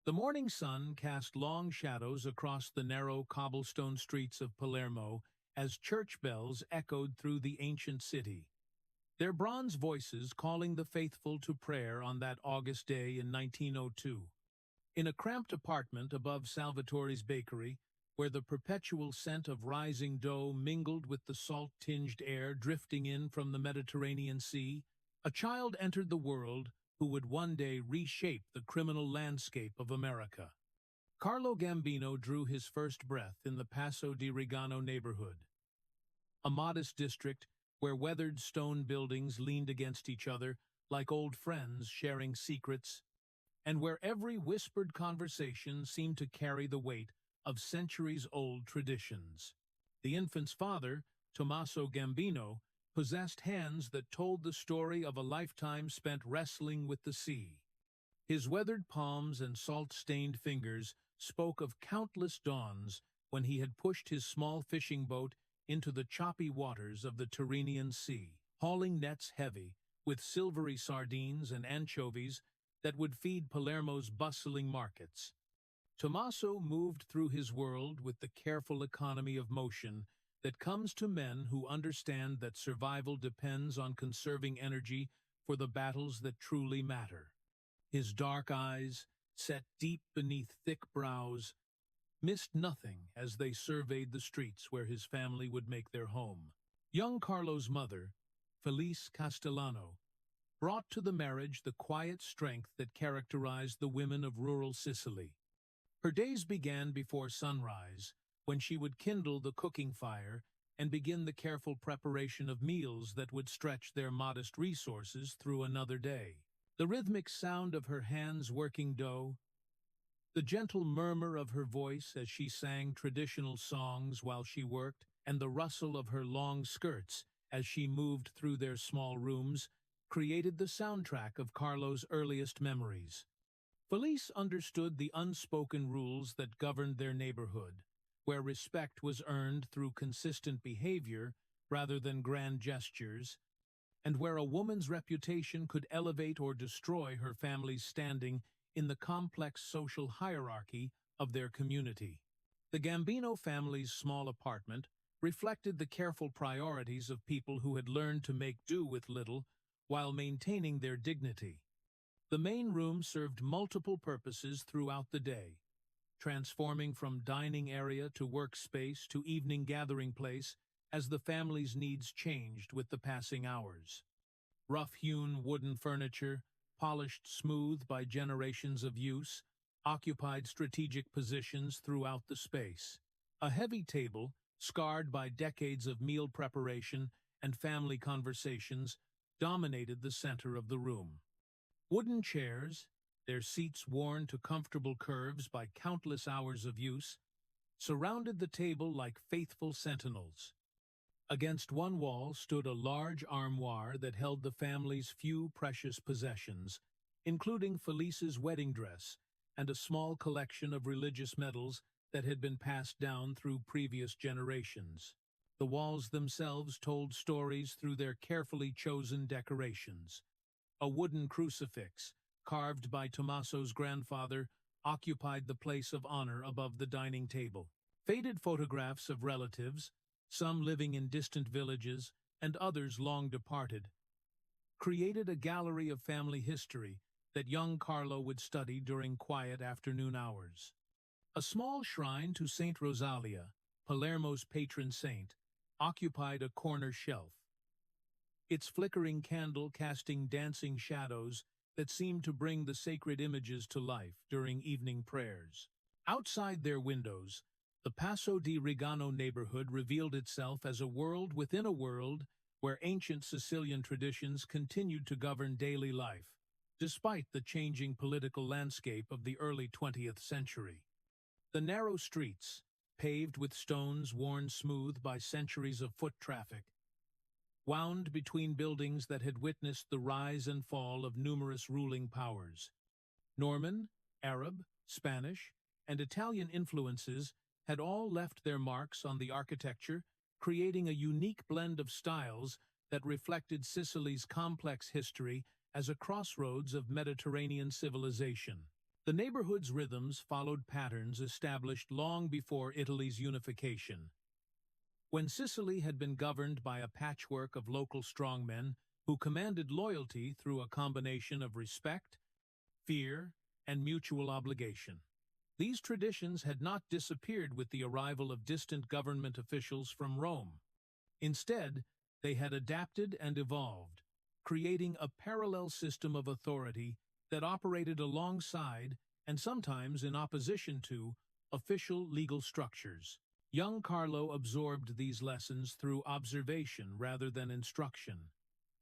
The morning sun cast long shadows across the narrow cobblestone streets of Palermo as church bells echoed through the ancient city, their bronze voices calling the faithful to prayer on that August day in 1902. In a cramped apartment above Salvatore's bakery, where the perpetual scent of rising dough mingled with the salt-tinged air drifting in from the Mediterranean Sea, a child entered the world who would one day reshape the criminal landscape of America. Carlo Gambino drew his first breath in the Passo di Regano neighborhood, a modest district where weathered stone buildings leaned against each other like old friends sharing secrets, and where every whispered conversation seemed to carry the weight of centuries-old traditions. The infant's father, Tommaso Gambino, possessed hands that told the story of a lifetime spent wrestling with the sea. His weathered palms and salt-stained fingers spoke of countless dawns when he had pushed his small fishing boat into the choppy waters of the Tyrrhenian Sea, hauling nets heavy with silvery sardines and anchovies that would feed Palermo's bustling markets. Tommaso moved through his world with the careful economy of motion that comes to men who understand that survival depends on conserving energy for the battles that truly matter. His dark eyes, set deep beneath thick brows, missed nothing as they surveyed the streets where his family would make their home. Young Carlo's mother, Felice Castellano, brought to the marriage the quiet strength that characterized the women of rural Sicily. Her days began before sunrise, when she would kindle the cooking fire and begin the careful preparation of meals that would stretch their modest resources through another day. The rhythmic sound of her hands working dough, the gentle murmur of her voice as she sang traditional songs while she worked, and the rustle of her long skirts as she moved through their small rooms, created the soundtrack of Carlo's earliest memories. Felice understood the unspoken rules that governed their neighborhood, where respect was earned through consistent behavior rather than grand gestures, and where a woman's reputation could elevate or destroy her family's standing in the complex social hierarchy of their community. The Gambino family's small apartment reflected the careful priorities of people who had learned to make do with little while maintaining their dignity. The main room served multiple purposes throughout the day, transforming from dining area to workspace to evening gathering place as the family's needs changed with the passing hours. Rough-hewn wooden furniture, polished smooth by generations of use, occupied strategic positions throughout the space. A heavy table, scarred by decades of meal preparation and family conversations, dominated the center of the room. Wooden chairs, their seats worn to comfortable curves by countless hours of use, surrounded the table like faithful sentinels. Against one wall stood a large armoire that held the family's few precious possessions, including Felice's wedding dress and a small collection of religious medals that had been passed down through previous generations. The walls themselves told stories through their carefully chosen decorations. A wooden crucifix, carved by Tommaso's grandfather, occupied the place of honor above the dining table. Faded photographs of relatives, some living in distant villages and others long departed, created a gallery of family history that young Carlo would study during quiet afternoon hours. A small shrine to Saint Rosalia, Palermo's patron saint, occupied a corner shelf, its flickering candle casting dancing shadows that seemed to bring the sacred images to life during evening prayers. Outside their windows, the Passo di Regano neighborhood revealed itself as a world within a world where ancient Sicilian traditions continued to govern daily life, despite the changing political landscape of the early 20th century. The narrow streets, paved with stones worn smooth by centuries of foot traffic, wound between buildings that had witnessed the rise and fall of numerous ruling powers. Norman, Arab, Spanish, and Italian influences had all left their marks on the architecture, creating a unique blend of styles that reflected Sicily's complex history as a crossroads of Mediterranean civilization. The neighborhood's rhythms followed patterns established long before Italy's unification. When Sicily had been governed by a patchwork of local strongmen who commanded loyalty through a combination of respect, fear, and mutual obligation. These traditions had not disappeared with the arrival of distant government officials from Rome. Instead, they had adapted and evolved, creating a parallel system of authority that operated alongside, and sometimes in opposition to, official legal structures. Young Carlo absorbed these lessons through observation rather than instruction,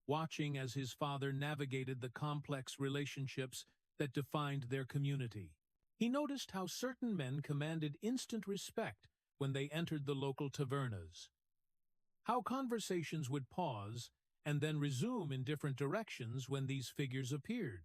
watching as his father navigated the complex relationships that defined their community. He noticed how certain men commanded instant respect when they entered the local tavernas, how conversations would pause and then resume in different directions when these figures appeared.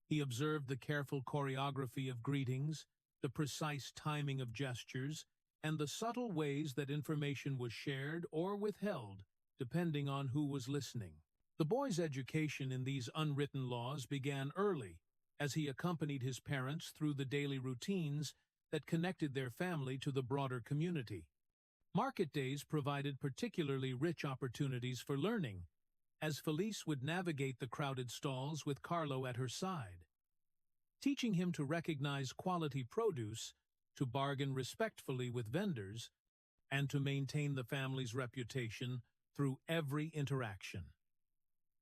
He observed the careful choreography of greetings, the precise timing of gestures, and the subtle ways that information was shared or withheld, depending on who was listening. The boy's education in these unwritten laws began early, as he accompanied his parents through the daily routines that connected their family to the broader community. Market days provided particularly rich opportunities for learning, as Felice would navigate the crowded stalls with Carlo at her side, teaching him to recognize quality produce, to bargain respectfully with vendors, and to maintain the family's reputation through every interaction.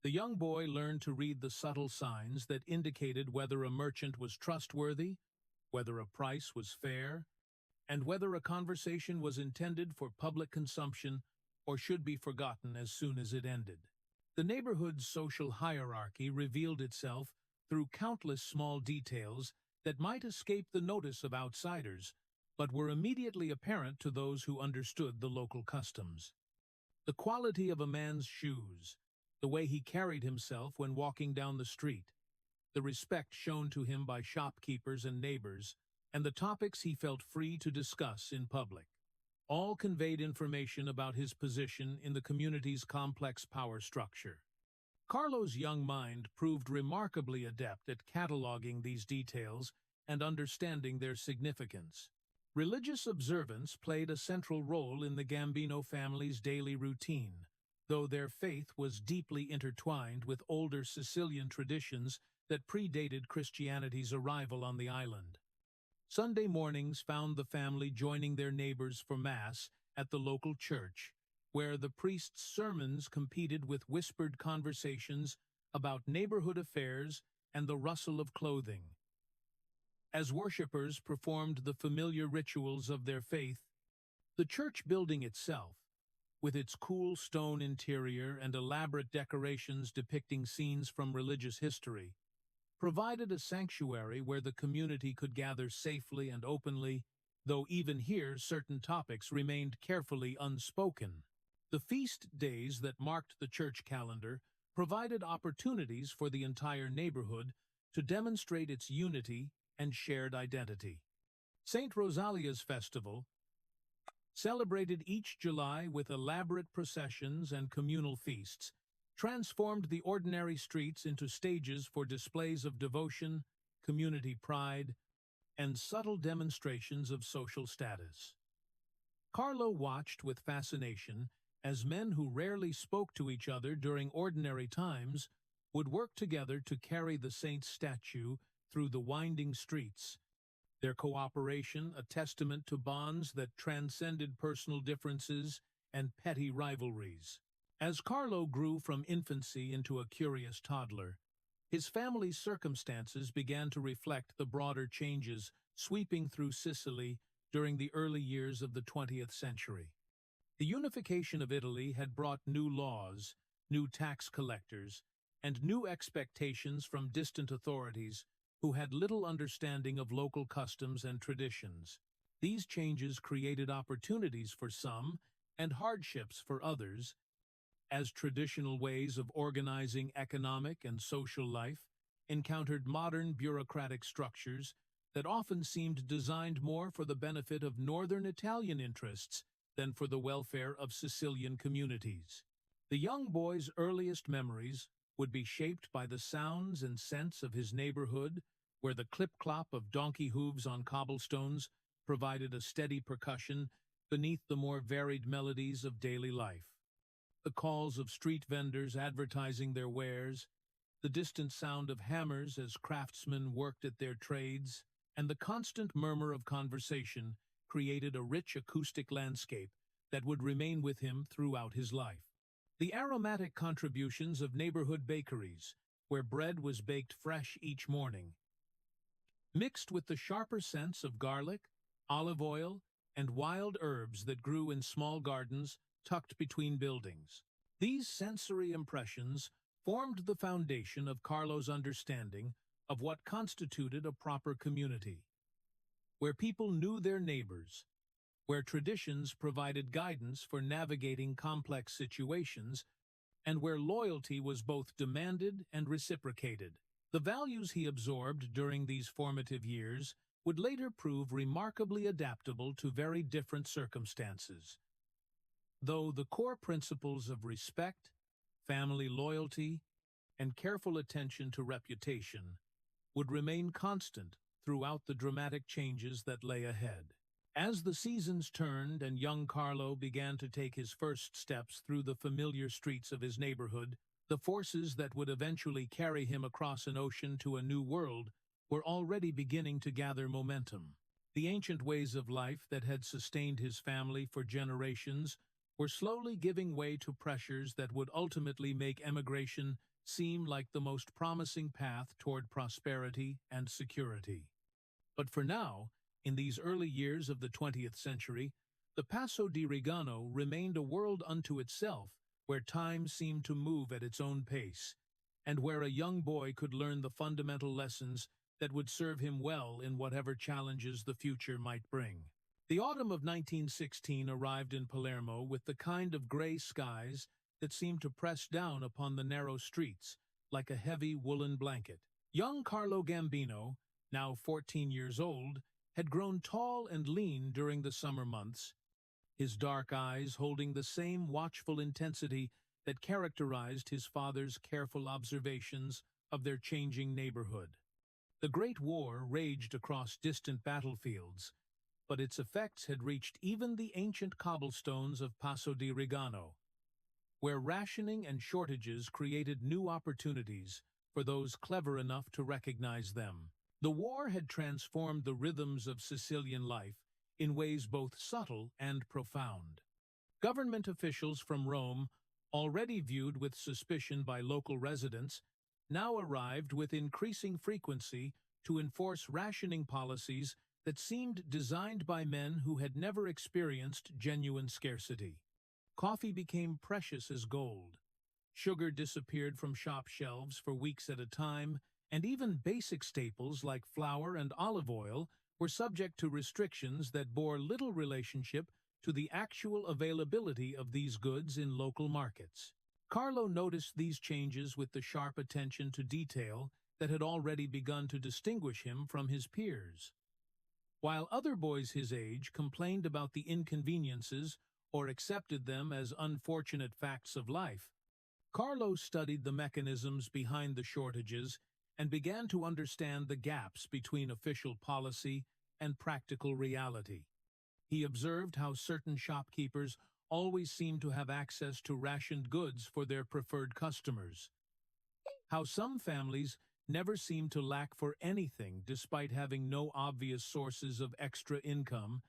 The young boy learned to read the subtle signs that indicated whether a merchant was trustworthy, whether a price was fair, and whether a conversation was intended for public consumption or should be forgotten as soon as it ended. The neighborhood's social hierarchy revealed itself through countless small details that might escape the notice of outsiders, but were immediately apparent to those who understood the local customs. The quality of a man's shoes, the way he carried himself when walking down the street, the respect shown to him by shopkeepers and neighbors, and the topics he felt free to discuss in public, all conveyed information about his position in the community's complex power structure. Carlo's young mind proved remarkably adept at cataloging these details and understanding their significance. Religious observance played a central role in the Gambino family's daily routine, though their faith was deeply intertwined with older Sicilian traditions that predated Christianity's arrival on the island. Sunday mornings found the family joining their neighbors for Mass at the local church, where the priest's sermons competed with whispered conversations about neighborhood affairs and the rustle of clothing. As worshippers performed the familiar rituals of their faith, the church building itself, with its cool stone interior and elaborate decorations depicting scenes from religious history, provided a sanctuary where the community could gather safely and openly, though even here certain topics remained carefully unspoken. The feast days that marked the church calendar provided opportunities for the entire neighborhood to demonstrate its unity and shared identity. St. Rosalia's festival, celebrated each July with elaborate processions and communal feasts, transformed the ordinary streets into stages for displays of devotion, community pride, and subtle demonstrations of social status. Carlo watched with fascination as men who rarely spoke to each other during ordinary times would work together to carry the saint's statue through the winding streets, their cooperation a testament to bonds that transcended personal differences and petty rivalries. As Carlo grew from infancy into a curious toddler, his family's circumstances began to reflect the broader changes sweeping through Sicily during the early years of the 20th century. The unification of Italy had brought new laws, new tax collectors, and new expectations from distant authorities who had little understanding of local customs and traditions. These changes created opportunities for some and hardships for others, as traditional ways of organizing economic and social life encountered modern bureaucratic structures that often seemed designed more for the benefit of northern Italian interests than for the welfare of Sicilian communities. The young boy's earliest memories would be shaped by the sounds and scents of his neighborhood, where the clip-clop of donkey hooves on cobblestones provided a steady percussion beneath the more varied melodies of daily life. The calls of street vendors advertising their wares, the distant sound of hammers as craftsmen worked at their trades, and the constant murmur of conversation created a rich acoustic landscape that would remain with him throughout his life. The aromatic contributions of neighborhood bakeries, where bread was baked fresh each morning, mixed with the sharper scents of garlic, olive oil, and wild herbs that grew in small gardens tucked between buildings. These sensory impressions formed the foundation of Carlo's understanding of what constituted a proper community, where people knew their neighbors, where traditions provided guidance for navigating complex situations, and where loyalty was both demanded and reciprocated. The values he absorbed during these formative years would later prove remarkably adaptable to very different circumstances. Though the core principles of respect, family loyalty, and careful attention to reputation would remain constant throughout the dramatic changes that lay ahead. As the seasons turned and young Carlo began to take his first steps through the familiar streets of his neighborhood, the forces that would eventually carry him across an ocean to a new world were already beginning to gather momentum. The ancient ways of life that had sustained his family for generations were slowly giving way to pressures that would ultimately make emigration seem like the most promising path toward prosperity and security. But for now, in these early years of the 20th century, the Paso di Regano remained a world unto itself, where time seemed to move at its own pace, and where a young boy could learn the fundamental lessons that would serve him well in whatever challenges the future might bring. The autumn of 1916 arrived in Palermo with the kind of gray skies that seemed to press down upon the narrow streets like a heavy woolen blanket. Young Carlo Gambino, now 14 years old, had grown tall and lean during the summer months, his dark eyes holding the same watchful intensity that characterized his father's careful observations of their changing neighborhood. The Great War raged across distant battlefields, but its effects had reached even the ancient cobblestones of Paso di Regano, where rationing and shortages created new opportunities for those clever enough to recognize them. The war had transformed the rhythms of Sicilian life in ways both subtle and profound. Government officials from Rome, already viewed with suspicion by local residents, now arrived with increasing frequency to enforce rationing policies that seemed designed by men who had never experienced genuine scarcity. Coffee became precious as gold. Sugar disappeared from shop shelves for weeks at a time, and even basic staples like flour and olive oil were subject to restrictions that bore little relationship to the actual availability of these goods in local markets. Carlo noticed these changes with the sharp attention to detail that had already begun to distinguish him from his peers. While other boys his age complained about the inconveniences or accepted them as unfortunate facts of life, Carlo studied the mechanisms behind the shortages and began to understand the gaps between official policy and practical reality. He observed how certain shopkeepers always seemed to have access to rationed goods for their preferred customers, how some families never seemed to lack for anything despite having no obvious sources of extra income,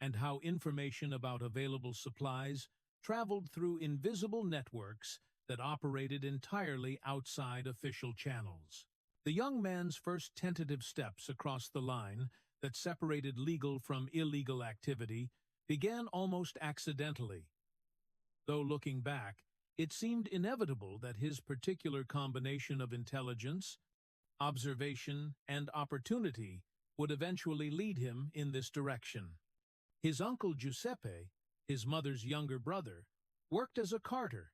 and how information about available supplies traveled through invisible networks that operated entirely outside official channels. The young man's first tentative steps across the line that separated legal from illegal activity began almost accidentally. Though looking back, it seemed inevitable that his particular combination of intelligence, observation, and opportunity would eventually lead him in this direction. His uncle Giuseppe, his mother's younger brother, worked as a carter,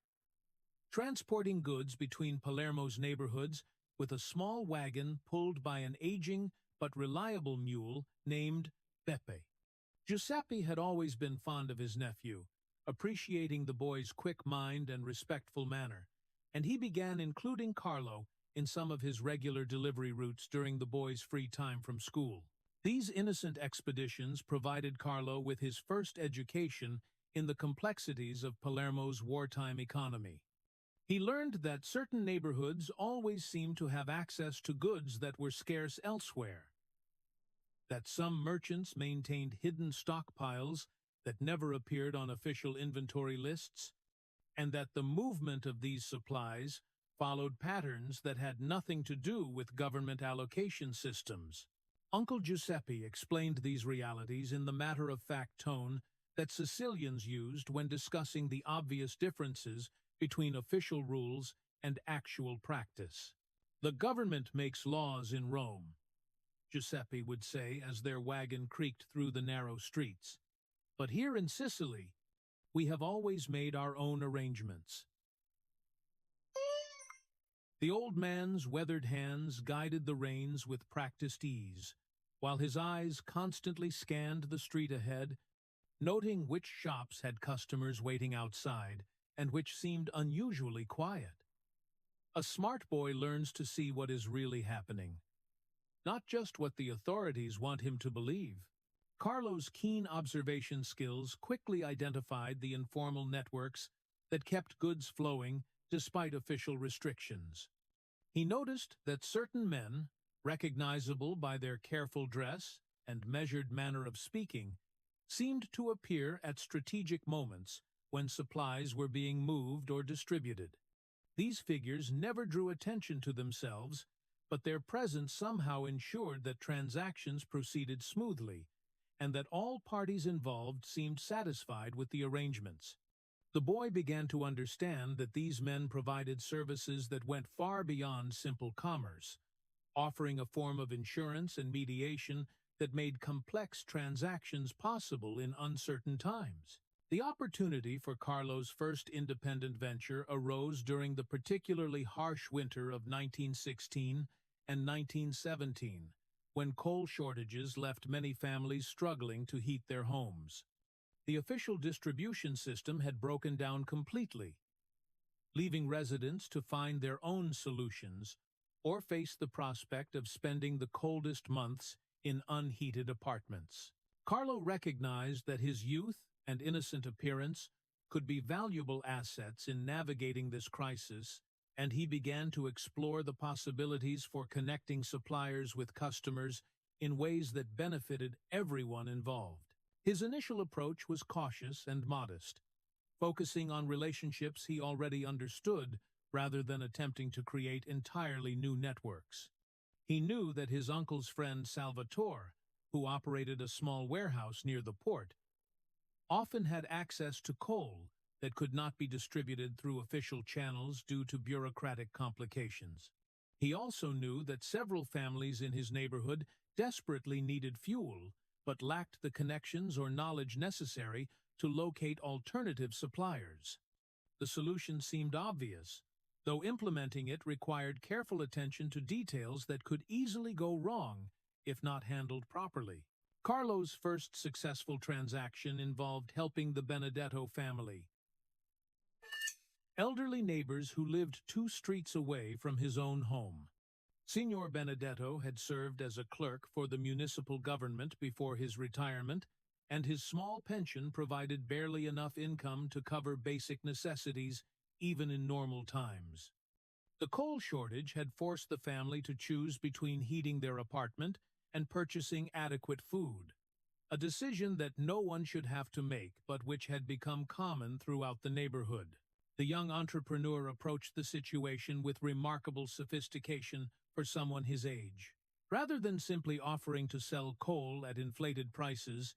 transporting goods between Palermo's neighborhoods with a small wagon pulled by an aging but reliable mule named Beppe. Giuseppe had always been fond of his nephew, appreciating the boy's quick mind and respectful manner, and he began including Carlo in some of his regular delivery routes during the boy's free time from school. These innocent expeditions provided Carlo with his first education in the complexities of Palermo's wartime economy. He learned that certain neighborhoods always seemed to have access to goods that were scarce elsewhere, that some merchants maintained hidden stockpiles that never appeared on official inventory lists, and that the movement of these supplies followed patterns that had nothing to do with government allocation systems. Uncle Giuseppe explained these realities in the matter-of-fact tone that Sicilians used when discussing the obvious differences between official rules and actual practice. "The government makes laws in Rome," Giuseppe would say as their wagon creaked through the narrow streets. "But here in Sicily, we have always made our own arrangements." The old man's weathered hands guided the reins with practiced ease, while his eyes constantly scanned the street ahead, noting which shops had customers waiting outside and which seemed unusually quiet. A smart boy learns to see what is really happening, not just what the authorities want him to believe. Carlo's keen observation skills quickly identified the informal networks that kept goods flowing despite official restrictions. He noticed that certain men, recognizable by their careful dress and measured manner of speaking, seemed to appear at strategic moments when supplies were being moved or distributed. These figures never drew attention to themselves, but their presence somehow ensured that transactions proceeded smoothly, and that all parties involved seemed satisfied with the arrangements. The boy began to understand that these men provided services that went far beyond simple commerce, offering a form of insurance and mediation that made complex transactions possible in uncertain times. The opportunity for Carlo's first independent venture arose during the particularly harsh winter of 1916 and 1917, when coal shortages left many families struggling to heat their homes. The official distribution system had broken down completely, leaving residents to find their own solutions or face the prospect of spending the coldest months in unheated apartments. Carlo recognized that his youth and innocent appearance could be valuable assets in navigating this crisis, and he began to explore the possibilities for connecting suppliers with customers in ways that benefited everyone involved. His initial approach was cautious and modest, focusing on relationships he already understood rather than attempting to create entirely new networks. He knew that his uncle's friend Salvatore, who operated a small warehouse near the port, often had access to coal that could not be distributed through official channels due to bureaucratic complications. He also knew that several families in his neighborhood desperately needed fuel, but lacked the connections or knowledge necessary to locate alternative suppliers. The solution seemed obvious, though implementing it required careful attention to details that could easily go wrong if not handled properly. Carlo's first successful transaction involved helping the Benedetto family, elderly neighbors who lived 2 streets away from his own home. Signor Benedetto had served as a clerk for the municipal government before his retirement, and his small pension provided barely enough income to cover basic necessities even in normal times. The coal shortage had forced the family to choose between heating their apartment and purchasing adequate food, a decision that no one should have to make but which had become common throughout the neighborhood. The young entrepreneur approached the situation with remarkable sophistication for someone his age. Rather than simply offering to sell coal at inflated prices,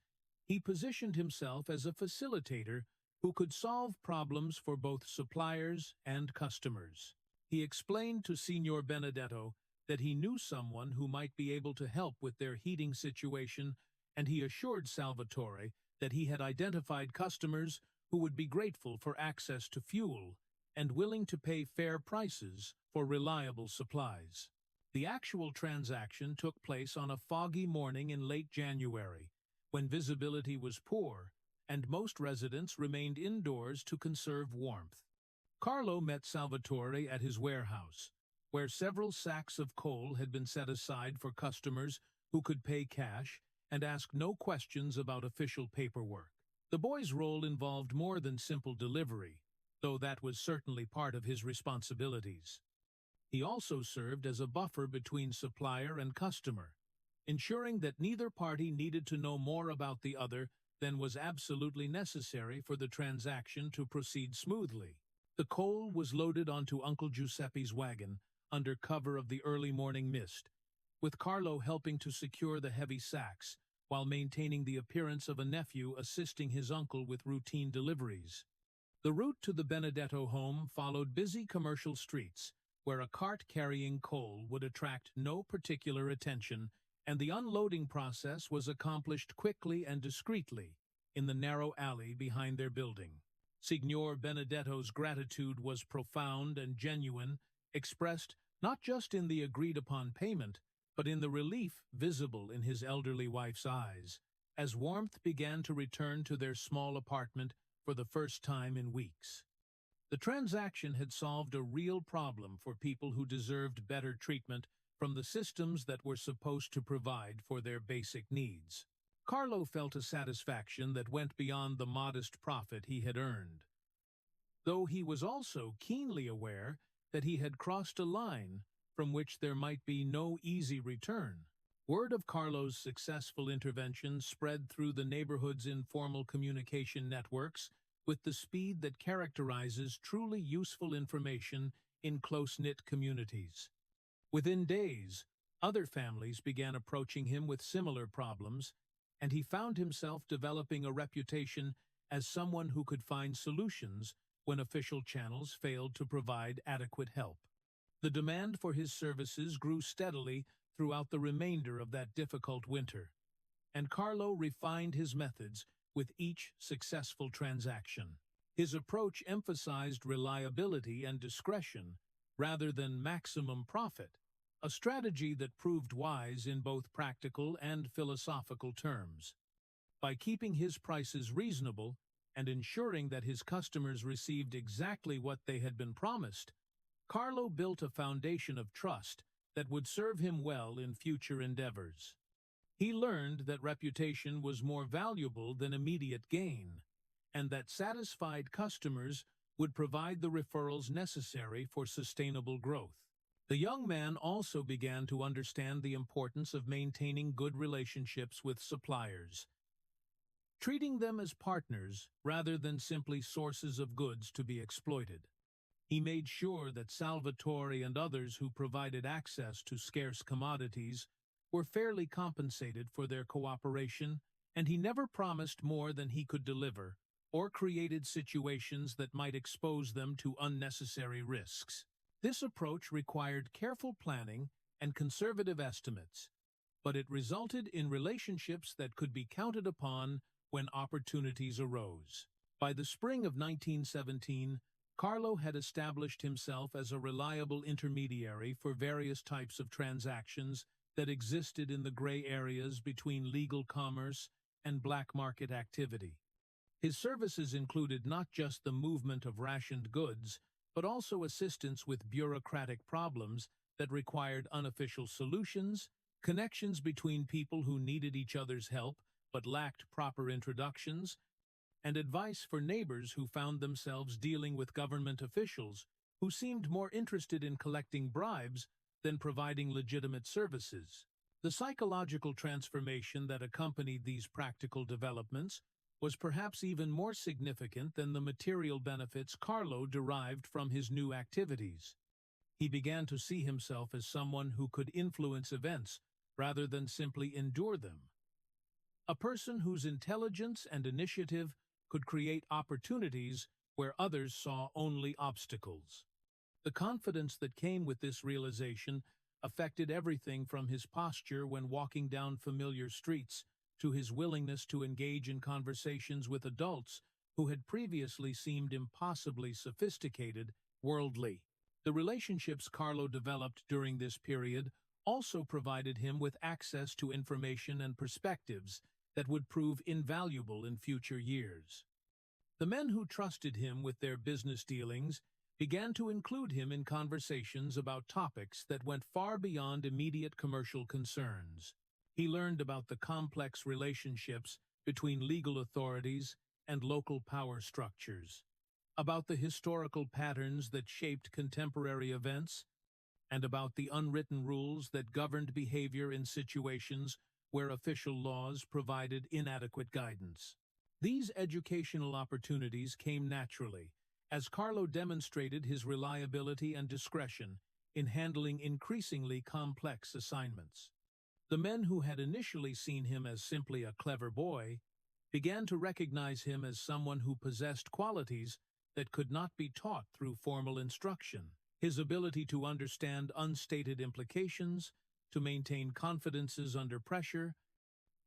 he positioned himself as a facilitator who could solve problems for both suppliers and customers. He explained to Signor Benedetto that he knew someone who might be able to help with their heating situation, and he assured Salvatore that he had identified customers who would be grateful for access to fuel and willing to pay fair prices for reliable supplies. The actual transaction took place on a foggy morning in late January, when visibility was poor and most residents remained indoors to conserve warmth. Carlo met Salvatore at his warehouse, where several sacks of coal had been set aside for customers who could pay cash and ask no questions about official paperwork. The boy's role involved more than simple delivery, though that was certainly part of his responsibilities. He also served as a buffer between supplier and customer, ensuring that neither party needed to know more about the other than was absolutely necessary for the transaction to proceed smoothly. The coal was loaded onto Uncle Giuseppe's wagon under cover of the early morning mist, with Carlo helping to secure the heavy sacks while maintaining the appearance of a nephew assisting his uncle with routine deliveries. The route to the Benedetto home followed busy commercial streets, where a cart carrying coal would attract no particular attention, and the unloading process was accomplished quickly and discreetly in the narrow alley behind their building. Signor Benedetto's gratitude was profound and genuine, expressed not just in the agreed-upon payment, but in the relief visible in his elderly wife's eyes, as warmth began to return to their small apartment for the first time in weeks. The transaction had solved a real problem for people who deserved better treatment from the systems that were supposed to provide for their basic needs. Carlo felt a satisfaction that went beyond the modest profit he had earned, though he was also keenly aware that he had crossed a line from which there might be no easy return. Word of Carlo's successful intervention spread through the neighborhood's informal communication networks with the speed that characterizes truly useful information in close-knit communities. Within days, other families began approaching him with similar problems, and he found himself developing a reputation as someone who could find solutions when official channels failed to provide adequate help. The demand for his services grew steadily throughout the remainder of that difficult winter, and Carlo refined his methods with each successful transaction. His approach emphasized reliability and discretion rather than maximum profit, a strategy that proved wise in both practical and philosophical terms. By keeping his prices reasonable and ensuring that his customers received exactly what they had been promised, Carlo built a foundation of trust that would serve him well in future endeavors. He learned that reputation was more valuable than immediate gain, and that satisfied customers would provide the referrals necessary for sustainable growth. The young man also began to understand the importance of maintaining good relationships with suppliers, treating them as partners rather than simply sources of goods to be exploited. He made sure that Salvatore and others who provided access to scarce commodities were fairly compensated for their cooperation, and he never promised more than he could deliver, or created situations that might expose them to unnecessary risks. This approach required careful planning and conservative estimates, but it resulted in relationships that could be counted upon when opportunities arose. By the spring of 1917, Carlo had established himself as a reliable intermediary for various types of transactions that existed in the gray areas between legal commerce and black market activity. His services included not just the movement of rationed goods, but also assistance with bureaucratic problems that required unofficial solutions, connections between people who needed each other's help but lacked proper introductions, and advice for neighbors who found themselves dealing with government officials who seemed more interested in collecting bribes than providing legitimate services. The psychological transformation that accompanied these practical developments was perhaps even more significant than the material benefits Carlo derived from his new activities. He began to see himself as someone who could influence events rather than simply endure them. A person whose intelligence and initiative could create opportunities where others saw only obstacles. The confidence that came with this realization affected everything from his posture when walking down familiar streets to his willingness to engage in conversations with adults who had previously seemed impossibly sophisticated, worldly. The relationships Carlo developed during this period also provided him with access to information and perspectives that would prove invaluable in future years. The men who trusted him with their business dealings began to include him in conversations about topics that went far beyond immediate commercial concerns. He learned about the complex relationships between legal authorities and local power structures, about the historical patterns that shaped contemporary events, and about the unwritten rules that governed behavior in situations where official laws provided inadequate guidance. These educational opportunities came naturally, as Carlo demonstrated his reliability and discretion in handling increasingly complex assignments. The men who had initially seen him as simply a clever boy began to recognize him as someone who possessed qualities that could not be taught through formal instruction. His ability to understand unstated implications, to maintain confidences under pressure,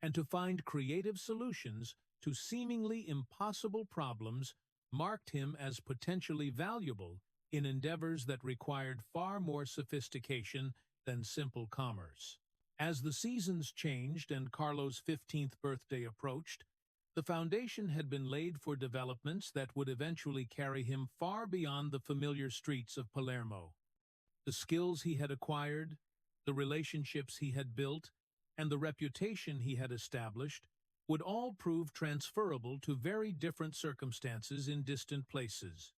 and to find creative solutions to seemingly impossible problems marked him as potentially valuable in endeavors that required far more sophistication than simple commerce. As the seasons changed and Carlo's 15th birthday approached, the foundation had been laid for developments that would eventually carry him far beyond the familiar streets of Palermo. The skills he had acquired, the relationships he had built, and the reputation he had established would all prove transferable to very different circumstances in distant places.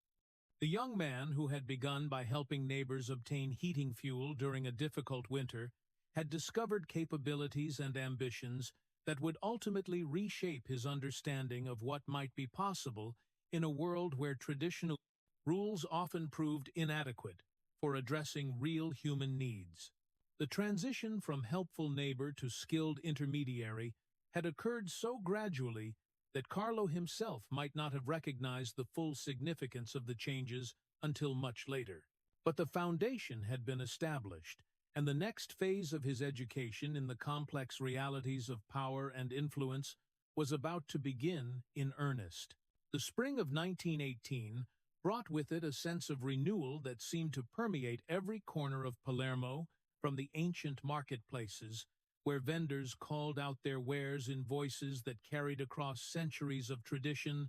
The young man, who had begun by helping neighbors obtain heating fuel during a difficult winter, had discovered capabilities and ambitions that would ultimately reshape his understanding of what might be possible in a world where traditional rules often proved inadequate for addressing real human needs. The transition from helpful neighbor to skilled intermediary had occurred so gradually that Carlo himself might not have recognized the full significance of the changes until much later. But the foundation had been established, and the next phase of his education in the complex realities of power and influence was about to begin in earnest. The spring of 1918 brought with it a sense of renewal that seemed to permeate every corner of Palermo, from the ancient marketplaces, where vendors called out their wares in voices that carried across centuries of tradition,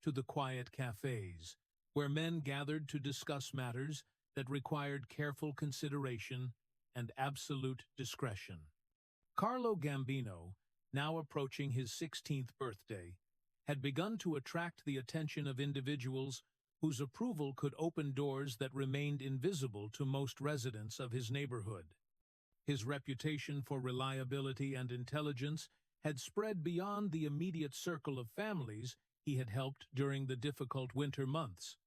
to the quiet cafes, where men gathered to discuss matters that required careful consideration and absolute discretion. Carlo Gambino, now approaching his 16th birthday, had begun to attract the attention of individuals whose approval could open doors that remained invisible to most residents of his neighborhood. His reputation for reliability and intelligence had spread beyond the immediate circle of families he had helped during the difficult winter months,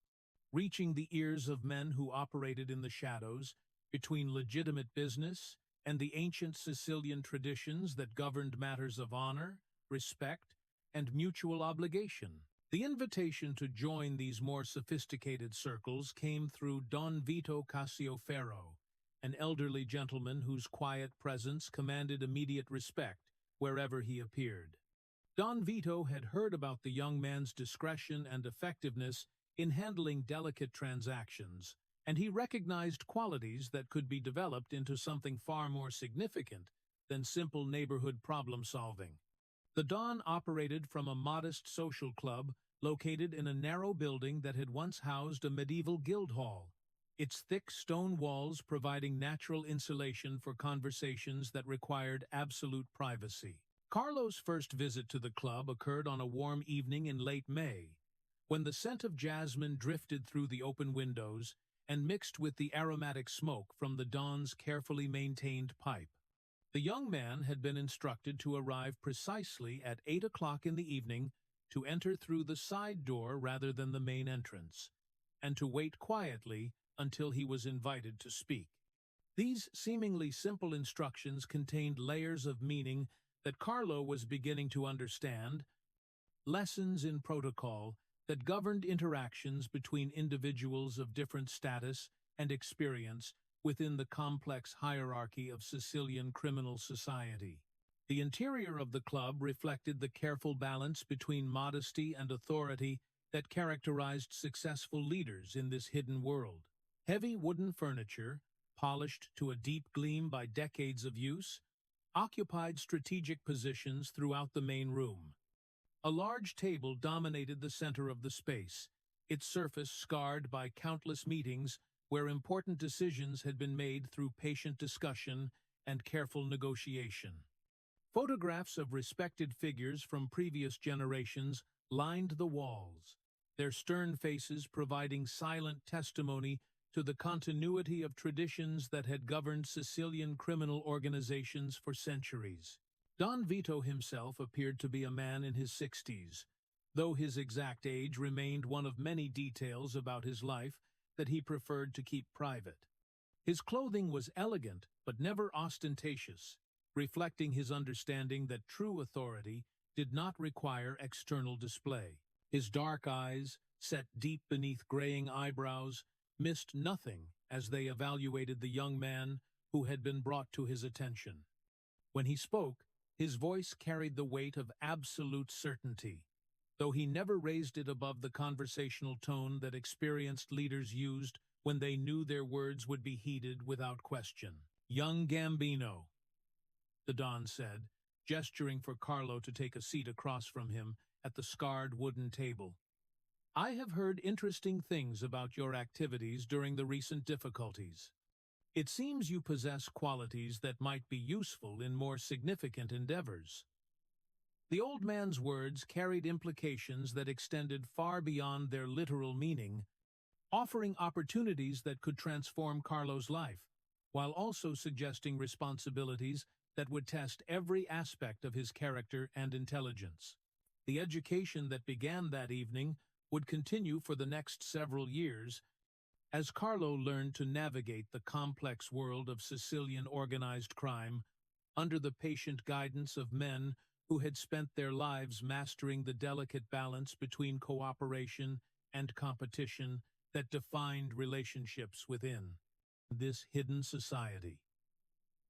reaching the ears of men who operated in the shadows between legitimate business and the ancient Sicilian traditions that governed matters of honor, respect, and mutual obligation. The invitation to join these more sophisticated circles came through Don Vito Cassioferro, an elderly gentleman whose quiet presence commanded immediate respect wherever he appeared. Don Vito had heard about the young man's discretion and effectiveness in handling delicate transactions, and he recognized qualities that could be developed into something far more significant than simple neighborhood problem-solving. The Don operated from a modest social club located in a narrow building that had once housed a medieval guild hall, its thick stone walls providing natural insulation for conversations that required absolute privacy. Carlo's first visit to the club occurred on a warm evening in late May, when the scent of jasmine drifted through the open windows and mixed with the aromatic smoke from the Don's carefully maintained pipe. The young man had been instructed to arrive precisely at 8 o'clock in the evening, to enter through the side door rather than the main entrance, and to wait quietly until he was invited to speak. These seemingly simple instructions contained layers of meaning that Carlo was beginning to understand, lessons in protocol that governed interactions between individuals of different status and experience within the complex hierarchy of Sicilian criminal society. The interior of the club reflected the careful balance between modesty and authority that characterized successful leaders in this hidden world. Heavy wooden furniture, polished to a deep gleam by decades of use, occupied strategic positions throughout the main room. A large table dominated the center of the space, its surface scarred by countless meetings where important decisions had been made through patient discussion and careful negotiation. Photographs of respected figures from previous generations lined the walls, their stern faces providing silent testimony to the continuity of traditions that had governed Sicilian criminal organizations for centuries. Don Vito himself appeared to be a man in his 60s, though his exact age remained one of many details about his life that he preferred to keep private. His clothing was elegant but never ostentatious, reflecting his understanding that true authority did not require external display. His dark eyes, set deep beneath graying eyebrows, missed nothing as they evaluated the young man who had been brought to his attention. When he spoke, his voice carried the weight of absolute certainty, though he never raised it above the conversational tone that experienced leaders used when they knew their words would be heeded without question. "Young Gambino," the Don said, gesturing for Carlo to take a seat across from him at the scarred wooden table. "I have heard interesting things about your activities during the recent difficulties. It seems you possess qualities that might be useful in more significant endeavors." The old man's words carried implications that extended far beyond their literal meaning, offering opportunities that could transform Carlo's life, while also suggesting responsibilities that would test every aspect of his character and intelligence. The education that began that evening would continue for the next several years, as Carlo learned to navigate the complex world of Sicilian organized crime under the patient guidance of men who had spent their lives mastering the delicate balance between cooperation and competition that defined relationships within this hidden society.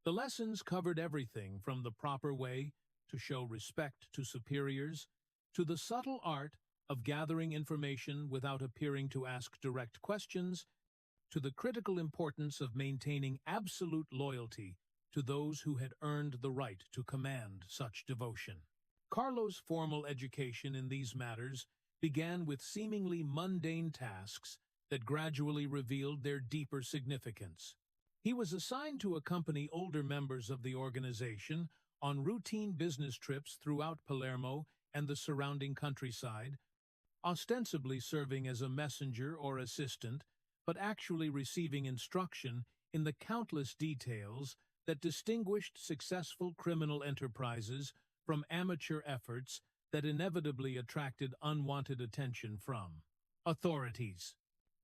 The lessons covered everything from the proper way to show respect to superiors, to the subtle art of gathering information without appearing to ask direct questions, to the critical importance of maintaining absolute loyalty to those who had earned the right to command such devotion. Carlo's formal education in these matters began with seemingly mundane tasks that gradually revealed their deeper significance. He was assigned to accompany older members of the organization on routine business trips throughout Palermo and the surrounding countryside, ostensibly serving as a messenger or assistant, but actually receiving instruction in the countless details that distinguished successful criminal enterprises from amateur efforts that inevitably attracted unwanted attention from authorities.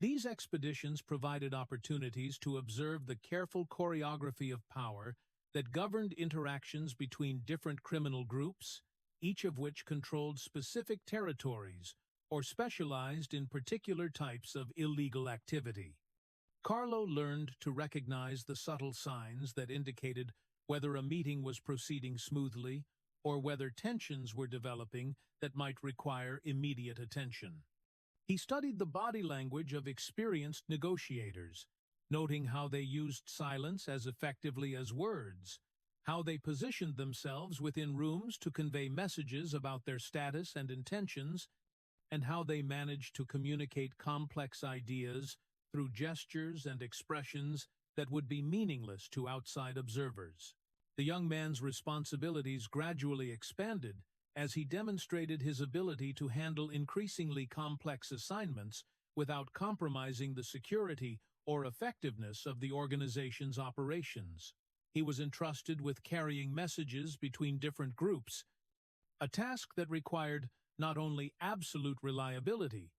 These expeditions provided opportunities to observe the careful choreography of power that governed interactions between different criminal groups, each of which controlled specific territories or specialized in particular types of illegal activity. Carlo learned to recognize the subtle signs that indicated whether a meeting was proceeding smoothly or whether tensions were developing that might require immediate attention. He studied the body language of experienced negotiators, noting how they used silence as effectively as words, how they positioned themselves within rooms to convey messages about their status and intentions, and how they managed to communicate complex ideas through gestures and expressions that would be meaningless to outside observers. The young man's responsibilities gradually expanded as he demonstrated his ability to handle increasingly complex assignments without compromising the security or effectiveness of the organization's operations. He was entrusted with carrying messages between different groups, a task that required not only absolute reliability,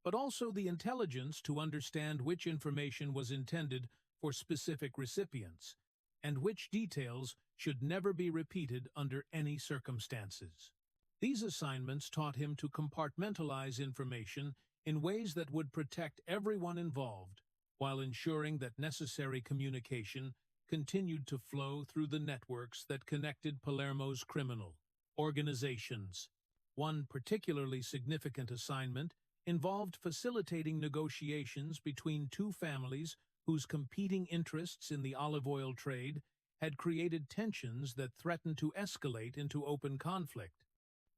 but also the intelligence to understand which information was intended for specific recipients, and which details should never be repeated under any circumstances. These assignments taught him to compartmentalize information in ways that would protect everyone involved, while ensuring that necessary communication continued to flow through the networks that connected Palermo's criminal organizations. One particularly significant assignment involved facilitating negotiations between two families whose competing interests in the olive oil trade had created tensions that threatened to escalate into open conflict.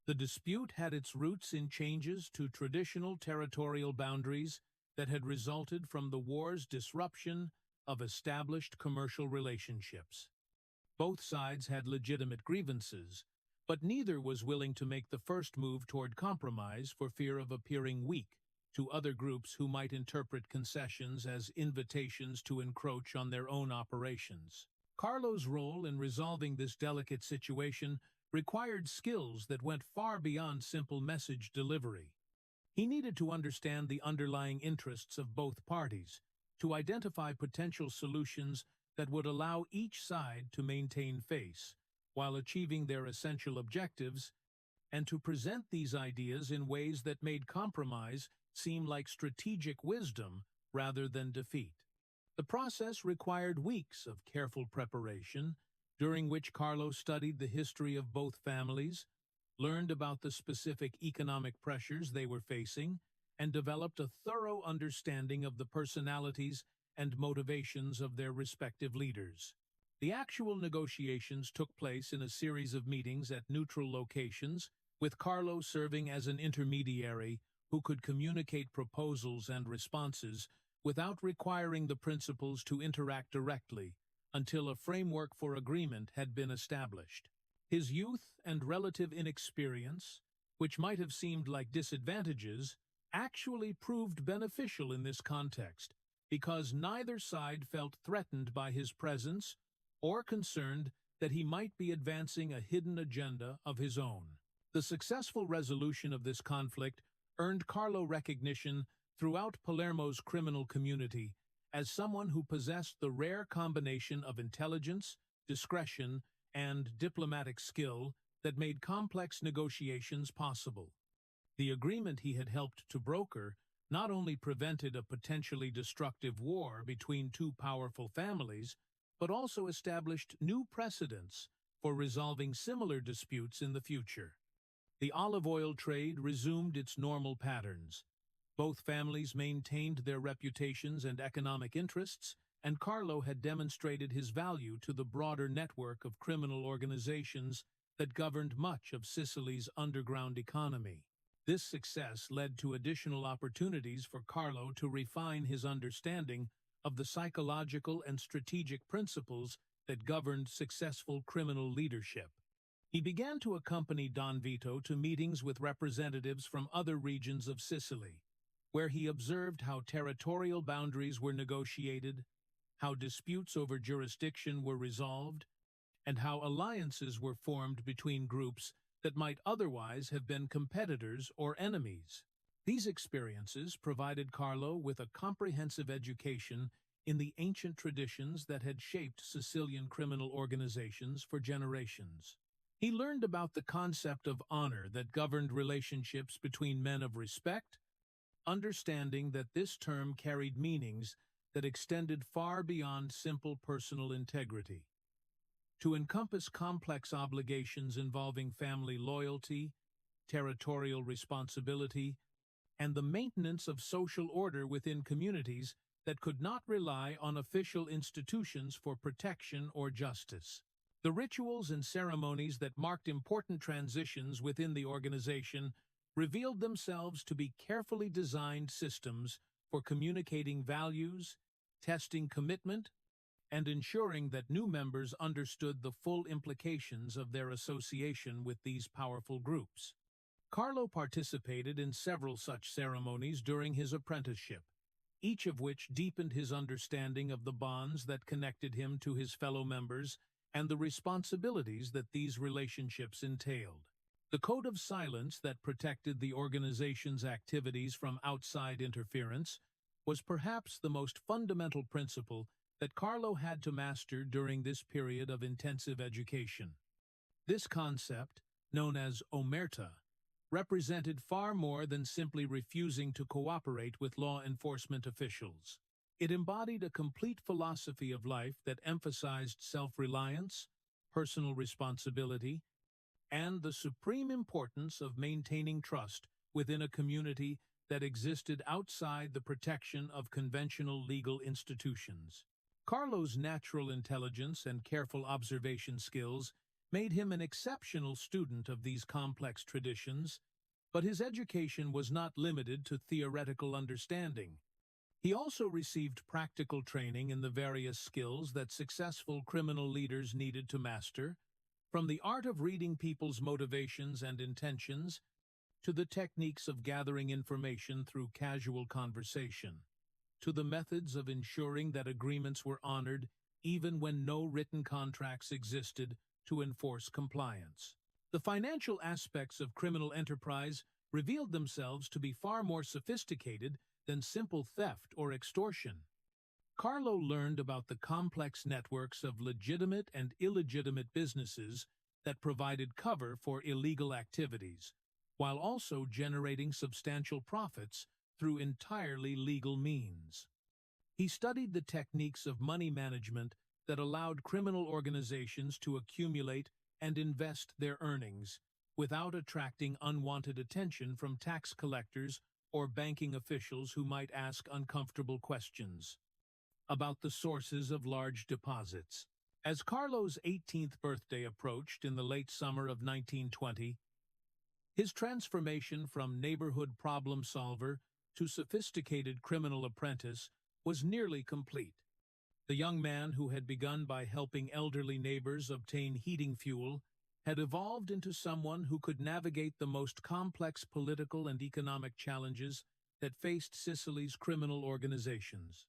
The dispute had its roots in changes to traditional territorial boundaries that had resulted from the war's disruption of established commercial relationships. Both sides had legitimate grievances, but neither was willing to make the first move toward compromise for fear of appearing weak to other groups who might interpret concessions as invitations to encroach on their own operations. Carlo's role in resolving this delicate situation required skills that went far beyond simple message delivery. He needed to understand the underlying interests of both parties, to identify potential solutions that would allow each side to maintain face while achieving their essential objectives, and to present these ideas in ways that made compromise seem like strategic wisdom rather than defeat. The process required weeks of careful preparation, during which Carlo studied the history of both families, learned about the specific economic pressures they were facing, and developed a thorough understanding of the personalities and motivations of their respective leaders. The actual negotiations took place in a series of meetings at neutral locations, with Carlo serving as an intermediary who could communicate proposals and responses without requiring the principals to interact directly until a framework for agreement had been established. His youth and relative inexperience, which might have seemed like disadvantages, actually proved beneficial in this context, because neither side felt threatened by his presence or concerned that he might be advancing a hidden agenda of his own. The successful resolution of this conflict earned Carlo recognition throughout Palermo's criminal community as someone who possessed the rare combination of intelligence, discretion, and diplomatic skill that made complex negotiations possible. The agreement he had helped to broker not only prevented a potentially destructive war between two powerful families, but also established new precedents for resolving similar disputes in the future. The olive oil trade resumed its normal patterns. Both families maintained their reputations and economic interests, and Carlo had demonstrated his value to the broader network of criminal organizations that governed much of Sicily's underground economy. This success led to additional opportunities for Carlo to refine his understanding of the psychological and strategic principles that governed successful criminal leadership. He began to accompany Don Vito to meetings with representatives from other regions of Sicily, where he observed how territorial boundaries were negotiated, how disputes over jurisdiction were resolved, and how alliances were formed between groups that might otherwise have been competitors or enemies. These experiences provided Carlo with a comprehensive education in the ancient traditions that had shaped Sicilian criminal organizations for generations. He learned about the concept of honor that governed relationships between men of respect, understanding that this term carried meanings that extended far beyond simple personal integrity. To encompass complex obligations involving family loyalty, territorial responsibility, and the maintenance of social order within communities that could not rely on official institutions for protection or justice. The rituals and ceremonies that marked important transitions within the organization revealed themselves to be carefully designed systems for communicating values, testing commitment, and ensuring that new members understood the full implications of their association with these powerful groups. Carlo participated in several such ceremonies during his apprenticeship, each of which deepened his understanding of the bonds that connected him to his fellow members and the responsibilities that these relationships entailed. The code of silence that protected the organization's activities from outside interference was perhaps the most fundamental principle that Carlo had to master during this period of intensive education. This concept, known as omerta, represented far more than simply refusing to cooperate with law enforcement officials. It embodied a complete philosophy of life that emphasized self-reliance, personal responsibility, and the supreme importance of maintaining trust within a community that existed outside the protection of conventional legal institutions. Carlo's natural intelligence and careful observation skills made him an exceptional student of these complex traditions, but his education was not limited to theoretical understanding. He also received practical training in the various skills that successful criminal leaders needed to master, from the art of reading people's motivations and intentions to the techniques of gathering information through casual conversation, to the methods of ensuring that agreements were honored even when no written contracts existed to enforce compliance. The financial aspects of criminal enterprise revealed themselves to be far more sophisticated than simple theft or extortion. Carlo learned about the complex networks of legitimate and illegitimate businesses that provided cover for illegal activities, while also generating substantial profits through entirely legal means. He studied the techniques of money management that allowed criminal organizations to accumulate and invest their earnings without attracting unwanted attention from tax collectors or banking officials who might ask uncomfortable questions about the sources of large deposits. As Carlo's 18th birthday approached in the late summer of 1920, his transformation from neighborhood problem solver to sophisticated criminal apprentice was nearly complete. The young man, who had begun by helping elderly neighbors obtain heating fuel, had evolved into someone who could navigate the most complex political and economic challenges that faced Sicily's criminal organizations.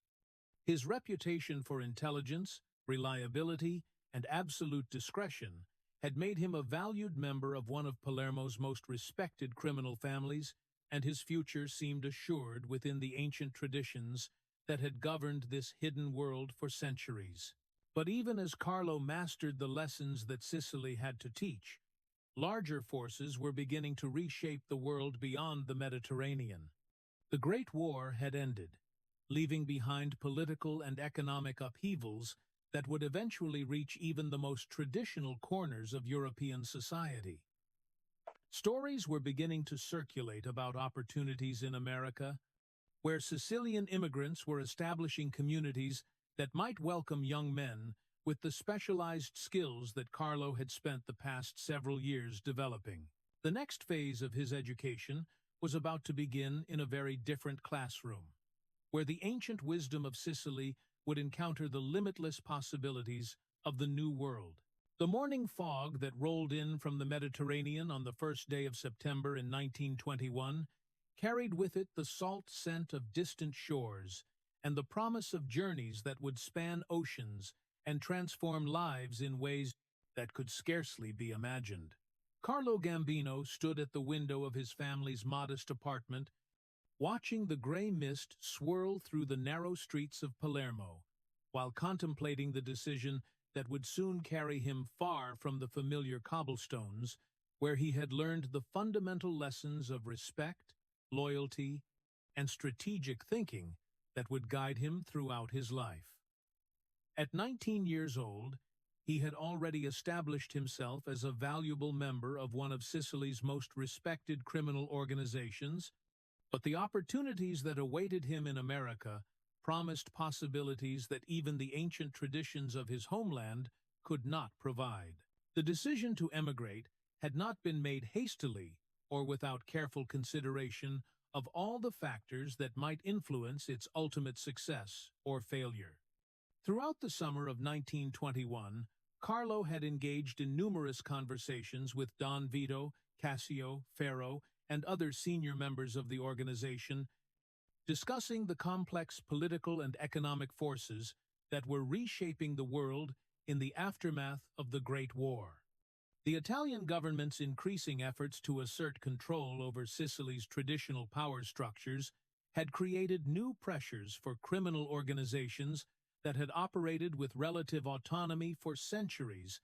His reputation for intelligence, reliability, and absolute discretion had made him a valued member of one of Palermo's most respected criminal families, and his future seemed assured within the ancient traditions that had governed this hidden world for centuries. But even as Carlo mastered the lessons that Sicily had to teach, larger forces were beginning to reshape the world beyond the Mediterranean. The Great War had ended, leaving behind political and economic upheavals that would eventually reach even the most traditional corners of European society. Stories were beginning to circulate about opportunities in America, where Sicilian immigrants were establishing communities that might welcome young men with the specialized skills that Carlo had spent the past several years developing. The next phase of his education was about to begin in a very different classroom, where the ancient wisdom of Sicily would encounter the limitless possibilities of the New World. The morning fog that rolled in from the Mediterranean on the first day of September in 1921 carried with it the salt scent of distant shores and the promise of journeys that would span oceans and transform lives in ways that could scarcely be imagined. Carlo Gambino stood at the window of his family's modest apartment, watching the gray mist swirl through the narrow streets of Palermo, while contemplating the decision that would soon carry him far from the familiar cobblestones, where he had learned the fundamental lessons of respect, loyalty, and strategic thinking that would guide him throughout his life. At 19 years old, he had already established himself as a valuable member of one of Sicily's most respected criminal organizations, but the opportunities that awaited him in America promised possibilities that even the ancient traditions of his homeland could not provide. The decision to emigrate had not been made hastily or without careful consideration of all the factors that might influence its ultimate success or failure. Throughout the summer of 1921, Carlo had engaged in numerous conversations with Don Vito, Cassio, Ferro, and other senior members of the organization, discussing the complex political and economic forces that were reshaping the world in the aftermath of the Great War. The Italian government's increasing efforts to assert control over Sicily's traditional power structures had created new pressures for criminal organizations that had operated with relative autonomy for centuries,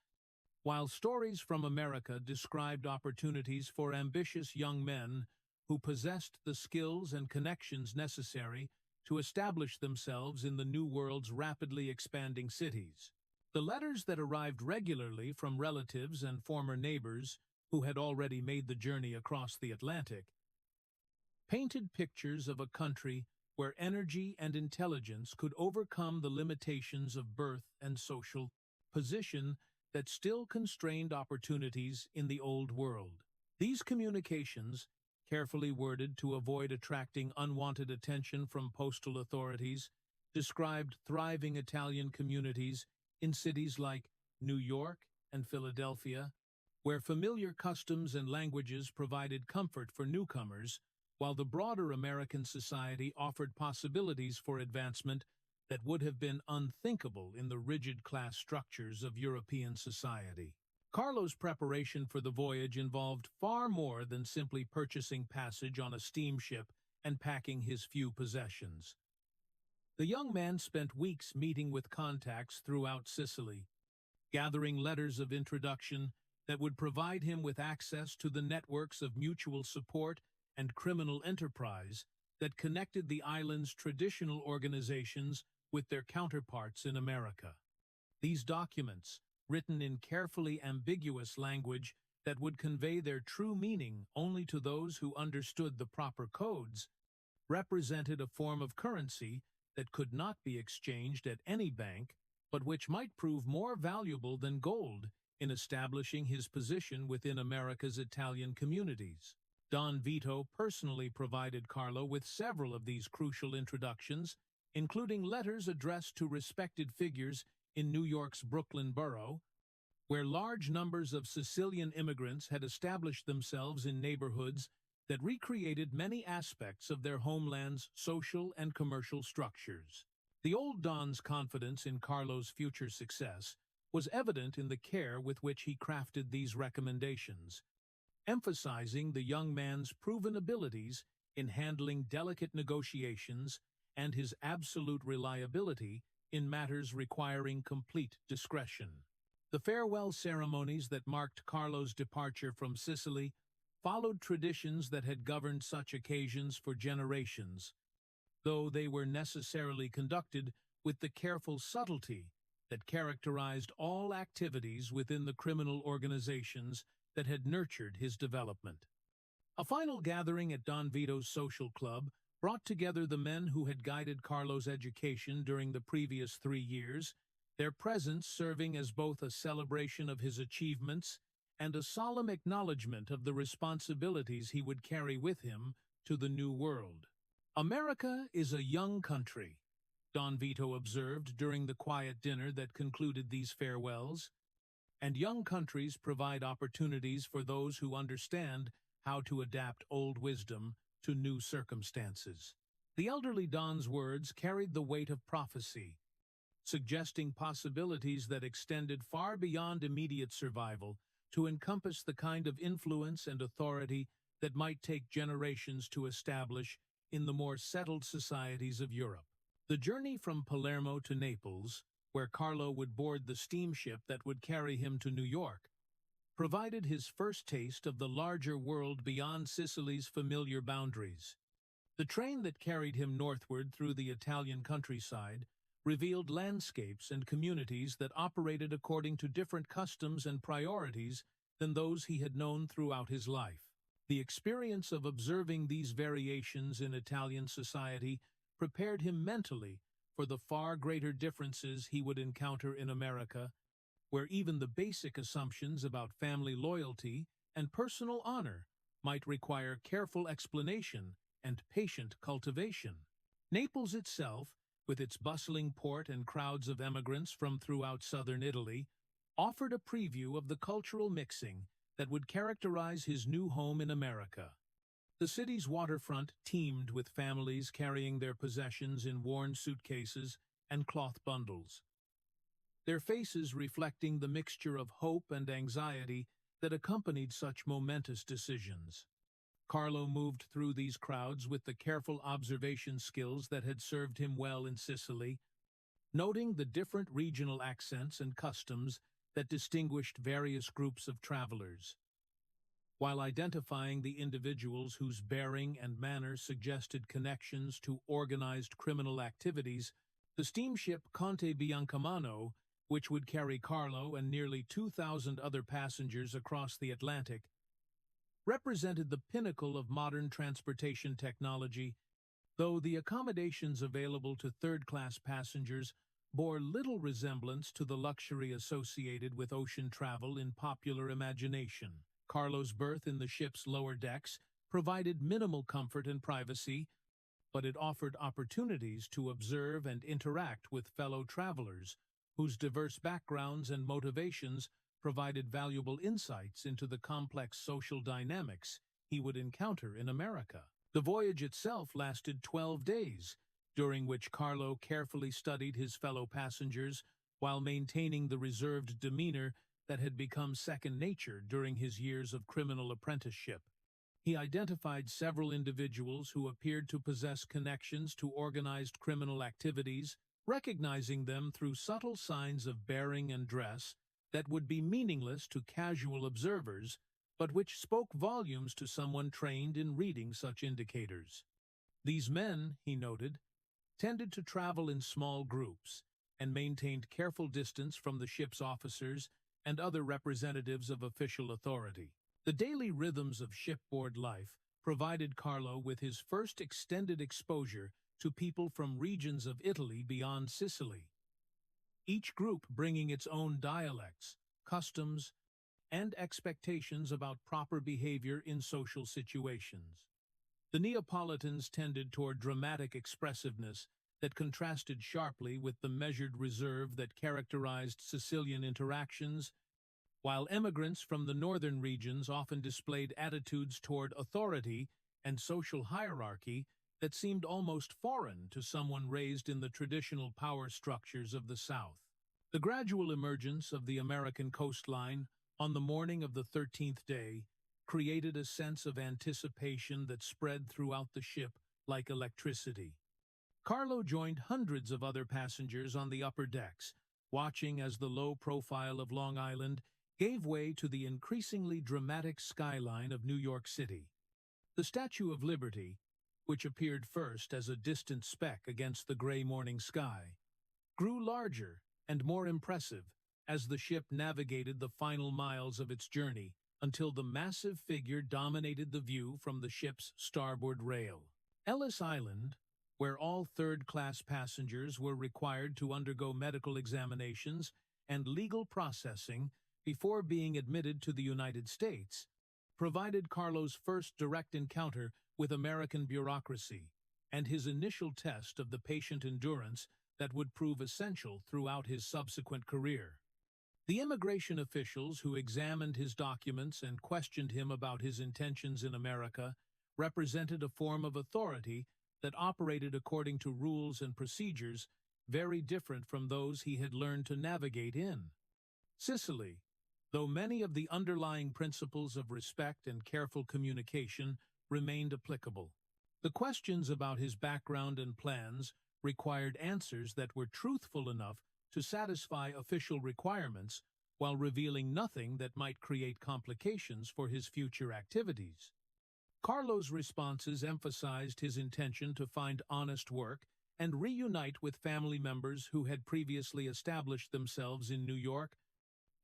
while stories from America described opportunities for ambitious young men who possessed the skills and connections necessary to establish themselves in the New World's rapidly expanding cities. The letters that arrived regularly from relatives and former neighbors who had already made the journey across the Atlantic painted pictures of a country where energy and intelligence could overcome the limitations of birth and social position that still constrained opportunities in the Old World. These communications, carefully worded to avoid attracting unwanted attention from postal authorities, described thriving Italian communities in cities like New York and Philadelphia, where familiar customs and languages provided comfort for newcomers, while the broader American society offered possibilities for advancement that would have been unthinkable in the rigid class structures of European society. Carlo's preparation for the voyage involved far more than simply purchasing passage on a steamship and packing his few possessions. The young man spent weeks meeting with contacts throughout Sicily, gathering letters of introduction that would provide him with access to the networks of mutual support and criminal enterprise that connected the island's traditional organizations with their counterparts in America. These documents, written in carefully ambiguous language that would convey their true meaning only to those who understood the proper codes, represented a form of currency that could not be exchanged at any bank, but which might prove more valuable than gold in establishing his position within America's Italian communities. Don Vito personally provided Carlo with several of these crucial introductions, including letters addressed to respected figures in New York's Brooklyn borough, where large numbers of Sicilian immigrants had established themselves in neighborhoods that recreated many aspects of their homeland's social and commercial structures. The old Don's confidence in Carlo's future success was evident in the care with which he crafted these recommendations, emphasizing the young man's proven abilities in handling delicate negotiations and his absolute reliability in matters requiring complete discretion. The farewell ceremonies that marked Carlo's departure from Sicily followed traditions that had governed such occasions for generations, though they were necessarily conducted with the careful subtlety that characterized all activities within the criminal organizations that had nurtured his development. A final gathering at Don Vito's social club brought together the men who had guided Carlo's education during the previous 3 years, their presence serving as both a celebration of his achievements and a solemn acknowledgement of the responsibilities he would carry with him to the new world. "America is a young country," Don Vito observed during the quiet dinner that concluded these farewells, "and young countries provide opportunities for those who understand how to adapt old wisdom to new circumstances." The elderly Don's words carried the weight of prophecy, suggesting possibilities that extended far beyond immediate survival to encompass the kind of influence and authority that might take generations to establish in the more settled societies of Europe. The journey from Palermo to Naples, where Carlo would board the steamship that would carry him to New York, provided his first taste of the larger world beyond Sicily's familiar boundaries. The train that carried him northward through the Italian countryside revealed landscapes and communities that operated according to different customs and priorities than those he had known throughout his life. The experience of observing these variations in Italian society prepared him mentally for the far greater differences he would encounter in America, where even the basic assumptions about family loyalty and personal honor might require careful explanation and patient cultivation. Naples itself, with its bustling port and crowds of emigrants from throughout southern Italy, offered a preview of the cultural mixing that would characterize his new home in America. The city's waterfront teemed with families carrying their possessions in worn suitcases and cloth bundles, their faces reflecting the mixture of hope and anxiety that accompanied such momentous decisions. Carlo moved through these crowds with the careful observation skills that had served him well in Sicily, noting the different regional accents and customs that distinguished various groups of travelers. While identifying the individuals whose bearing and manner suggested connections to organized criminal activities, the steamship Conte Biancamano, which would carry Carlo and nearly 2,000 other passengers across the Atlantic, represented the pinnacle of modern transportation technology, though the accommodations available to third-class passengers bore little resemblance to the luxury associated with ocean travel in popular imagination. Carlo's berth in the ship's lower decks provided minimal comfort and privacy, but it offered opportunities to observe and interact with fellow travelers whose diverse backgrounds and motivations provided valuable insights into the complex social dynamics he would encounter in America. The voyage itself lasted 12 days, during which Carlo carefully studied his fellow passengers while maintaining the reserved demeanor that had become second nature during his years of criminal apprenticeship. He identified several individuals who appeared to possess connections to organized criminal activities, recognizing them through subtle signs of bearing and dress that would be meaningless to casual observers, but which spoke volumes to someone trained in reading such indicators. These men, he noted, tended to travel in small groups and maintained careful distance from the ship's officers and other representatives of official authority. The daily rhythms of shipboard life provided Carlo with his first extended exposure to people from regions of Italy beyond Sicily, each group bringing its own dialects, customs, and expectations about proper behavior in social situations. The Neapolitans tended toward dramatic expressiveness that contrasted sharply with the measured reserve that characterized Sicilian interactions, while emigrants from the northern regions often displayed attitudes toward authority and social hierarchy that seemed almost foreign to someone raised in the traditional power structures of the South. The gradual emergence of the American coastline on the morning of the 13th day created a sense of anticipation that spread throughout the ship like electricity. Carlo joined hundreds of other passengers on the upper decks, watching as the low profile of Long Island gave way to the increasingly dramatic skyline of New York City. The Statue of Liberty, which appeared first as a distant speck against the gray morning sky, grew larger and more impressive as the ship navigated the final miles of its journey until the massive figure dominated the view from the ship's starboard rail. Ellis Island, where all third-class passengers were required to undergo medical examinations and legal processing before being admitted to the United States, provided Carlo's first direct encounter with American bureaucracy and his initial test of the patient endurance that would prove essential throughout his subsequent career. The immigration officials who examined his documents and questioned him about his intentions in America represented a form of authority that operated according to rules and procedures very different from those he had learned to navigate in Sicily. Though many of the underlying principles of respect and careful communication remained applicable, the questions about his background and plans required answers that were truthful enough to satisfy official requirements while revealing nothing that might create complications for his future activities. Carlo's responses emphasized his intention to find honest work and reunite with family members who had previously established themselves in New York,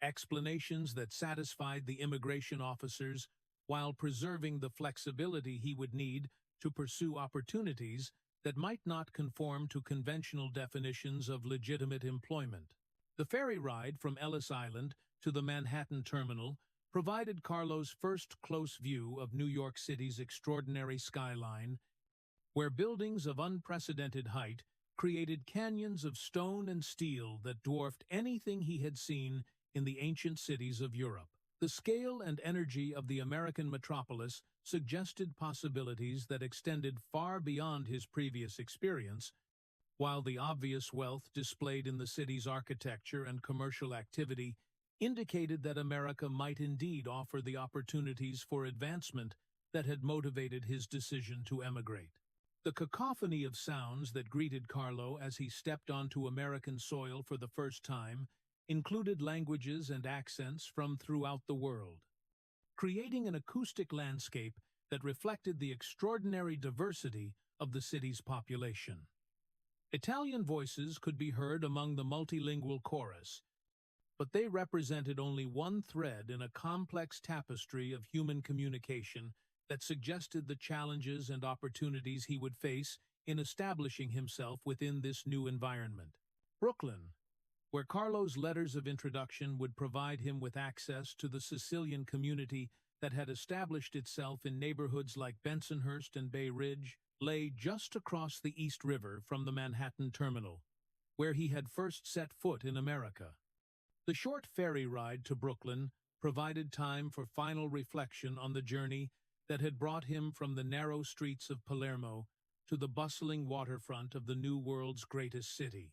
explanations that satisfied the immigration officers while preserving the flexibility he would need to pursue opportunities that might not conform to conventional definitions of legitimate employment. The ferry ride from Ellis Island to the Manhattan terminal provided Carlo's first close view of New York City's extraordinary skyline, where buildings of unprecedented height created canyons of stone and steel that dwarfed anything he had seen in the ancient cities of Europe. The scale and energy of the American metropolis suggested possibilities that extended far beyond his previous experience, while the obvious wealth displayed in the city's architecture and commercial activity indicated that America might indeed offer the opportunities for advancement that had motivated his decision to emigrate. The cacophony of sounds that greeted Carlo as he stepped onto American soil for the first time included languages and accents from throughout the world, creating an acoustic landscape that reflected the extraordinary diversity of the city's population. Italian voices could be heard among the multilingual chorus, but they represented only one thread in a complex tapestry of human communication that suggested the challenges and opportunities he would face in establishing himself within this new environment. Brooklyn, where Carlo's letters of introduction would provide him with access to the Sicilian community that had established itself in neighborhoods like Bensonhurst and Bay Ridge, lay just across the East River from the Manhattan terminal, where he had first set foot in America. The short ferry ride to Brooklyn provided time for final reflection on the journey that had brought him from the narrow streets of Palermo to the bustling waterfront of the New World's greatest city.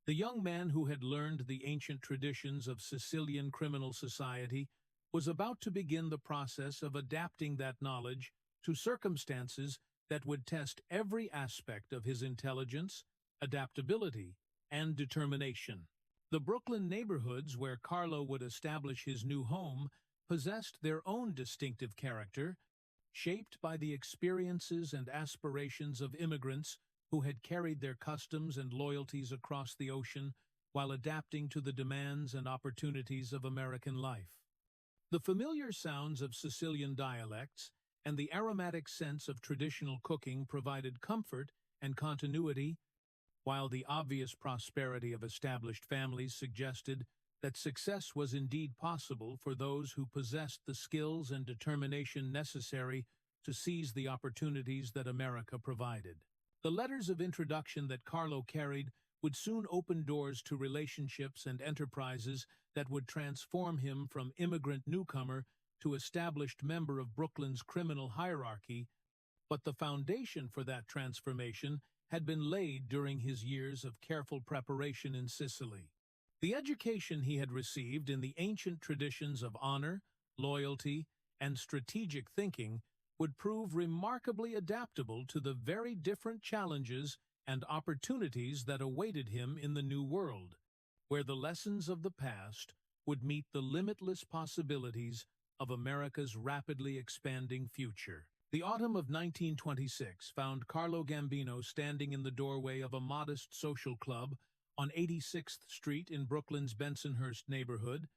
The young man who had learned the ancient traditions of Sicilian criminal society was about to begin the process of adapting that knowledge to circumstances that would test every aspect of his intelligence, adaptability, and determination. The Brooklyn neighborhoods where Carlo would establish his new home possessed their own distinctive character, shaped by the experiences and aspirations of immigrants who had carried their customs and loyalties across the ocean while adapting to the demands and opportunities of American life. The familiar sounds of Sicilian dialects and the aromatic sense of traditional cooking provided comfort and continuity, while the obvious prosperity of established families suggested that success was indeed possible for those who possessed the skills and determination necessary to seize the opportunities that America provided. The letters of introduction that Carlo carried would soon open doors to relationships and enterprises that would transform him from immigrant newcomer to established member of Brooklyn's criminal hierarchy, but the foundation for that transformation had been laid during his years of careful preparation in Sicily. The education he had received in the ancient traditions of honor, loyalty, and strategic thinking would prove remarkably adaptable to the very different challenges and opportunities that awaited him in the New World, where the lessons of the past would meet the limitless possibilities of America's rapidly expanding future. The autumn of 1926 found Carlo Gambino standing in the doorway of a modest social club on 86th Street in Brooklyn's Bensonhurst neighborhood,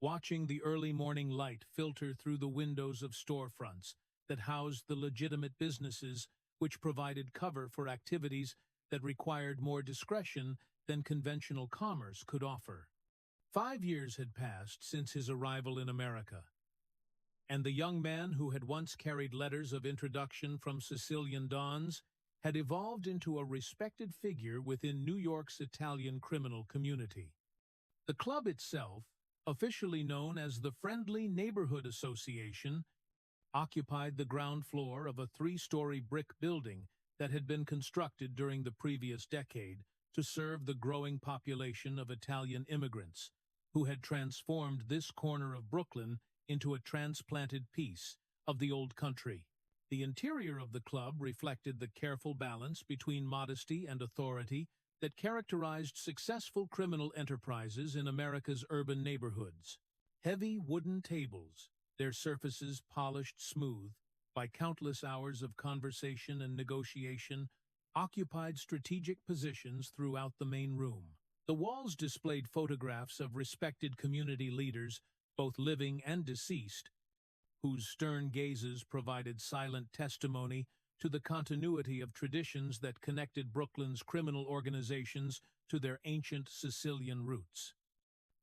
watching the early morning light filter through the windows of storefronts that housed the legitimate businesses which provided cover for activities that required more discretion than conventional commerce could offer. 5 years had passed since his arrival in America, and the young man who had once carried letters of introduction from Sicilian dons had evolved into a respected figure within New York's Italian criminal community. The club itself, officially known as the Friendly Neighborhood Association, occupied the ground floor of a 3-story brick building that had been constructed during the previous decade to serve the growing population of Italian immigrants, who had transformed this corner of Brooklyn into a transplanted piece of the old country. The interior of the club reflected the careful balance between modesty and authority that characterized successful criminal enterprises in America's urban neighborhoods. Heavy wooden tables, their surfaces polished smooth by countless hours of conversation and negotiation, occupied strategic positions throughout the main room. The walls displayed photographs of respected community leaders, both living and deceased, whose stern gazes provided silent testimony to the continuity of traditions that connected Brooklyn's criminal organizations to their ancient Sicilian roots.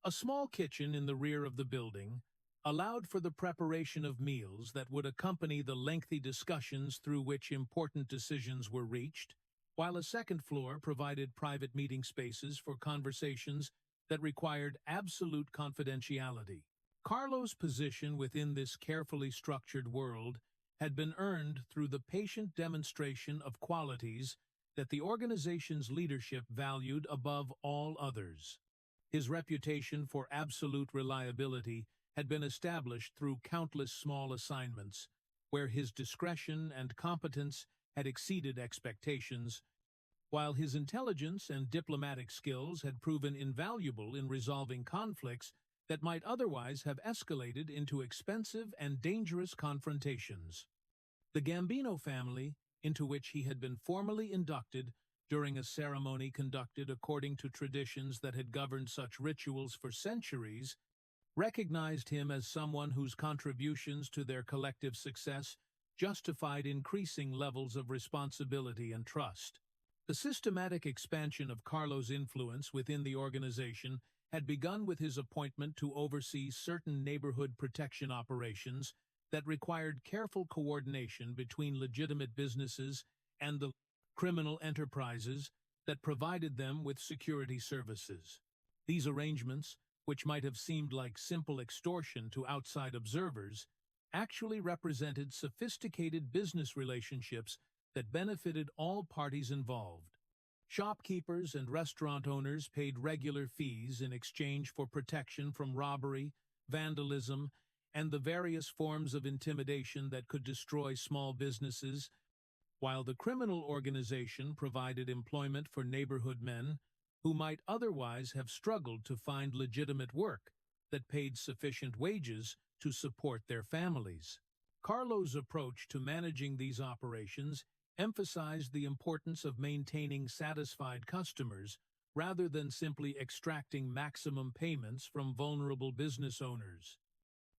A small kitchen in the rear of the building allowed for the preparation of meals that would accompany the lengthy discussions through which important decisions were reached, while a second floor provided private meeting spaces for conversations that required absolute confidentiality. Carlo's position within this carefully structured world had been earned through the patient demonstration of qualities that the organization's leadership valued above all others. His reputation for absolute reliability had been established through countless small assignments, where his discretion and competence had exceeded expectations, while his intelligence and diplomatic skills had proven invaluable in resolving conflicts that might otherwise have escalated into expensive and dangerous confrontations. The Gambino family, into which he had been formally inducted during a ceremony conducted according to traditions that had governed such rituals for centuries, recognized him as someone whose contributions to their collective success justified increasing levels of responsibility and trust. The systematic expansion of Carlo's influence within the organization had begun with his appointment to oversee certain neighborhood protection operations that required careful coordination between legitimate businesses and the criminal enterprises that provided them with security services. These arrangements, which might have seemed like simple extortion to outside observers, actually represented sophisticated business relationships that benefited all parties involved. Shopkeepers and restaurant owners paid regular fees in exchange for protection from robbery, vandalism, and the various forms of intimidation that could destroy small businesses, while the criminal organization provided employment for neighborhood men who might otherwise have struggled to find legitimate work that paid sufficient wages to support their families. Carlo's approach to managing these operations emphasized the importance of maintaining satisfied customers rather than simply extracting maximum payments from vulnerable business owners.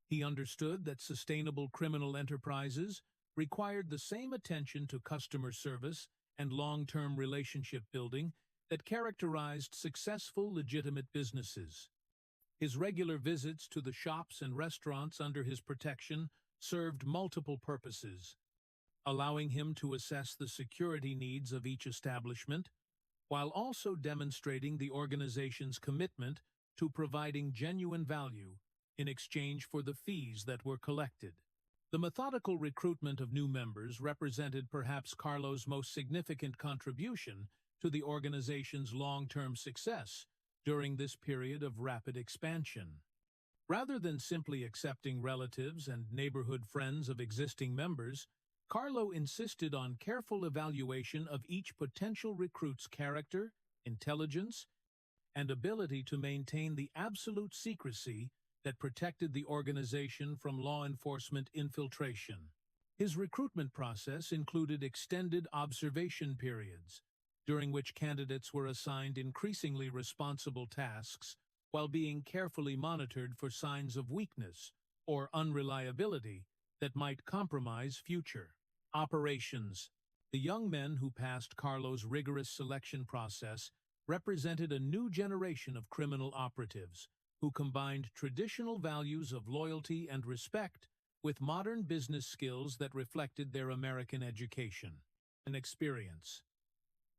He understood that sustainable criminal enterprises required the same attention to customer service and long-term relationship building that characterized successful legitimate businesses. His regular visits to the shops and restaurants under his protection served multiple purposes, allowing him to assess the security needs of each establishment, while also demonstrating the organization's commitment to providing genuine value in exchange for the fees that were collected. The methodical recruitment of new members represented perhaps Carlo's most significant contribution to the organization's long-term success during this period of rapid expansion. Rather than simply accepting relatives and neighborhood friends of existing members, Carlo insisted on careful evaluation of each potential recruit's character, intelligence, and ability to maintain the absolute secrecy that protected the organization from law enforcement infiltration. His recruitment process included extended observation periods, during which candidates were assigned increasingly responsible tasks while being carefully monitored for signs of weakness or unreliability that might compromise future operations. The young men who passed Carlo's rigorous selection process represented a new generation of criminal operatives who combined traditional values of loyalty and respect with modern business skills that reflected their American education and experience.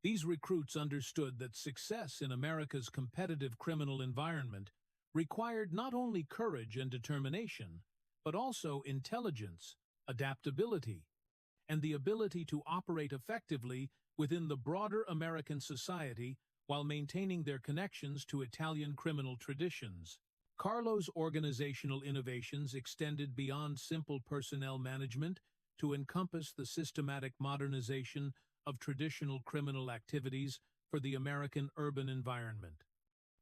These recruits understood that success in America's competitive criminal environment required not only courage and determination, but also intelligence, adaptability, and the ability to operate effectively within the broader American society while maintaining their connections to Italian criminal traditions. Carlo's organizational innovations extended beyond simple personnel management to encompass the systematic modernization of traditional criminal activities for the American urban environment.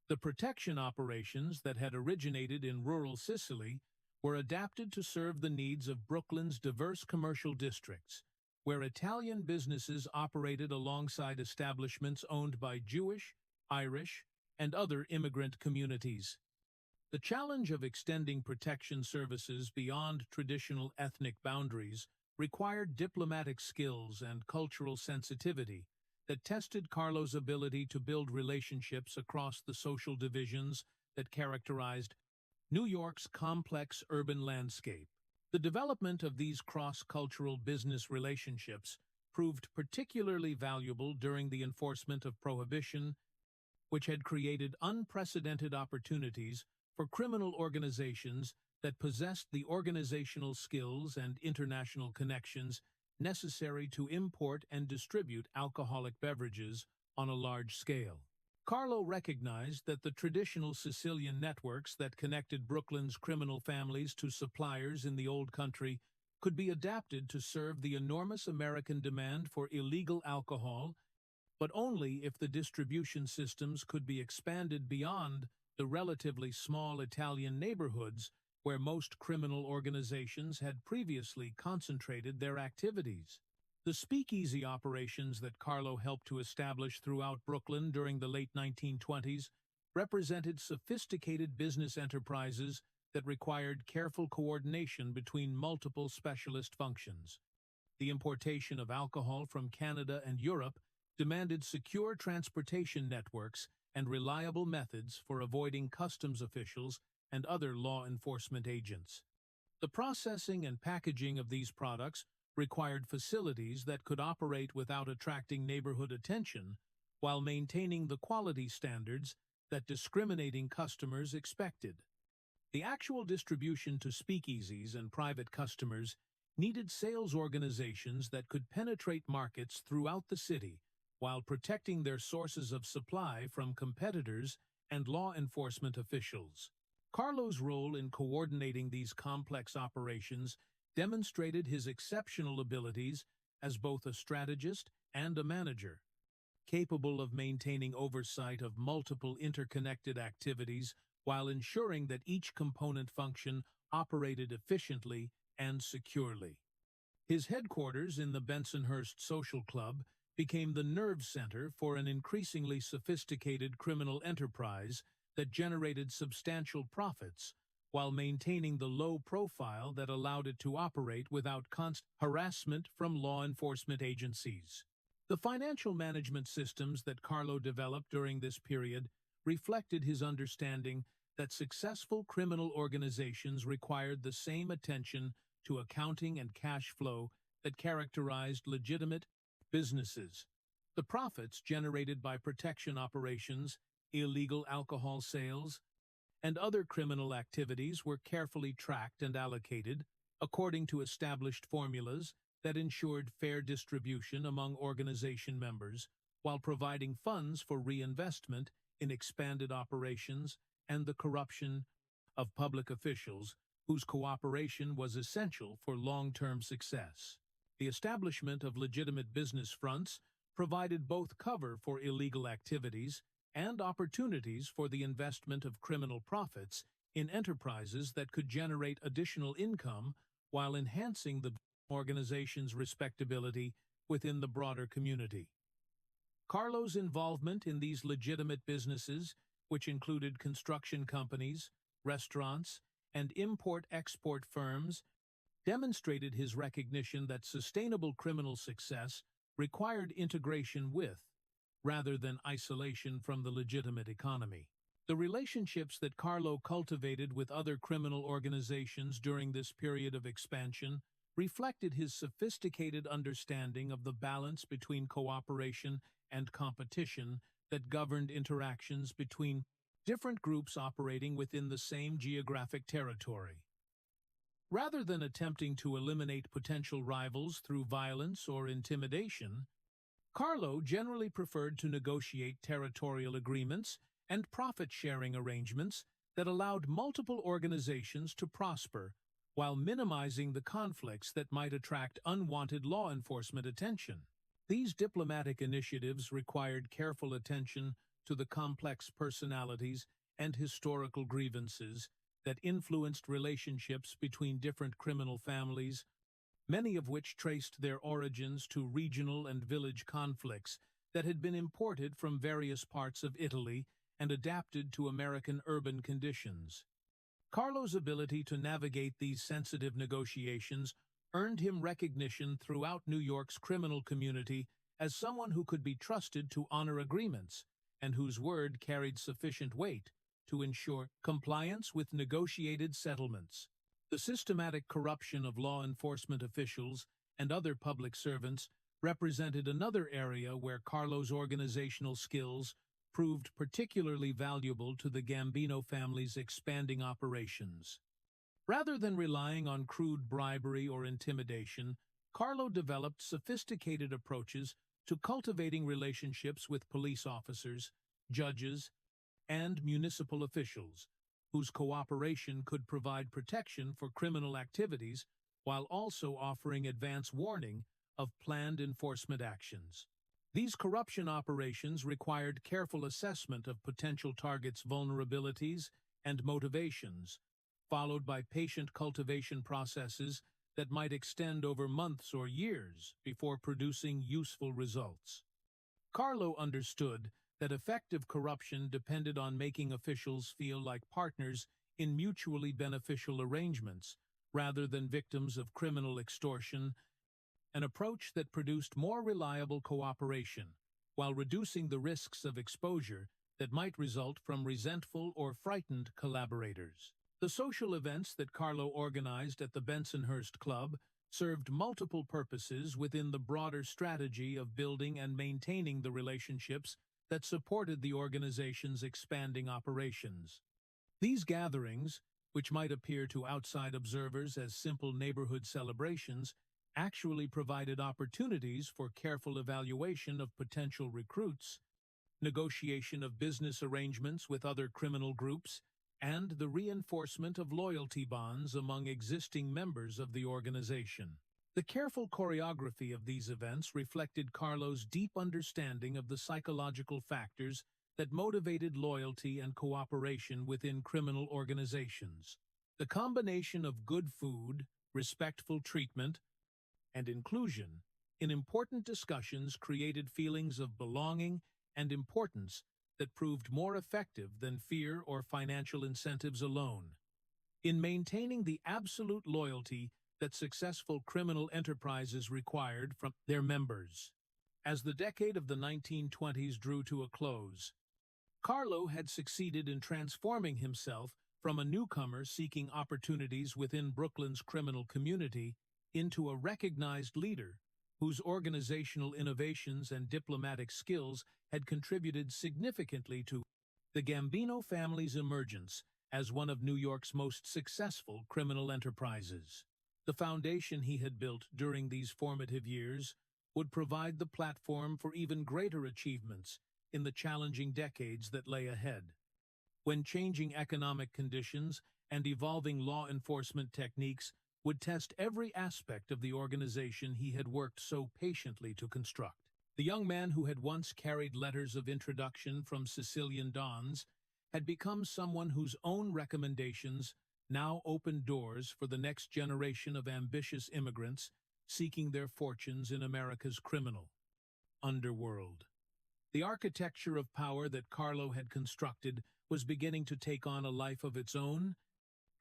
The protection operations that had originated in rural Sicily were adapted to serve the needs of Brooklyn's diverse commercial districts, where Italian businesses operated alongside establishments owned by Jewish, Irish, and other immigrant communities. The challenge of extending protection services beyond traditional ethnic boundaries required diplomatic skills and cultural sensitivity that tested Carlo's ability to build relationships across the social divisions that characterized New York's complex urban landscape. The development of these cross-cultural business relationships proved particularly valuable during the enforcement of prohibition, which had created unprecedented opportunities for criminal organizations that possessed the organizational skills and international connections necessary to import and distribute alcoholic beverages on a large scale. Carlo recognized that the traditional Sicilian networks that connected Brooklyn's criminal families to suppliers in the Old Country could be adapted to serve the enormous American demand for illegal alcohol, but only if the distribution systems could be expanded beyond the relatively small Italian neighborhoods where most criminal organizations had previously concentrated their activities. The speakeasy operations that Carlo helped to establish throughout Brooklyn during the late 1920s represented sophisticated business enterprises that required careful coordination between multiple specialist functions. The importation of alcohol from Canada and Europe demanded secure transportation networks and reliable methods for avoiding customs officials and other law enforcement agents. The processing and packaging of these products required facilities that could operate without attracting neighborhood attention while maintaining the quality standards that discriminating customers expected. The actual distribution to speakeasies and private customers needed sales organizations that could penetrate markets throughout the city while protecting their sources of supply from competitors and law enforcement officials. Carlo's role in coordinating these complex operations demonstrated his exceptional abilities as both a strategist and a manager, capable of maintaining oversight of multiple interconnected activities while ensuring that each component function operated efficiently and securely. His headquarters in the Bensonhurst Social Club became the nerve center for an increasingly sophisticated criminal enterprise that generated substantial profits while maintaining the low profile that allowed it to operate without constant harassment from law enforcement agencies. The financial management systems that Carlo developed during this period reflected his understanding that successful criminal organizations required the same attention to accounting and cash flow that characterized legitimate businesses. The profits generated by protection operations, illegal alcohol sales, and other criminal activities were carefully tracked and allocated according to established formulas that ensured fair distribution among organization members while providing funds for reinvestment in expanded operations and the corruption of public officials whose cooperation was essential for long-term success. The establishment of legitimate business fronts provided both cover for illegal activities and opportunities for the investment of criminal profits in enterprises that could generate additional income while enhancing the organization's respectability within the broader community. Carlo's involvement in these legitimate businesses, which included construction companies, restaurants, and import-export firms, demonstrated his recognition that sustainable criminal success required integration with, rather than isolation from the legitimate economy. The relationships that Carlo cultivated with other criminal organizations during this period of expansion reflected his sophisticated understanding of the balance between cooperation and competition that governed interactions between different groups operating within the same geographic territory. Rather than attempting to eliminate potential rivals through violence or intimidation, Carlo generally preferred to negotiate territorial agreements and profit-sharing arrangements that allowed multiple organizations to prosper while minimizing the conflicts that might attract unwanted law enforcement attention. These diplomatic initiatives required careful attention to the complex personalities and historical grievances that influenced relationships between different criminal families, many of which traced their origins to regional and village conflicts that had been imported from various parts of Italy and adapted to American urban conditions. Carlo's ability to navigate these sensitive negotiations earned him recognition throughout New York's criminal community as someone who could be trusted to honor agreements and whose word carried sufficient weight to ensure compliance with negotiated settlements. The systematic corruption of law enforcement officials and other public servants represented another area where Carlo's organizational skills proved particularly valuable to the Gambino family's expanding operations. Rather than relying on crude bribery or intimidation, Carlo developed sophisticated approaches to cultivating relationships with police officers, judges, and municipal officials, whose cooperation could provide protection for criminal activities while also offering advance warning of planned enforcement actions. These corruption operations required careful assessment of potential targets' vulnerabilities and motivations, followed by patient cultivation processes that might extend over months or years before producing useful results. Carlo understood that effective corruption depended on making officials feel like partners in mutually beneficial arrangements rather than victims of criminal extortion, an approach that produced more reliable cooperation while reducing the risks of exposure that might result from resentful or frightened collaborators. The social events that Carlo organized at the Bensonhurst Club served multiple purposes within the broader strategy of building and maintaining the relationships that supported the organization's expanding operations. These gatherings, which might appear to outside observers as simple neighborhood celebrations, actually provided opportunities for careful evaluation of potential recruits, negotiation of business arrangements with other criminal groups, and the reinforcement of loyalty bonds among existing members of the organization. The careful choreography of these events reflected Carlo's deep understanding of the psychological factors that motivated loyalty and cooperation within criminal organizations. The combination of good food, respectful treatment, and inclusion in important discussions created feelings of belonging and importance that proved more effective than fear or financial incentives alone. In maintaining the absolute loyalty that successful criminal enterprises required from their members. As the decade of the 1920s drew to a close, Carlo had succeeded in transforming himself from a newcomer seeking opportunities within Brooklyn's criminal community into a recognized leader whose organizational innovations and diplomatic skills had contributed significantly to the Gambino family's emergence as one of New York's most successful criminal enterprises. The foundation he had built during these formative years would provide the platform for even greater achievements in the challenging decades that lay ahead. When changing economic conditions and evolving law enforcement techniques would test every aspect of the organization he had worked so patiently to construct. The young man who had once carried letters of introduction from Sicilian dons had become someone whose own recommendations now opened doors for the next generation of ambitious immigrants seeking their fortunes in America's criminal underworld. The architecture of power that Carlo had constructed was beginning to take on a life of its own,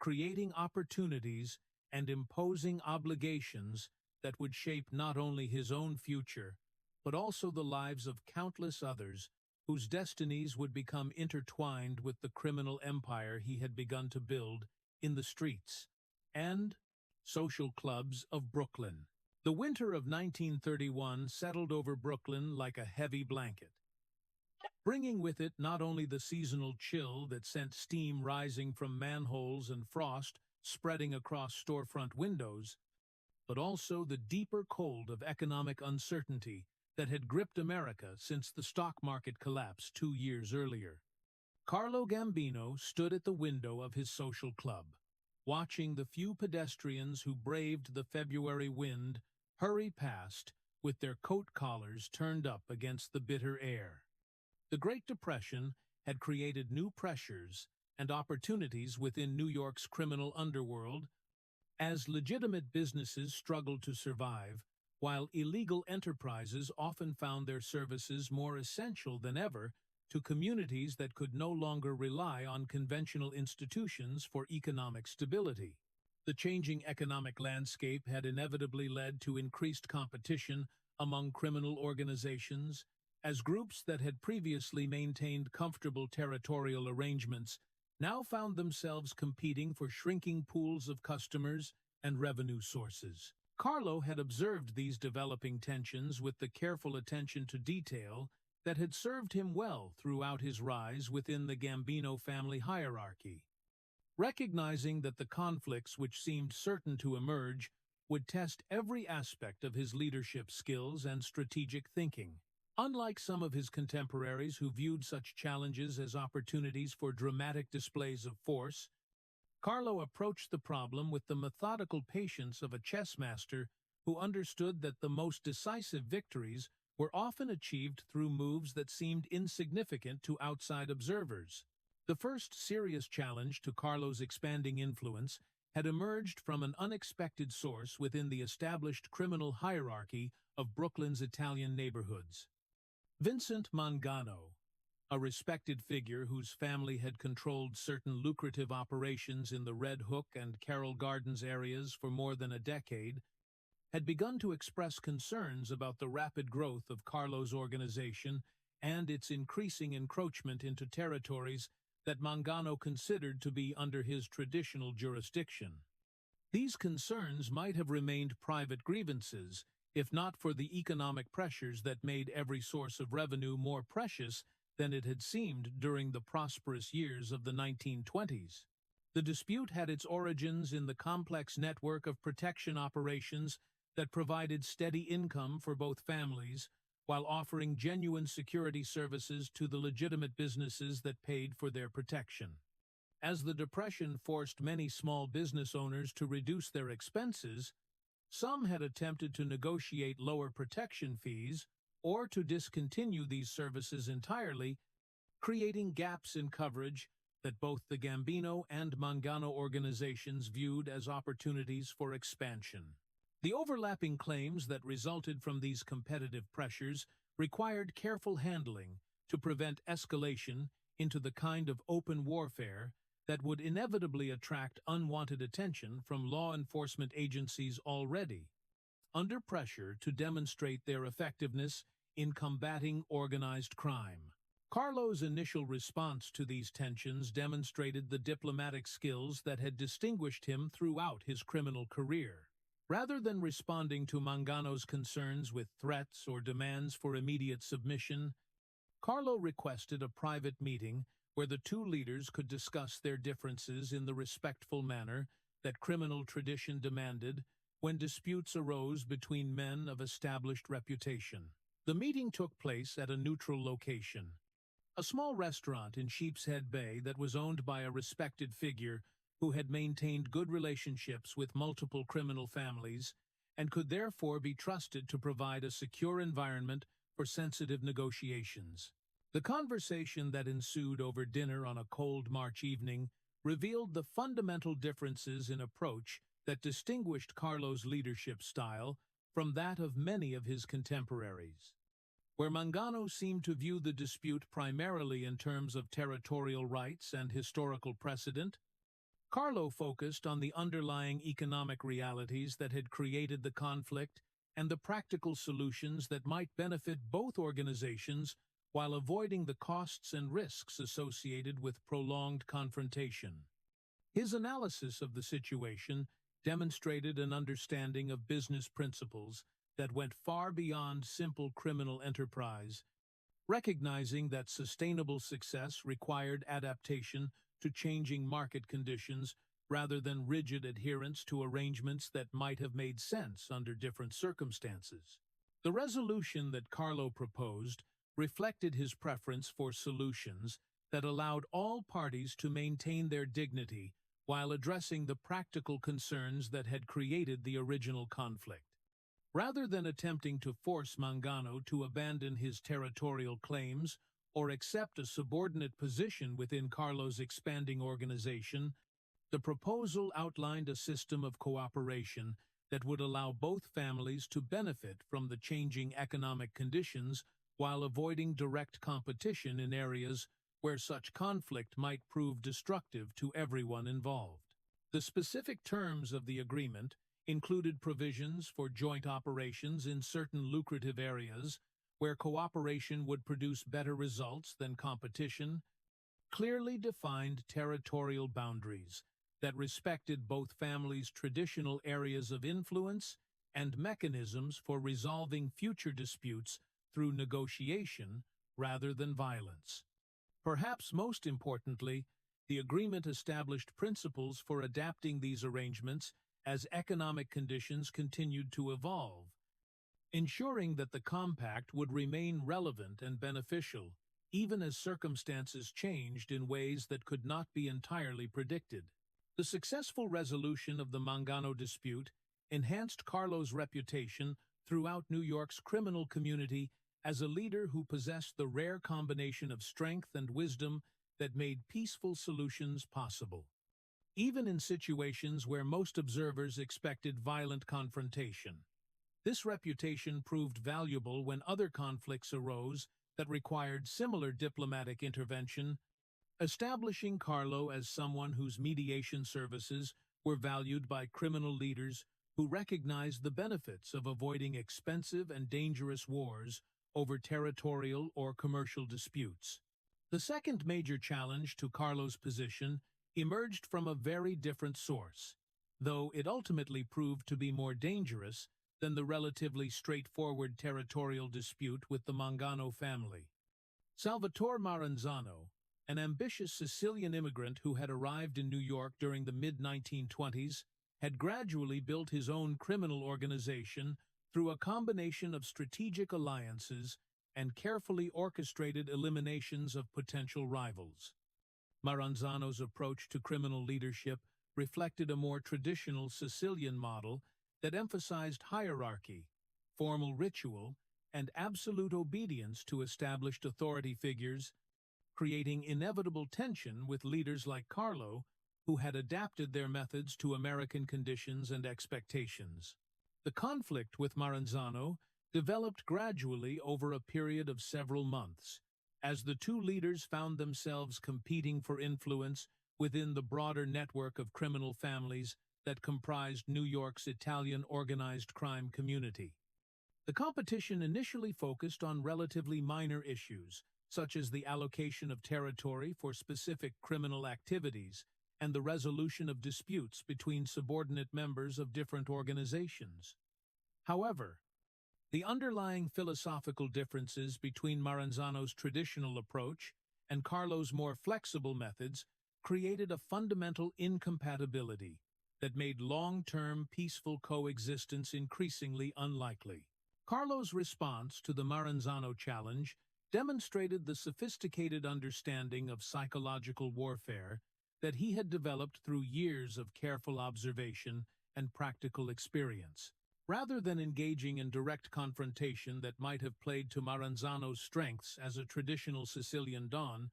creating opportunities and imposing obligations that would shape not only his own future, but also the lives of countless others whose destinies would become intertwined with the criminal empire he had begun to build in the streets and social clubs of Brooklyn. The winter of 1931 settled over Brooklyn like a heavy blanket, bringing with it not only the seasonal chill that sent steam rising from manholes and frost spreading across storefront windows, but also the deeper cold of economic uncertainty that had gripped America since the stock market collapse 2 years earlier. Carlo Gambino stood at the window of his social club, watching the few pedestrians who braved the February wind hurry past with their coat collars turned up against the bitter air. The Great Depression had created new pressures and opportunities within New York's criminal underworld as legitimate businesses struggled to survive, while illegal enterprises often found their services more essential than ever to communities that could no longer rely on conventional institutions for economic stability. The changing economic landscape had inevitably led to increased competition among criminal organizations, as groups that had previously maintained comfortable territorial arrangements now found themselves competing for shrinking pools of customers and revenue sources. Carlo had observed these developing tensions with the careful attention to detail that had served him well throughout his rise within the Gambino family hierarchy. Recognizing that the conflicts which seemed certain to emerge would test every aspect of his leadership skills and strategic thinking. Unlike some of his contemporaries who viewed such challenges as opportunities for dramatic displays of force, Carlo approached the problem with the methodical patience of a chess master who understood that the most decisive victories were often achieved through moves that seemed insignificant to outside observers. The first serious challenge to Carlo's expanding influence had emerged from an unexpected source within the established criminal hierarchy of Brooklyn's Italian neighborhoods. Vincent Mangano, a respected figure whose family had controlled certain lucrative operations in the Red Hook and Carroll Gardens areas for more than a decade, had begun to express concerns about the rapid growth of Carlo's organization and its increasing encroachment into territories that Mangano considered to be under his traditional jurisdiction. These concerns might have remained private grievances, if not for the economic pressures that made every source of revenue more precious than it had seemed during the prosperous years of the 1920s. The dispute had its origins in the complex network of protection operations that provided steady income for both families, while offering genuine security services to the legitimate businesses that paid for their protection. As the Depression forced many small business owners to reduce their expenses, some had attempted to negotiate lower protection fees or to discontinue these services entirely, creating gaps in coverage that both the Gambino and Mangano organizations viewed as opportunities for expansion. The overlapping claims that resulted from these competitive pressures required careful handling to prevent escalation into the kind of open warfare that would inevitably attract unwanted attention from law enforcement agencies already under pressure to demonstrate their effectiveness in combating organized crime. Carlo's initial response to these tensions demonstrated the diplomatic skills that had distinguished him throughout his criminal career. Rather than responding to Mangano's concerns with threats or demands for immediate submission, Carlo requested a private meeting where the two leaders could discuss their differences in the respectful manner that criminal tradition demanded when disputes arose between men of established reputation. The meeting took place at a neutral location, a small restaurant in Sheepshead Bay that was owned by a respected figure who had maintained good relationships with multiple criminal families and could therefore be trusted to provide a secure environment for sensitive negotiations. The conversation that ensued over dinner on a cold March evening revealed the fundamental differences in approach that distinguished Carlo's leadership style from that of many of his contemporaries. Where Mangano seemed to view the dispute primarily in terms of territorial rights and historical precedent, Carlo focused on the underlying economic realities that had created the conflict and the practical solutions that might benefit both organizations while avoiding the costs and risks associated with prolonged confrontation. His analysis of the situation demonstrated an understanding of business principles that went far beyond simple criminal enterprise, recognizing that sustainable success required adaptation to changing market conditions rather than rigid adherence to arrangements that might have made sense under different circumstances. The resolution that Carlo proposed reflected his preference for solutions that allowed all parties to maintain their dignity while addressing the practical concerns that had created the original conflict. Rather than attempting to force Mangano to abandon his territorial claims or accept a subordinate position within Carlo's expanding organization, the proposal outlined a system of cooperation that would allow both families to benefit from the changing economic conditions while avoiding direct competition in areas where such conflict might prove destructive to everyone involved. The specific terms of the agreement included provisions for joint operations in certain lucrative areas where cooperation would produce better results than competition, clearly defined territorial boundaries that respected both families' traditional areas of influence and mechanisms for resolving future disputes through negotiation rather than violence. Perhaps most importantly, the agreement established principles for adapting these arrangements as economic conditions continued to evolve, ensuring that the compact would remain relevant and beneficial, even as circumstances changed in ways that could not be entirely predicted. The successful resolution of the Mangano dispute enhanced Carlo's reputation throughout New York's criminal community as a leader who possessed the rare combination of strength and wisdom that made peaceful solutions possible, even in situations where most observers expected violent confrontation. This reputation proved valuable when other conflicts arose that required similar diplomatic intervention, establishing Carlo as someone whose mediation services were valued by criminal leaders who recognized the benefits of avoiding expensive and dangerous wars over territorial or commercial disputes. The second major challenge to Carlo's position emerged from a very different source, though it ultimately proved to be more dangerous than the relatively straightforward territorial dispute with the Mangano family. Salvatore Maranzano, an ambitious Sicilian immigrant who had arrived in New York during the mid-1920s, had gradually built his own criminal organization through a combination of strategic alliances and carefully orchestrated eliminations of potential rivals. Maranzano's approach to criminal leadership reflected a more traditional Sicilian model that emphasized hierarchy, formal ritual, and absolute obedience to established authority figures, creating inevitable tension with leaders like Carlo, who had adapted their methods to American conditions and expectations. The conflict with Maranzano developed gradually over a period of several months, as the two leaders found themselves competing for influence within the broader network of criminal families that comprised New York's Italian organized crime community. The competition initially focused on relatively minor issues, such as the allocation of territory for specific criminal activities and the resolution of disputes between subordinate members of different organizations. However, the underlying philosophical differences between Maranzano's traditional approach and Carlo's more flexible methods created a fundamental incompatibility that made long-term peaceful coexistence increasingly unlikely. Carlo's response to the Maranzano challenge demonstrated the sophisticated understanding of psychological warfare that he had developed through years of careful observation and practical experience. Rather than engaging in direct confrontation that might have played to Maranzano's strengths as a traditional Sicilian don,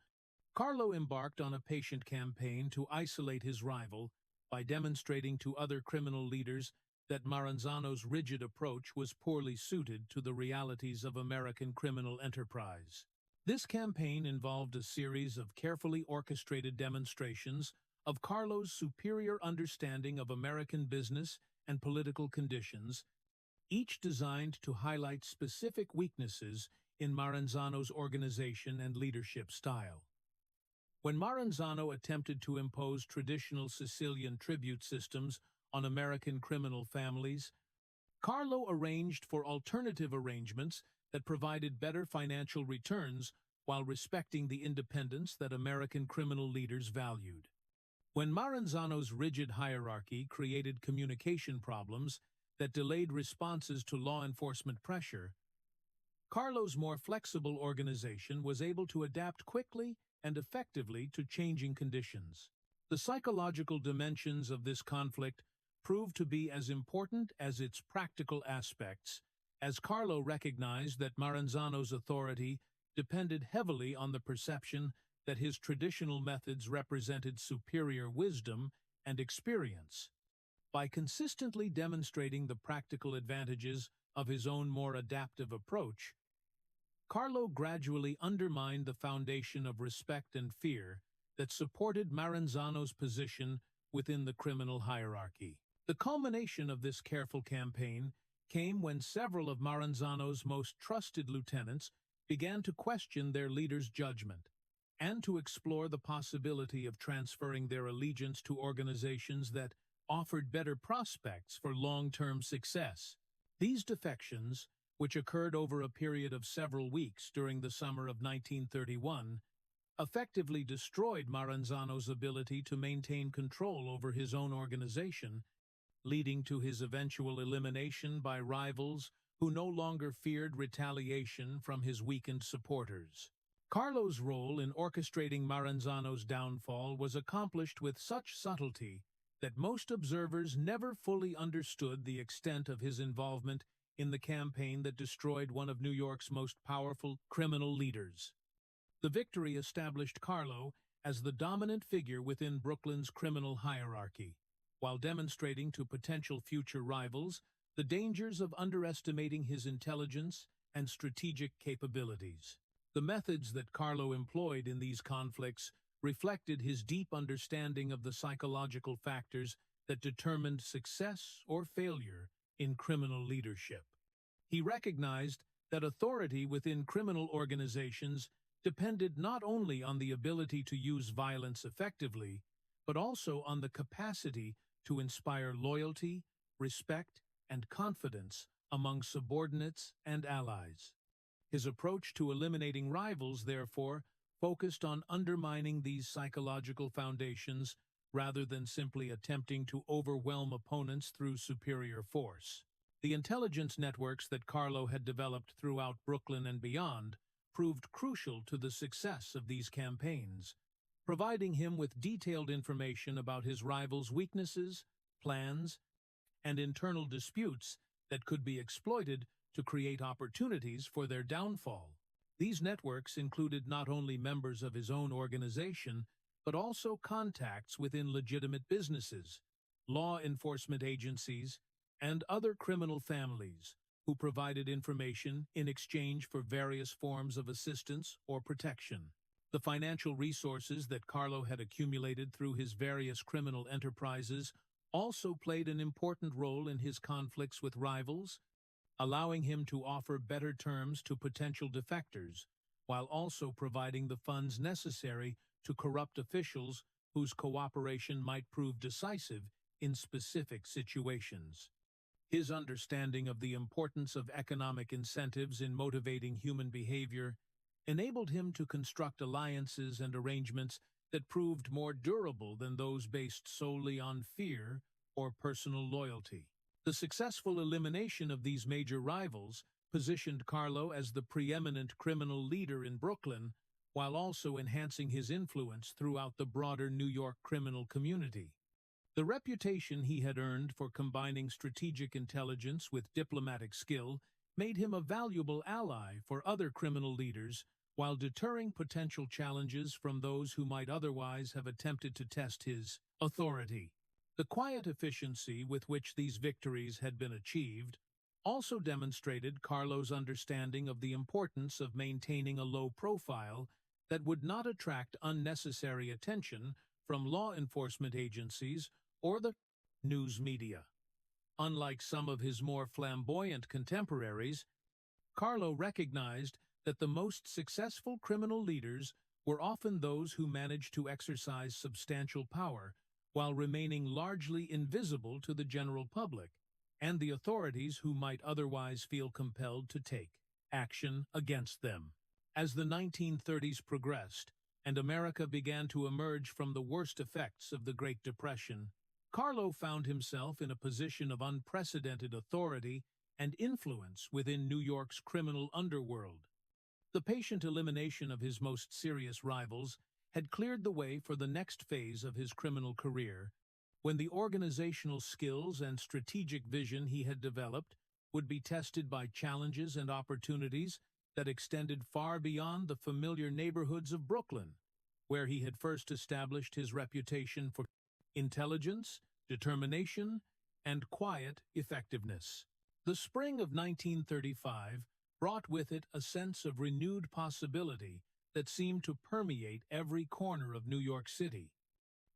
Carlo embarked on a patient campaign to isolate his rival by demonstrating to other criminal leaders that Maranzano's rigid approach was poorly suited to the realities of American criminal enterprise. This campaign involved a series of carefully orchestrated demonstrations of Carlo's superior understanding of American business and political conditions, each designed to highlight specific weaknesses in Maranzano's organization and leadership style. When Maranzano attempted to impose traditional Sicilian tribute systems on American criminal families, Carlo arranged for alternative arrangements that provided better financial returns while respecting the independence that American criminal leaders valued. When Maranzano's rigid hierarchy created communication problems that delayed responses to law enforcement pressure, Carlo's more flexible organization was able to adapt quickly and effectively to changing conditions. The psychological dimensions of this conflict proved to be as important as its practical aspects, as Carlo recognized that Maranzano's authority depended heavily on the perception that his traditional methods represented superior wisdom and experience. By consistently demonstrating the practical advantages of his own more adaptive approach, Carlo gradually undermined the foundation of respect and fear that supported Maranzano's position within the criminal hierarchy. The culmination of this careful campaign came when several of Maranzano's most trusted lieutenants began to question their leader's judgment and to explore the possibility of transferring their allegiance to organizations that offered better prospects for long-term success. These defections, which occurred over a period of several weeks during the summer of 1931, effectively destroyed Maranzano's ability to maintain control over his own organization, leading to his eventual elimination by rivals who no longer feared retaliation from his weakened supporters. Carlo's role in orchestrating Maranzano's downfall was accomplished with such subtlety that most observers never fully understood the extent of his involvement in the campaign that destroyed one of New York's most powerful criminal leaders. The victory established Carlo as the dominant figure within Brooklyn's criminal hierarchy, while demonstrating to potential future rivals the dangers of underestimating his intelligence and strategic capabilities. The methods that Carlo employed in these conflicts reflected his deep understanding of the psychological factors that determined success or failure in criminal leadership. He recognized that authority within criminal organizations depended not only on the ability to use violence effectively, but also on the capacity to inspire loyalty, respect, and confidence among subordinates and allies. His approach to eliminating rivals, therefore, focused on undermining these psychological foundations rather than simply attempting to overwhelm opponents through superior force. The intelligence networks that Carlo had developed throughout Brooklyn and beyond proved crucial to the success of these campaigns, providing him with detailed information about his rivals' weaknesses, plans, and internal disputes that could be exploited to create opportunities for their downfall. These networks included not only members of his own organization, but also contacts within legitimate businesses, law enforcement agencies, and other criminal families who provided information in exchange for various forms of assistance or protection. The financial resources that Carlo had accumulated through his various criminal enterprises also played an important role in his conflicts with rivals, allowing him to offer better terms to potential defectors, while also providing the funds necessary to corrupt officials whose cooperation might prove decisive in specific situations. His understanding of the importance of economic incentives in motivating human behavior enabled him to construct alliances and arrangements that proved more durable than those based solely on fear or personal loyalty. The successful elimination of these major rivals positioned Carlo as the preeminent criminal leader in Brooklyn, while also enhancing his influence throughout the broader New York criminal community. The reputation he had earned for combining strategic intelligence with diplomatic skill made him a valuable ally for other criminal leaders while deterring potential challenges from those who might otherwise have attempted to test his authority. The quiet efficiency with which these victories had been achieved also demonstrated Carlo's understanding of the importance of maintaining a low profile that would not attract unnecessary attention from law enforcement agencies or the news media. Unlike some of his more flamboyant contemporaries, Carlo recognized that the most successful criminal leaders were often those who managed to exercise substantial power while remaining largely invisible to the general public and the authorities who might otherwise feel compelled to take action against them. As the 1930s progressed and America began to emerge from the worst effects of the Great Depression, Carlo found himself in a position of unprecedented authority and influence within New York's criminal underworld. The patient elimination of his most serious rivals had cleared the way for the next phase of his criminal career, when the organizational skills and strategic vision he had developed would be tested by challenges and opportunities that extended far beyond the familiar neighborhoods of Brooklyn, where he had first established his reputation for intelligence, determination, and quiet effectiveness. The spring of 1935 brought with it a sense of renewed possibility that seemed to permeate every corner of New York City.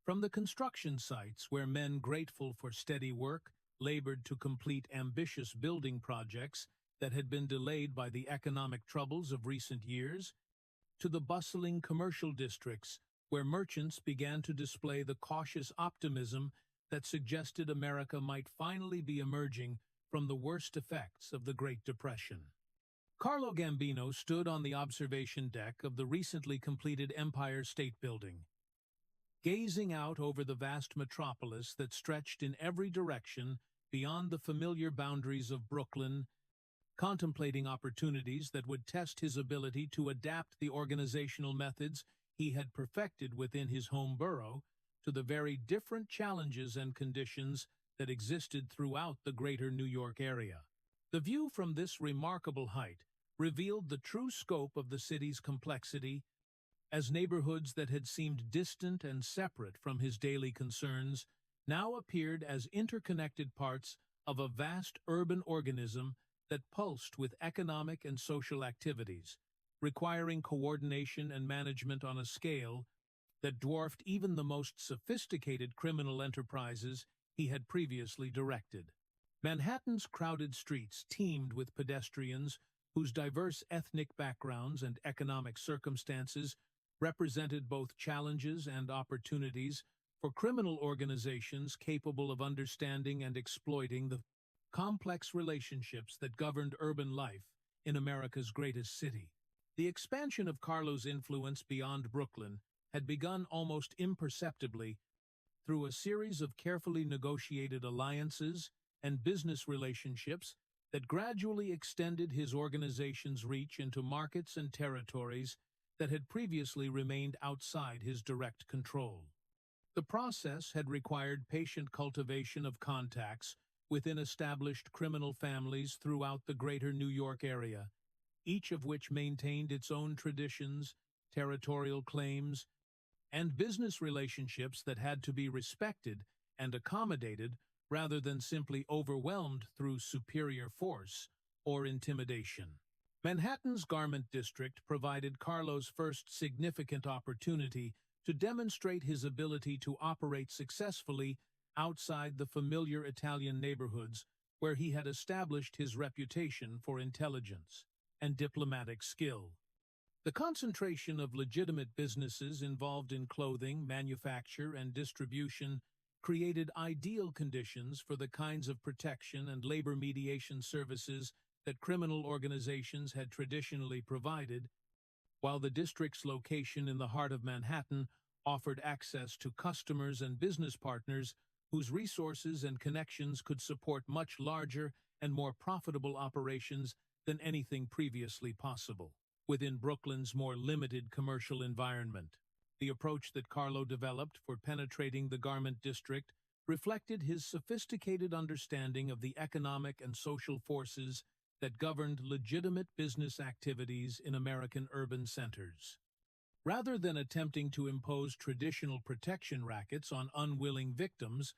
From the construction sites where men grateful for steady work labored to complete ambitious building projects that had been delayed by the economic troubles of recent years, to the bustling commercial districts where merchants began to display the cautious optimism that suggested America might finally be emerging from the worst effects of the Great Depression. Carlo Gambino stood on the observation deck of the recently completed Empire State Building, gazing out over the vast metropolis that stretched in every direction beyond the familiar boundaries of Brooklyn, contemplating opportunities that would test his ability to adapt the organizational methods he had perfected within his home borough to the very different challenges and conditions that existed throughout the greater New York area. The view from this remarkable height revealed the true scope of the city's complexity, as neighborhoods that had seemed distant and separate from his daily concerns now appeared as interconnected parts of a vast urban organism that pulsed with economic and social activities, requiring coordination and management on a scale that dwarfed even the most sophisticated criminal enterprises he had previously directed. Manhattan's crowded streets teemed with pedestrians whose diverse ethnic backgrounds and economic circumstances represented both challenges and opportunities for criminal organizations capable of understanding and exploiting the complex relationships that governed urban life in America's greatest city. The expansion of Carlo's influence beyond Brooklyn had begun almost imperceptibly through a series of carefully negotiated alliances and business relationships that gradually extended his organization's reach into markets and territories that had previously remained outside his direct control. The process had required patient cultivation of contacts within established criminal families throughout the greater New York area, each of which maintained its own traditions, territorial claims, and business relationships that had to be respected and accommodated rather than simply overwhelmed through superior force or intimidation. Manhattan's Garment District provided Carlo's first significant opportunity to demonstrate his ability to operate successfully outside the familiar Italian neighborhoods where he had established his reputation for intelligence and diplomatic skill. The concentration of legitimate businesses involved in clothing, manufacture, and distribution created ideal conditions for the kinds of protection and labor mediation services that criminal organizations had traditionally provided, while the district's location in the heart of Manhattan offered access to customers and business partners whose resources and connections could support much larger and more profitable operations than anything previously possible within Brooklyn's more limited commercial environment. The approach that Carlo developed for penetrating the garment district reflected his sophisticated understanding of the economic and social forces that governed legitimate business activities in American urban centers. Rather than attempting to impose traditional protection rackets on unwilling victims,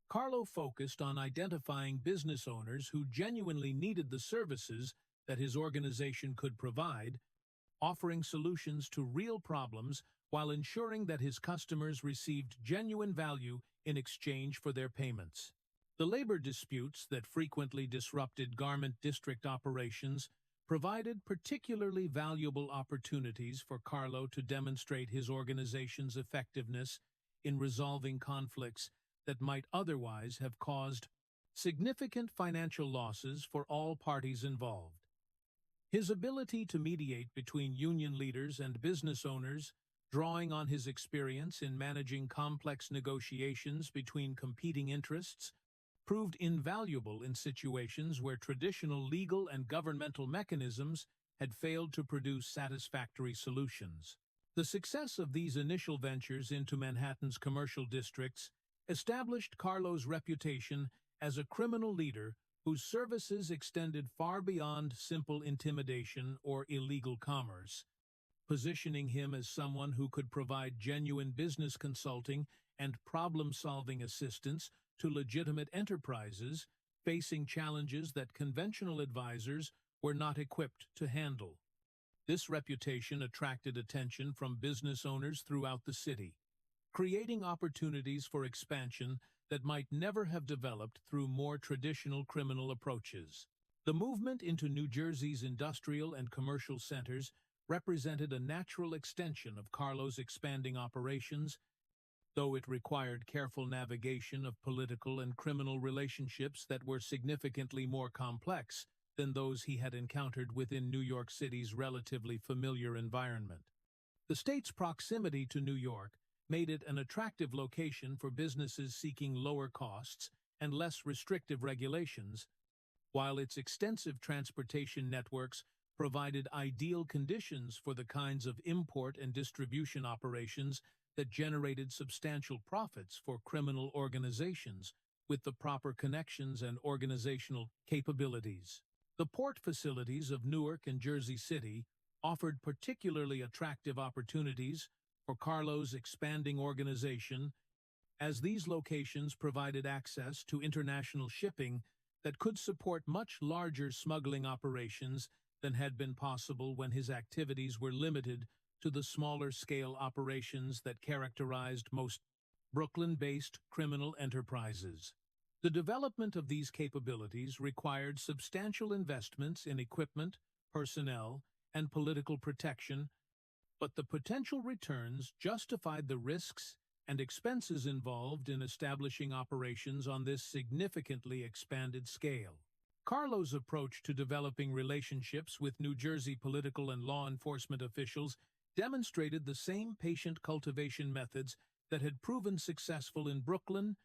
Carlo focused on identifying business owners who genuinely needed the services that his organization could provide, offering solutions to real problems while ensuring that his customers received genuine value in exchange for their payments. The labor disputes that frequently disrupted garment district operations provided particularly valuable opportunities for Carlo to demonstrate his organization's effectiveness in resolving conflicts that might otherwise have caused significant financial losses for all parties involved. His ability to mediate between union leaders and business owners, drawing on his experience in managing complex negotiations between competing interests, proved invaluable in situations where traditional legal and governmental mechanisms had failed to produce satisfactory solutions. The success of these initial ventures into Manhattan's commercial districts established Carlo's reputation as a criminal leader whose services extended far beyond simple intimidation or illegal commerce, positioning him as someone who could provide genuine business consulting and problem-solving assistance to legitimate enterprises facing challenges that conventional advisors were not equipped to handle. This reputation attracted attention from business owners throughout the city, creating opportunities for expansion that might never have developed through more traditional criminal approaches. The movement into New Jersey's industrial and commercial centers represented a natural extension of Carlo's expanding operations, though it required careful navigation of political and criminal relationships that were significantly more complex than those he had encountered within New York City's relatively familiar environment. The state's proximity to New York made it an attractive location for businesses seeking lower costs and less restrictive regulations, while its extensive transportation networks provided ideal conditions for the kinds of import and distribution operations that generated substantial profits for criminal organizations with the proper connections and organizational capabilities. The port facilities of Newark and Jersey City offered particularly attractive opportunities for Carlo's expanding organization, as these locations provided access to international shipping that could support much larger smuggling operations than had been possible when his activities were limited to the smaller-scale operations that characterized most Brooklyn-based criminal enterprises. The development of these capabilities required substantial investments in equipment, personnel, and political protection, but the potential returns justified the risks and expenses involved in establishing operations on this significantly expanded scale. Carlo's approach to developing relationships with New Jersey political and law enforcement officials demonstrated the same patient cultivation methods that had proven successful in Brooklyn,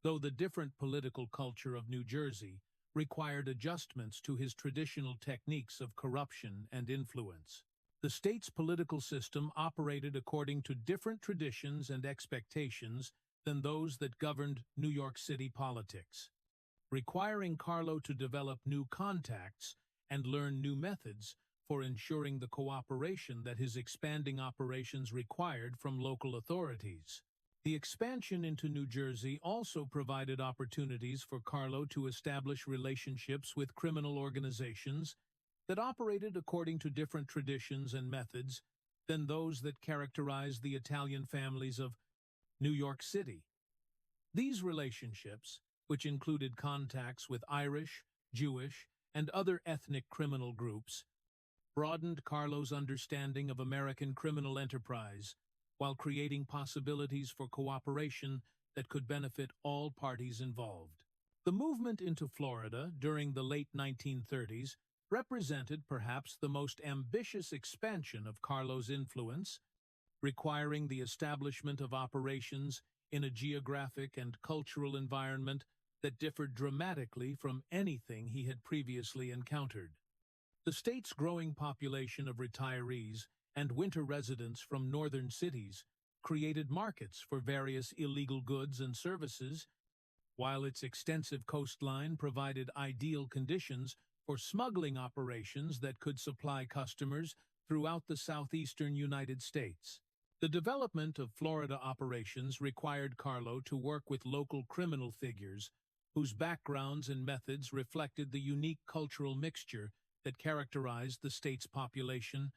though the different political culture of New Jersey required adjustments to his traditional techniques of corruption and influence. The state's political system operated according to different traditions and expectations than those that governed New York City politics, requiring Carlo to develop new contacts and learn new methods for ensuring the cooperation that his expanding operations required from local authorities. The expansion into New Jersey also provided opportunities for Carlo to establish relationships with criminal organizations that operated according to different traditions and methods than those that characterized the Italian families of New York City. These relationships, which included contacts with Irish, Jewish, and other ethnic criminal groups, broadened Carlo's understanding of American criminal enterprise while creating possibilities for cooperation that could benefit all parties involved. The movement into Florida during the late 1930s represented perhaps the most ambitious expansion of Carlo's influence, requiring the establishment of operations in a geographic and cultural environment that differed dramatically from anything he had previously encountered. The state's growing population of retirees and winter residents from northern cities created markets for various illegal goods and services, while its extensive coastline provided ideal conditions for smuggling operations that could supply customers throughout the southeastern United States. The development of Florida operations required Carlo to work with local criminal figures whose backgrounds and methods reflected the unique cultural mixture that characterized the state's population,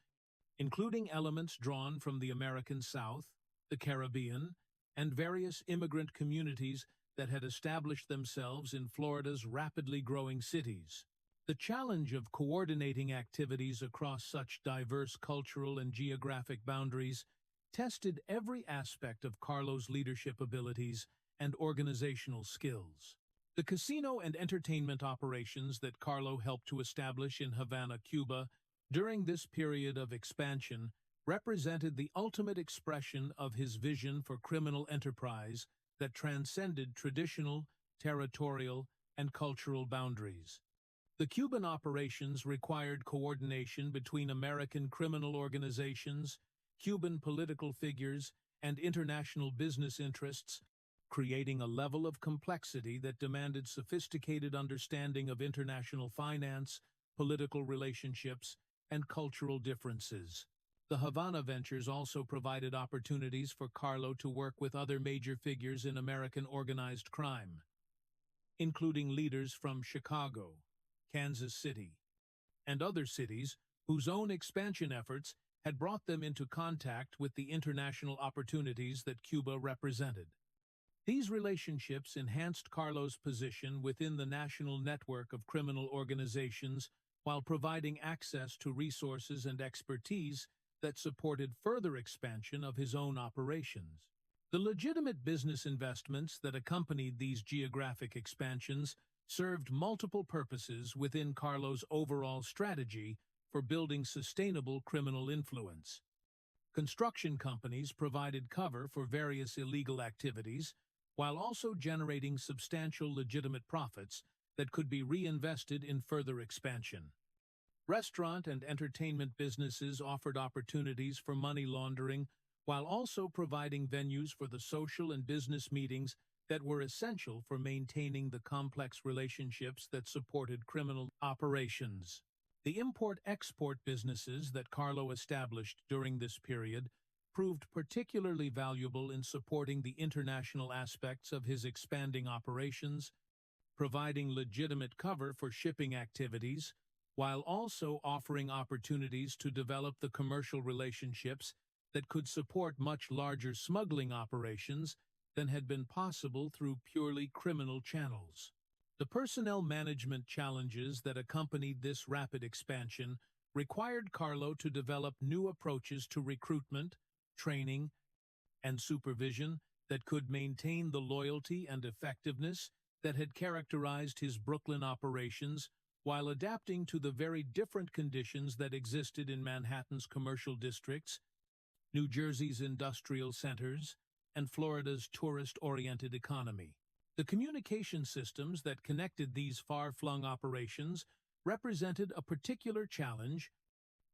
including elements drawn from the American South, the Caribbean, and various immigrant communities that had established themselves in Florida's rapidly growing cities. The challenge of coordinating activities across such diverse cultural and geographic boundaries tested every aspect of Carlo's leadership abilities and organizational skills. The casino and entertainment operations that Carlo helped to establish in Havana, Cuba, during this period of expansion represented the ultimate expression of his vision for criminal enterprise that transcended traditional, territorial, and cultural boundaries. The Cuban operations required coordination between American criminal organizations, Cuban political figures, and international business interests, creating a level of complexity that demanded sophisticated understanding of international finance, political relationships, and cultural differences. The Havana ventures also provided opportunities for Carlo to work with other major figures in American organized crime, including leaders from Chicago, Kansas City, and other cities whose own expansion efforts had brought them into contact with the international opportunities that Cuba represented. These relationships enhanced Carlo's position within the national network of criminal organizations while providing access to resources and expertise that supported further expansion of his own operations. The legitimate business investments that accompanied these geographic expansions served multiple purposes within Carlo's overall strategy for building sustainable criminal influence. Construction companies provided cover for various illegal activities, while also generating substantial legitimate profits that could be reinvested in further expansion. Restaurant and entertainment businesses offered opportunities for money laundering, while also providing venues for the social and business meetings that were essential for maintaining the complex relationships that supported criminal operations. The import-export businesses that Carlo established during this period proved particularly valuable in supporting the international aspects of his expanding operations, providing legitimate cover for shipping activities, while also offering opportunities to develop the commercial relationships that could support much larger smuggling operations than had been possible through purely criminal channels. The personnel management challenges that accompanied this rapid expansion required Carlo to develop new approaches to recruitment, training, and supervision that could maintain the loyalty and effectiveness that had characterized his Brooklyn operations while adapting to the very different conditions that existed in Manhattan's commercial districts, New Jersey's industrial centers, and Florida's tourist-oriented economy. The communication systems that connected these far-flung operations represented a particular challenge,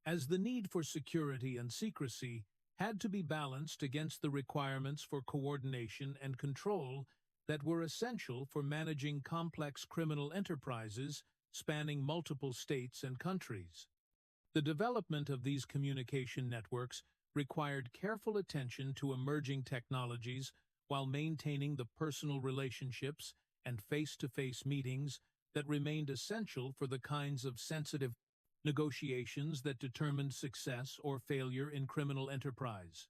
as the need for security and secrecy had to be balanced against the requirements for coordination and control that were essential for managing complex criminal enterprises spanning multiple states and countries. The development of these communication networks required careful attention to emerging technologies while maintaining the personal relationships and face-to-face meetings that remained essential for the kinds of sensitive negotiations that determined success or failure in criminal enterprise.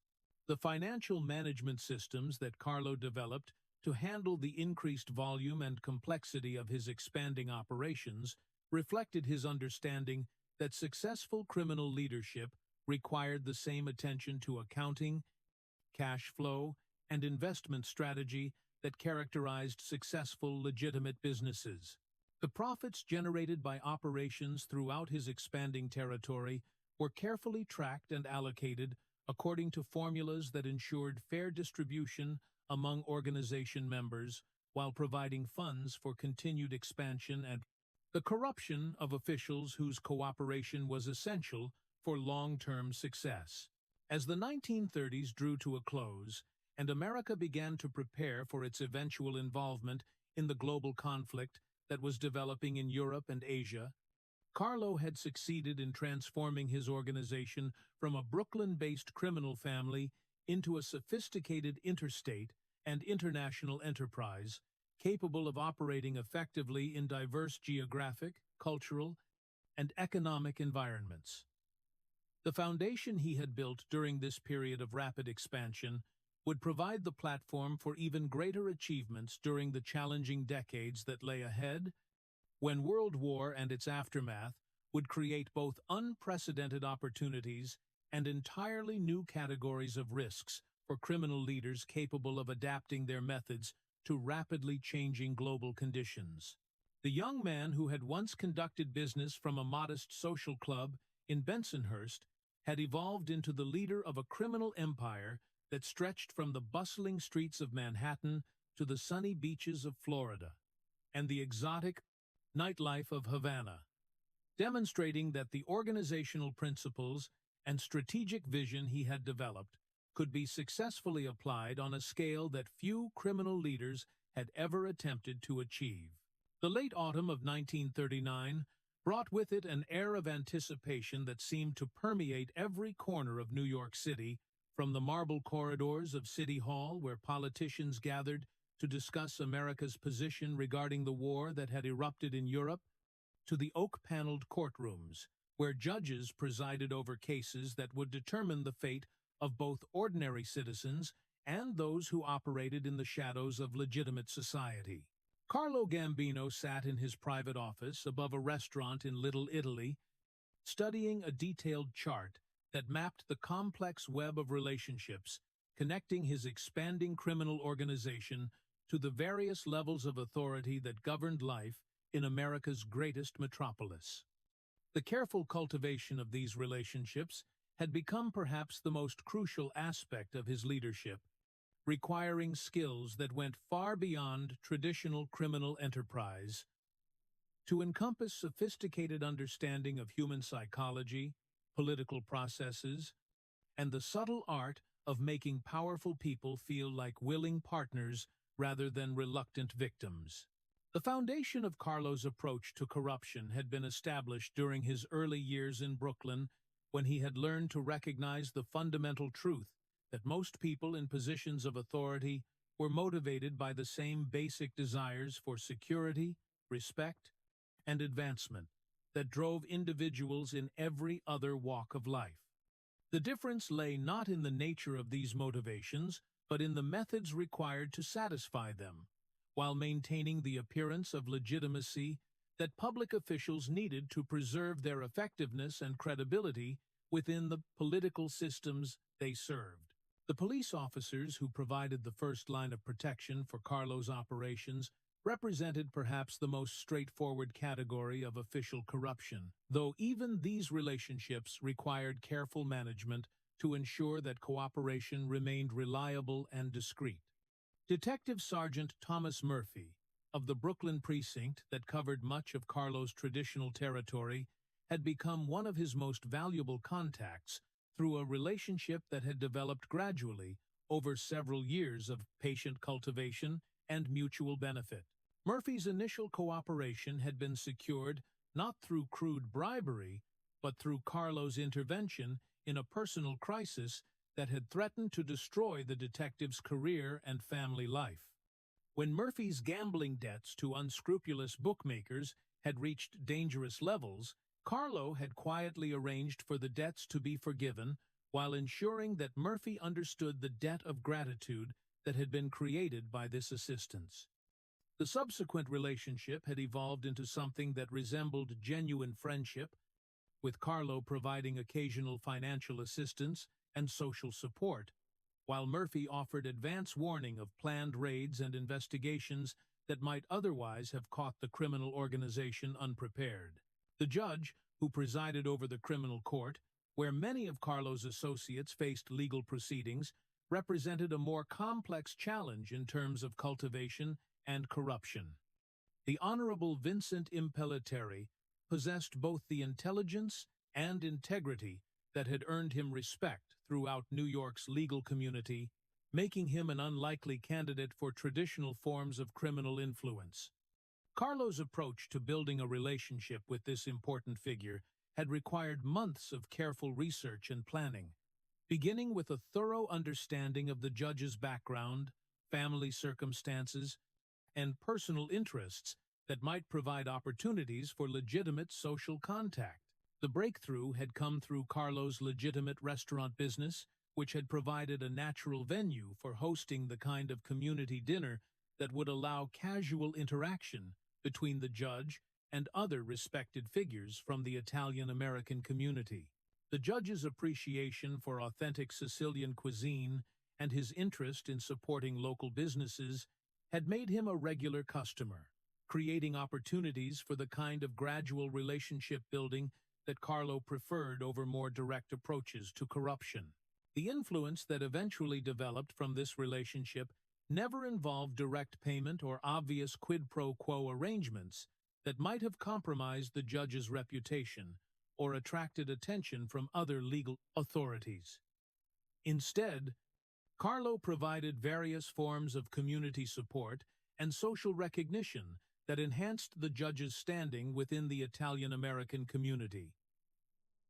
The financial management systems that Carlo developed to handle the increased volume and complexity of his expanding operations reflected his understanding that successful criminal leadership required the same attention to accounting, cash flow, and investment strategy that characterized successful legitimate businesses. The profits generated by operations throughout his expanding territory were carefully tracked and allocated according to formulas that ensured fair distribution among organization members while providing funds for continued expansion and the corruption of officials whose cooperation was essential for long-term success. As the 1930s drew to a close, and America began to prepare for its eventual involvement in the global conflict that was developing in Europe and Asia, Carlo had succeeded in transforming his organization from a Brooklyn-based criminal family into a sophisticated interstate and international enterprise capable of operating effectively in diverse geographic, cultural, and economic environments. The foundation he had built during this period of rapid expansion would provide the platform for even greater achievements during the challenging decades that lay ahead, when World War and its aftermath would create both unprecedented opportunities and entirely new categories of risks for criminal leaders capable of adapting their methods to rapidly changing global conditions. The young man who had once conducted business from a modest social club in Bensonhurst had evolved into the leader of a criminal empire that stretched from the bustling streets of Manhattan to the sunny beaches of Florida and the exotic nightlife of Havana, demonstrating that the organizational principles and strategic vision he had developed could be successfully applied on a scale that few criminal leaders had ever attempted to achieve. The late autumn of 1939 brought with it an air of anticipation that seemed to permeate every corner of New York City, from the marble corridors of City Hall, where politicians gathered to discuss America's position regarding the war that had erupted in Europe, to the oak-paneled courtrooms, where judges presided over cases that would determine the fate of both ordinary citizens and those who operated in the shadows of legitimate society. Carlo Gambino sat in his private office above a restaurant in Little Italy, studying a detailed chart that mapped the complex web of relationships connecting his expanding criminal organization to the various levels of authority that governed life in America's greatest metropolis. The careful cultivation of these relationships had become perhaps the most crucial aspect of his leadership, requiring skills that went far beyond traditional criminal enterprise to encompass sophisticated understanding of human psychology, political processes, and the subtle art of making powerful people feel like willing partners rather than reluctant victims. The foundation of Carlo's approach to corruption had been established during his early years in Brooklyn, when he had learned to recognize the fundamental truth that most people in positions of authority were motivated by the same basic desires for security, respect, and advancement that drove individuals in every other walk of life. The difference lay not in the nature of these motivations, but in the methods required to satisfy them, while maintaining the appearance of legitimacy that public officials needed to preserve their effectiveness and credibility within the political systems they served. The police officers who provided the first line of protection for Carlo's operations represented perhaps the most straightforward category of official corruption, though even these relationships required careful management to ensure that cooperation remained reliable and discreet. Detective Sergeant Thomas Murphy, of the Brooklyn precinct that covered much of Carlo's traditional territory, had become one of his most valuable contacts through a relationship that had developed gradually over several years of patient cultivation and mutual benefit. Murphy's initial cooperation had been secured not through crude bribery, but through Carlo's intervention in a personal crisis that had threatened to destroy the detective's career and family life. When Murphy's gambling debts to unscrupulous bookmakers had reached dangerous levels, Carlo had quietly arranged for the debts to be forgiven while ensuring that Murphy understood the debt of gratitude that had been created by this assistance. The subsequent relationship had evolved into something that resembled genuine friendship, with Carlo providing occasional financial assistance and social support, while Murphy offered advance warning of planned raids and investigations that might otherwise have caught the criminal organization unprepared. The judge, who presided over the criminal court, where many of Carlo's associates faced legal proceedings, represented a more complex challenge in terms of cultivation and corruption. The Honorable Vincent Impellitteri possessed both the intelligence and integrity that had earned him respect throughout New York's legal community, making him an unlikely candidate for traditional forms of criminal influence. Carlo's approach to building a relationship with this important figure had required months of careful research and planning, beginning with a thorough understanding of the judge's background, family circumstances, and personal interests that might provide opportunities for legitimate social contact. The breakthrough had come through Carlo's legitimate restaurant business, which had provided a natural venue for hosting the kind of community dinner that would allow casual interaction between the judge and other respected figures from the Italian-American community. The judge's appreciation for authentic Sicilian cuisine and his interest in supporting local businesses had made him a regular customer, creating opportunities for the kind of gradual relationship building that Carlo preferred over more direct approaches to corruption. The influence that eventually developed from this relationship never involved direct payment or obvious quid pro quo arrangements that might have compromised the judge's reputation or attracted attention from other legal authorities. Instead, Carlo provided various forms of community support and social recognition that enhanced the judge's standing within the Italian-American community,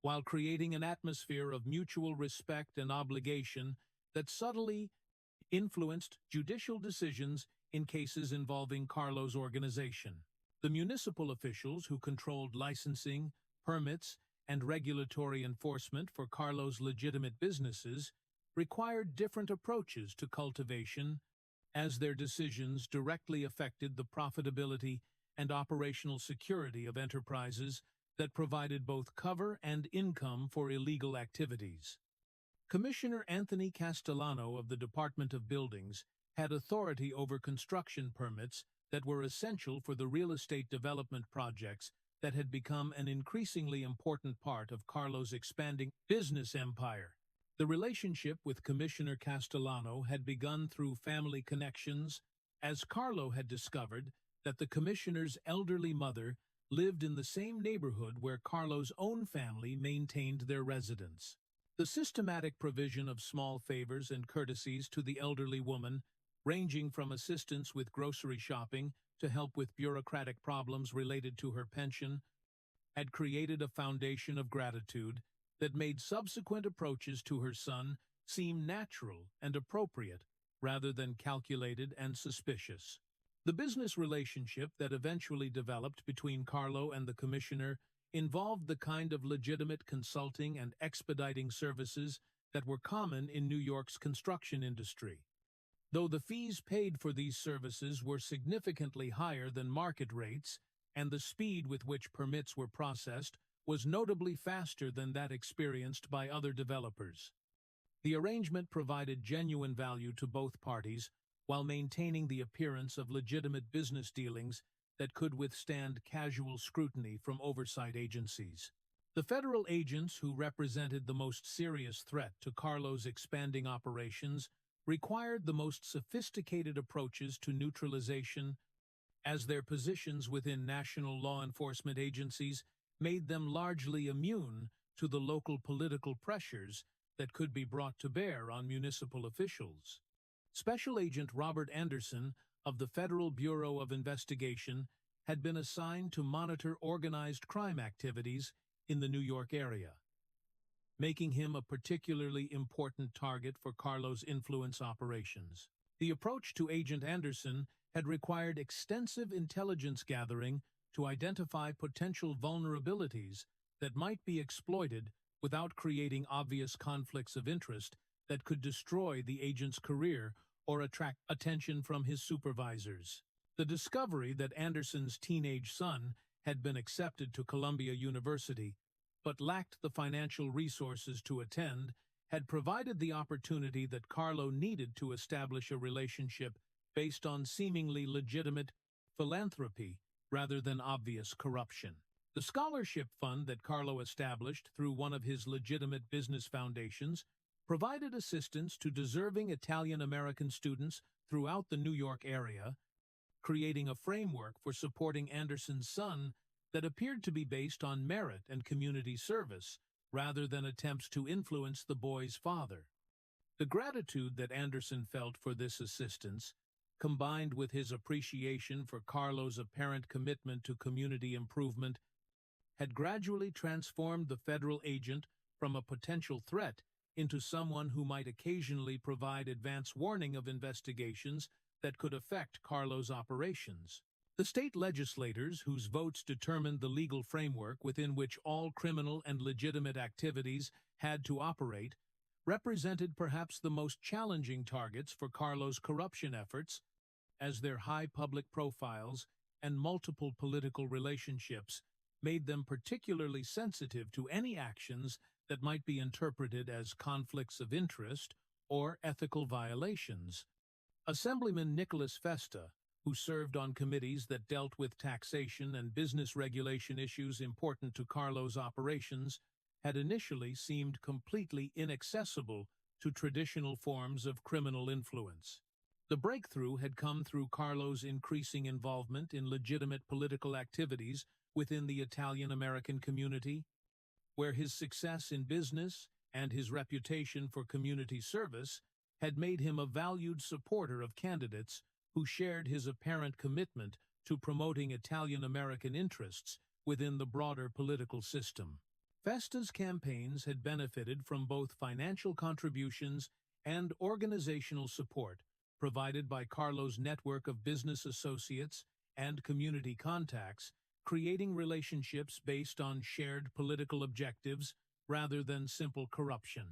while creating an atmosphere of mutual respect and obligation that subtly influenced judicial decisions in cases involving Carlo's organization. The municipal officials who controlled licensing, permits, and regulatory enforcement for Carlo's legitimate businesses required different approaches to cultivation, as their decisions directly affected the profitability and operational security of enterprises that provided both cover and income for illegal activities. Commissioner Anthony Castellano of the Department of Buildings had authority over construction permits that were essential for the real estate development projects that had become an increasingly important part of Carlo's expanding business empire. The relationship with Commissioner Castellano had begun through family connections, as Carlo had discovered that the commissioner's elderly mother lived in the same neighborhood where Carlo's own family maintained their residence. The systematic provision of small favors and courtesies to the elderly woman, ranging from assistance with grocery shopping to help with bureaucratic problems related to her pension, had created a foundation of gratitude that made subsequent approaches to her son seem natural and appropriate rather than calculated and suspicious. The business relationship that eventually developed between Carlo and the commissioner involved the kind of legitimate consulting and expediting services that were common in New York's construction industry. though the fees paid for these services were significantly higher than market rates, and the speed with which permits were processed was notably faster than that experienced by other developers. The arrangement provided genuine value to both parties while maintaining the appearance of legitimate business dealings that could withstand casual scrutiny from oversight agencies. The federal agents who represented the most serious threat to Carlo's expanding operations required the most sophisticated approaches to neutralization, as their positions within national law enforcement agencies made them largely immune to the local political pressures that could be brought to bear on municipal officials. Special Agent Robert Anderson of the Federal Bureau of Investigation had been assigned to monitor organized crime activities in the New York area, making him a particularly important target for Carlo's influence operations. The approach to Agent Anderson had required extensive intelligence gathering to identify potential vulnerabilities that might be exploited without creating obvious conflicts of interest that could destroy the agent's career or attract attention from his supervisors. The discovery that Anderson's teenage son had been accepted to Columbia University but lacked the financial resources to attend had provided the opportunity that Carlo needed to establish a relationship based on seemingly legitimate philanthropy rather than obvious corruption. The scholarship fund that Carlo established through one of his legitimate business foundations provided assistance to deserving Italian-American students throughout the New York area, creating a framework for supporting Anderson's son that appeared to be based on merit and community service rather than attempts to influence the boy's father. The gratitude that Anderson felt for this assistance, combined with his appreciation for Carlo's apparent commitment to community improvement, had gradually transformed the federal agent from a potential threat into someone who might occasionally provide advance warning of investigations that could affect Carlo's operations. The state legislators, whose votes determined the legal framework within which all criminal and legitimate activities had to operate, represented perhaps the most challenging targets for Carlo's corruption efforts, as their high public profiles and multiple political relationships made them particularly sensitive to any actions that might be interpreted as conflicts of interest or ethical violations. Assemblyman Nicholas Festa, who served on committees that dealt with taxation and business regulation issues important to Carlo's operations, had initially seemed completely inaccessible to traditional forms of criminal influence. The breakthrough had come through Carlo's increasing involvement in legitimate political activities within the Italian-American community, where his success in business and his reputation for community service had made him a valued supporter of candidates who shared his apparent commitment to promoting Italian-American interests within the broader political system. Festa's campaigns had benefited from both financial contributions and organizational support provided by Carlo's network of business associates and community contacts, creating relationships based on shared political objectives rather than simple corruption.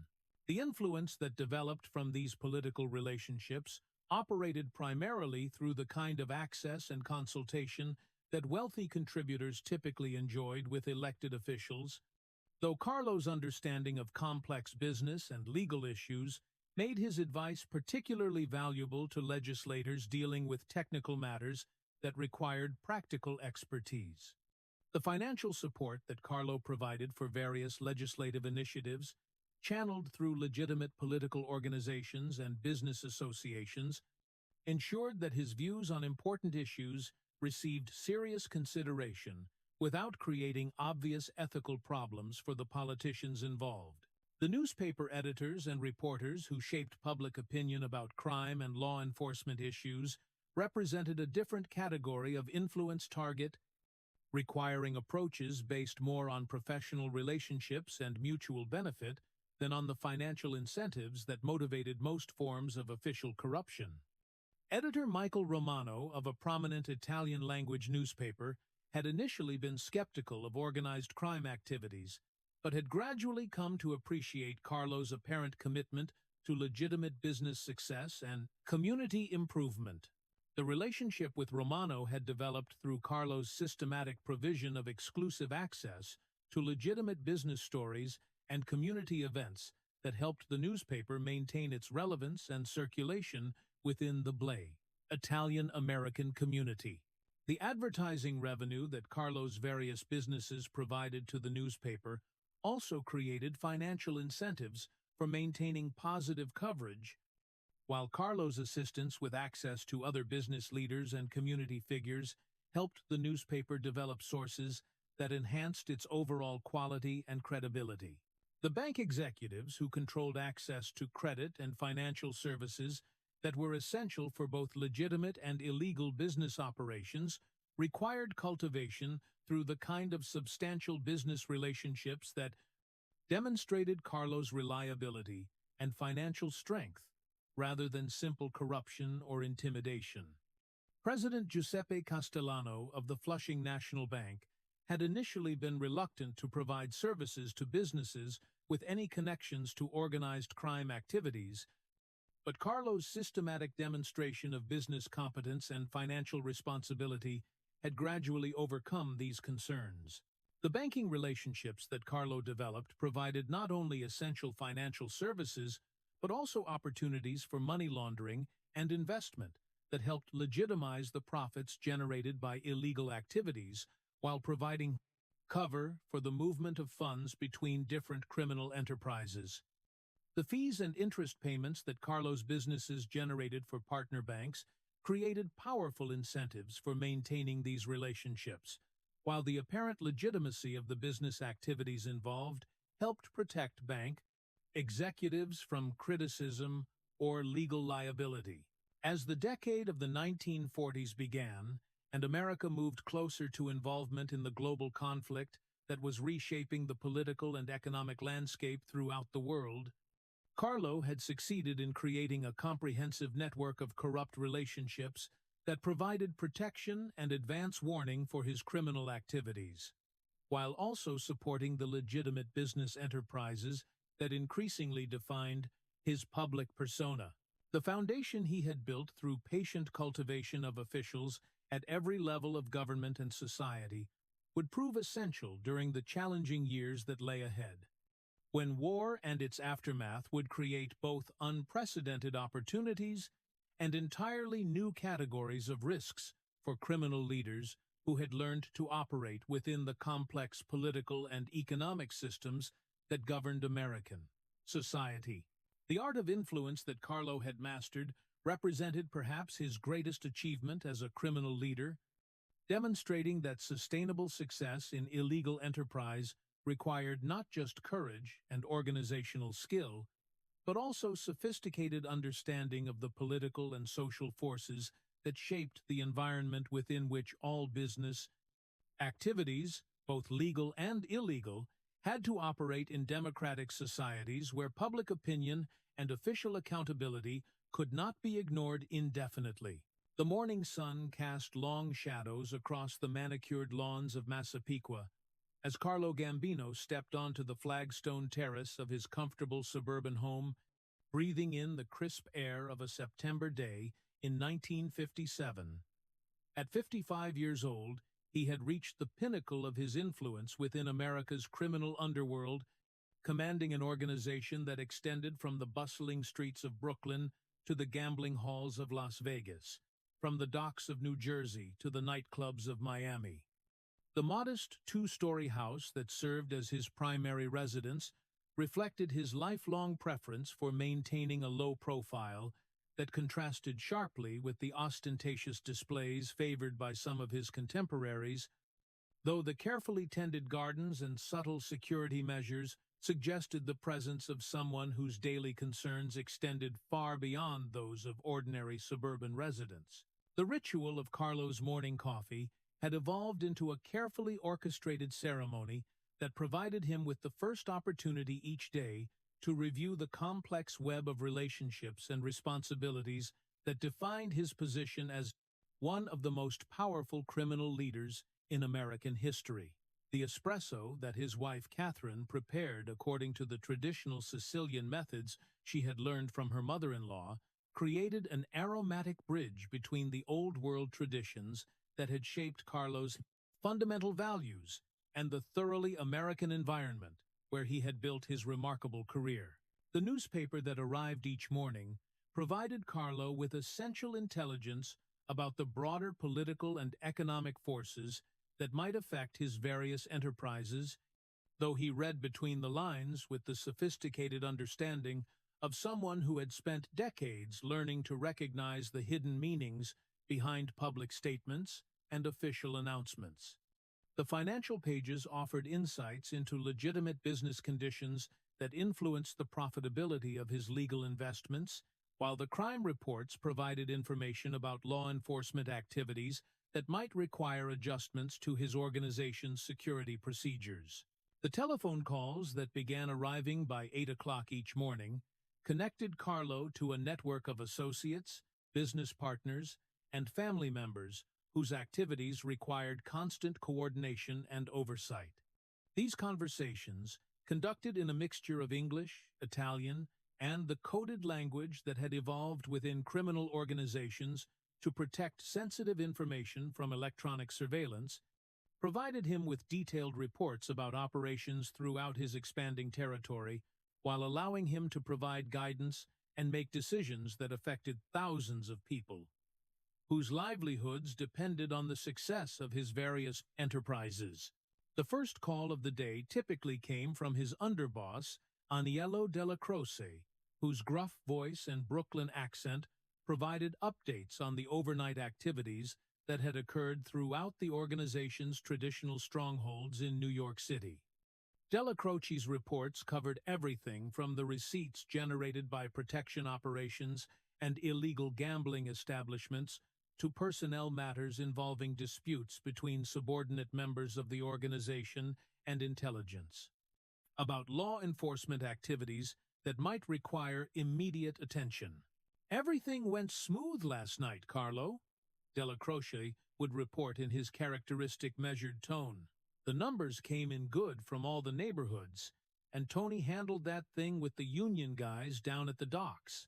The influence that developed from these political relationships operated primarily through the kind of access and consultation that wealthy contributors typically enjoyed with elected officials, though Carlo's understanding of complex business and legal issues made his advice particularly valuable to legislators dealing with technical matters that required practical expertise. The financial support that Carlo provided for various legislative initiatives, channeled through legitimate political organizations and business associations, ensured that his views on important issues received serious consideration without creating obvious ethical problems for the politicians involved. The newspaper editors and reporters who shaped public opinion about crime and law enforcement issues represented a different category of influence target, requiring approaches based more on professional relationships and mutual benefit than on the financial incentives that motivated most forms of official corruption. Editor Michael Romano of a prominent Italian-language newspaper had initially been skeptical of organized crime activities, but had gradually come to appreciate Carlo's apparent commitment to legitimate business success and community improvement. The relationship with Romano had developed through Carlo's systematic provision of exclusive access to legitimate business stories and community events that helped the newspaper maintain its relevance and circulation within the Italian-American community. The advertising revenue that Carlo's various businesses provided to the newspaper also created financial incentives for maintaining positive coverage, while Carlo's assistance with access to other business leaders and community figures helped the newspaper develop sources that enhanced its overall quality and credibility. The bank executives who controlled access to credit and financial services that were essential for both legitimate and illegal business operations required cultivation through the kind of substantial business relationships that demonstrated Carlo's reliability and financial strength, rather than simple corruption or intimidation. President Giuseppe Castellano of the Flushing National Bank had initially been reluctant to provide services to businesses with any connections to organized crime activities, but Carlo's systematic demonstration of business competence and financial responsibility had gradually overcome these concerns. The banking relationships that Carlo developed provided not only essential financial services, but also opportunities for money laundering and investment that helped legitimize the profits generated by illegal activities while providing cover for the movement of funds between different criminal enterprises. The fees and interest payments that Carlo's businesses generated for partner banks created powerful incentives for maintaining these relationships, while the apparent legitimacy of the business activities involved helped protect bank executives from criticism or legal liability. As the decade of the 1940s began, and America moved closer to involvement in the global conflict that was reshaping the political and economic landscape throughout the world, Carlo had succeeded in creating a comprehensive network of corrupt relationships that provided protection and advance warning for his criminal activities, while also supporting the legitimate business enterprises that increasingly defined his public persona. The foundation he had built through patient cultivation of officials at every level of government and society would prove essential during the challenging years that lay ahead, when war and its aftermath would create both unprecedented opportunities and entirely new categories of risks for criminal leaders who had learned to operate within the complex political and economic systems that governed American society. The art of influence that Carlo had mastered represented perhaps his greatest achievement as a criminal leader, demonstrating that sustainable success in illegal enterprise required not just courage and organizational skill, but also sophisticated understanding of the political and social forces that shaped the environment within which all business activities, both legal and illegal, had to operate in democratic societies where public opinion and official accountability could not be ignored indefinitely. The morning sun cast long shadows across the manicured lawns of Massapequa as Carlo Gambino stepped onto the flagstone terrace of his comfortable suburban home, breathing in the crisp air of a September day in 1957. At 55 years old, he had reached the pinnacle of his influence within America's criminal underworld, commanding an organization that extended from the bustling streets of Brooklyn to the gambling halls of Las Vegas, from the docks of New Jersey to the nightclubs of Miami. The modest two-story house that served as his primary residence reflected his lifelong preference for maintaining a low profile that contrasted sharply with the ostentatious displays favored by some of his contemporaries, though the carefully tended gardens and subtle security measures suggested the presence of someone whose daily concerns extended far beyond those of ordinary suburban residents. The ritual of Carlo's morning coffee had evolved into a carefully orchestrated ceremony that provided him with the first opportunity each day to review the complex web of relationships and responsibilities that defined his position as one of the most powerful criminal leaders in American history. The espresso that his wife Catherine prepared according to the traditional Sicilian methods she had learned from her mother-in-law created an aromatic bridge between the old-world traditions that had shaped Carlo's fundamental values and the thoroughly American environment where he had built his remarkable career. The newspaper that arrived each morning provided Carlo with essential intelligence about the broader political and economic forces that might affect his various enterprises, though he read between the lines with the sophisticated understanding of someone who had spent decades learning to recognize the hidden meanings behind public statements and official announcements. The financial pages offered insights into legitimate business conditions that influenced the profitability of his legal investments, while the crime reports provided information about law enforcement activities that might require adjustments to his organization's security procedures. The telephone calls that began arriving by 8 o'clock each morning connected Carlo to a network of associates, business partners, and family members whose activities required constant coordination and oversight. These conversations, conducted in a mixture of English, Italian, and the coded language that had evolved within criminal organizations to protect sensitive information from electronic surveillance, provided him with detailed reports about operations throughout his expanding territory, while allowing him to provide guidance and make decisions that affected thousands of people, whose livelihoods depended on the success of his various enterprises. The first call of the day typically came from his underboss, Aniello Della Croce, whose gruff voice and Brooklyn accent provided updates on the overnight activities that had occurred throughout the organization's traditional strongholds in New York City. Della Croce's reports covered everything from the receipts generated by protection operations and illegal gambling establishments to personnel matters involving disputes between subordinate members of the organization and intelligence, about law enforcement activities that might require immediate attention. "Everything went smooth last night, Carlo," Della Croce would report in his characteristic measured tone. "The numbers came in good from all the neighborhoods, and Tony handled that thing with the union guys down at the docks.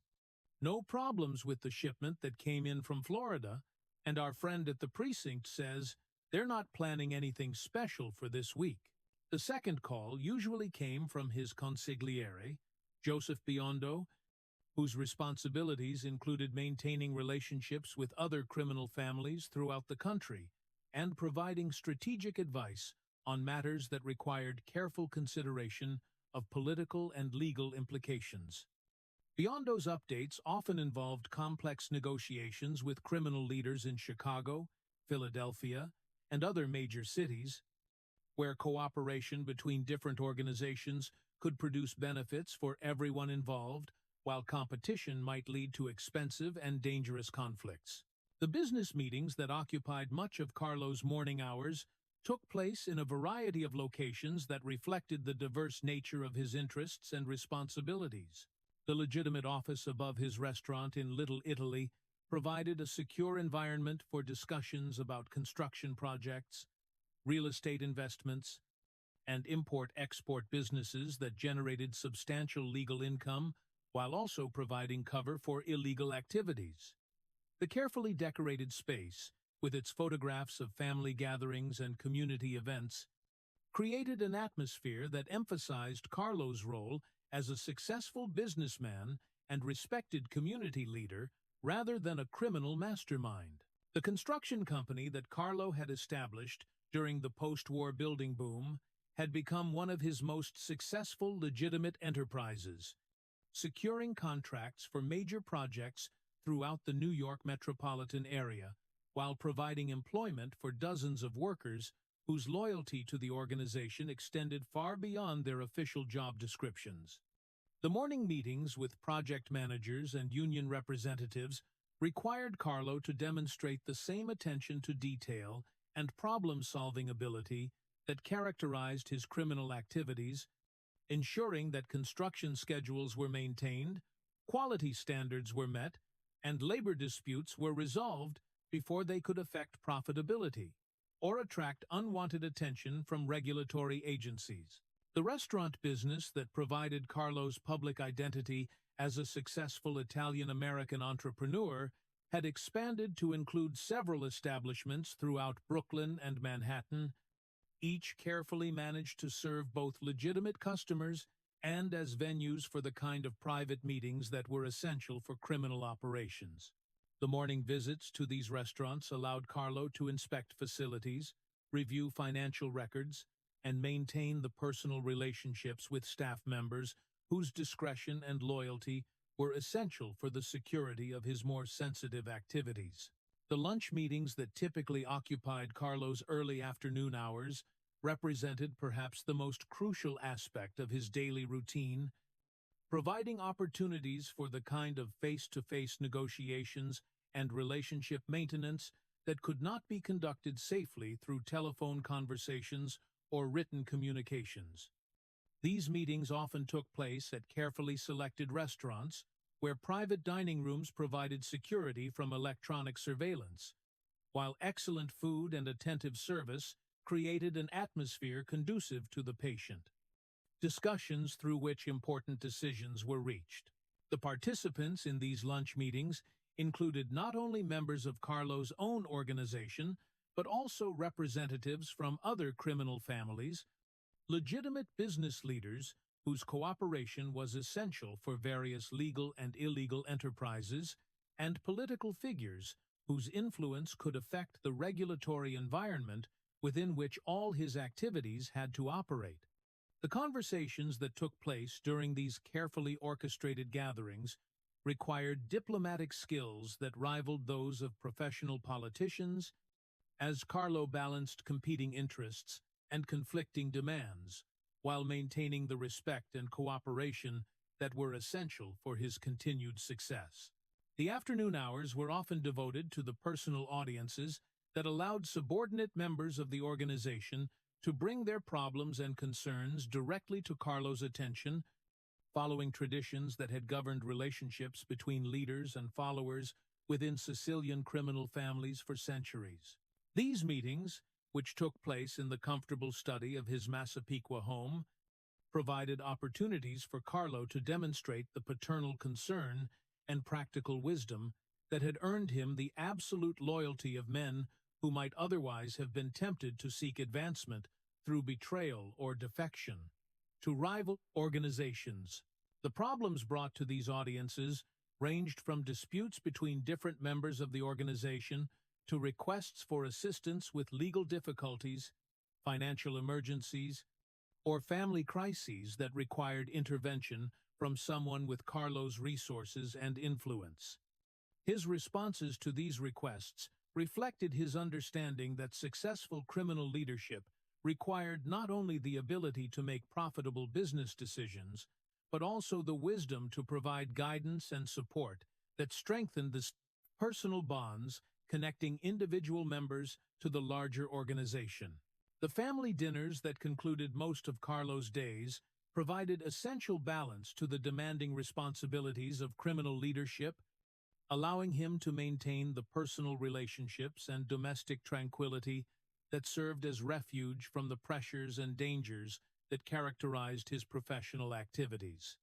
No problems with the shipment that came in from Florida, and our friend at the precinct says they're not planning anything special for this week." The second call usually came from his consigliere, Joseph Biondo, whose responsibilities included maintaining relationships with other criminal families throughout the country and providing strategic advice on matters that required careful consideration of political and legal implications. Biondo's updates often involved complex negotiations with criminal leaders in Chicago, Philadelphia, and other major cities, where cooperation between different organizations could produce benefits for everyone involved, while competition might lead to expensive and dangerous conflicts. The business meetings that occupied much of Carlo's morning hours took place in a variety of locations that reflected the diverse nature of his interests and responsibilities. The legitimate office above his restaurant in Little Italy provided a secure environment for discussions about construction projects, real estate investments, and import-export businesses that generated substantial legal income while also providing cover for illegal activities. The carefully decorated space, with its photographs of family gatherings and community events, created an atmosphere that emphasized Carlo's role as a successful businessman and respected community leader rather than a criminal mastermind. The construction company that Carlo had established during the post-war building boom had become one of his most successful legitimate enterprises, securing contracts for major projects throughout the New York metropolitan area, while providing employment for dozens of workers whose loyalty to the organization extended far beyond their official job descriptions. The morning meetings with project managers and union representatives required Carlo to demonstrate the same attention to detail and problem-solving ability that characterized his criminal activities, ensuring that construction schedules were maintained, quality standards were met, and labor disputes were resolved before they could affect profitability. or attract unwanted attention from regulatory agencies. The restaurant business that provided Carlo's public identity as a successful Italian-American entrepreneur had expanded to include several establishments throughout Brooklyn and Manhattan, each carefully managed to serve both legitimate customers and as venues for the kind of private meetings that were essential for criminal operations. The morning visits to these restaurants allowed Carlo to inspect facilities, review financial records, and maintain the personal relationships with staff members whose discretion and loyalty were essential for the security of his more sensitive activities. The lunch meetings that typically occupied Carlo's early afternoon hours represented perhaps the most crucial aspect of his daily routine, providing opportunities for the kind of face-to-face negotiations and relationship maintenance that could not be conducted safely through telephone conversations or written communications. These meetings often took place at carefully selected restaurants, where private dining rooms provided security from electronic surveillance, while excellent food and attentive service created an atmosphere conducive to the patient. Discussions through which important decisions were reached. The participants in these lunch meetings included not only members of Carlo's own organization, but also representatives from other criminal families, legitimate business leaders whose cooperation was essential for various legal and illegal enterprises, and political figures whose influence could affect the regulatory environment within which all his activities had to operate. The conversations that took place during these carefully orchestrated gatherings required diplomatic skills that rivaled those of professional politicians, as Carlo balanced competing interests and conflicting demands, while maintaining the respect and cooperation that were essential for his continued success. The afternoon hours were often devoted to the personal audiences that allowed subordinate members of the organization to bring their problems and concerns directly to Carlo's attention, following traditions that had governed relationships between leaders and followers within Sicilian criminal families for centuries. These meetings, which took place in the comfortable study of his Massapequa home, provided opportunities for Carlo to demonstrate the paternal concern and practical wisdom that had earned him the absolute loyalty of men who might otherwise have been tempted to seek advancement through betrayal or defection to rival organizations. The problems brought to these audiences ranged from disputes between different members of the organization to requests for assistance with legal difficulties, financial emergencies, or family crises that required intervention from someone with Carlo's resources and influence. His responses to these requests reflected his understanding that successful criminal leadership required not only the ability to make profitable business decisions, but also the wisdom to provide guidance and support that strengthened the personal bonds connecting individual members to the larger organization. The family dinners that concluded most of Carlo's days provided essential balance to the demanding responsibilities of criminal leadership, allowing him to maintain the personal relationships and domestic tranquility that served as refuge from the pressures and dangers that characterized his professional activities.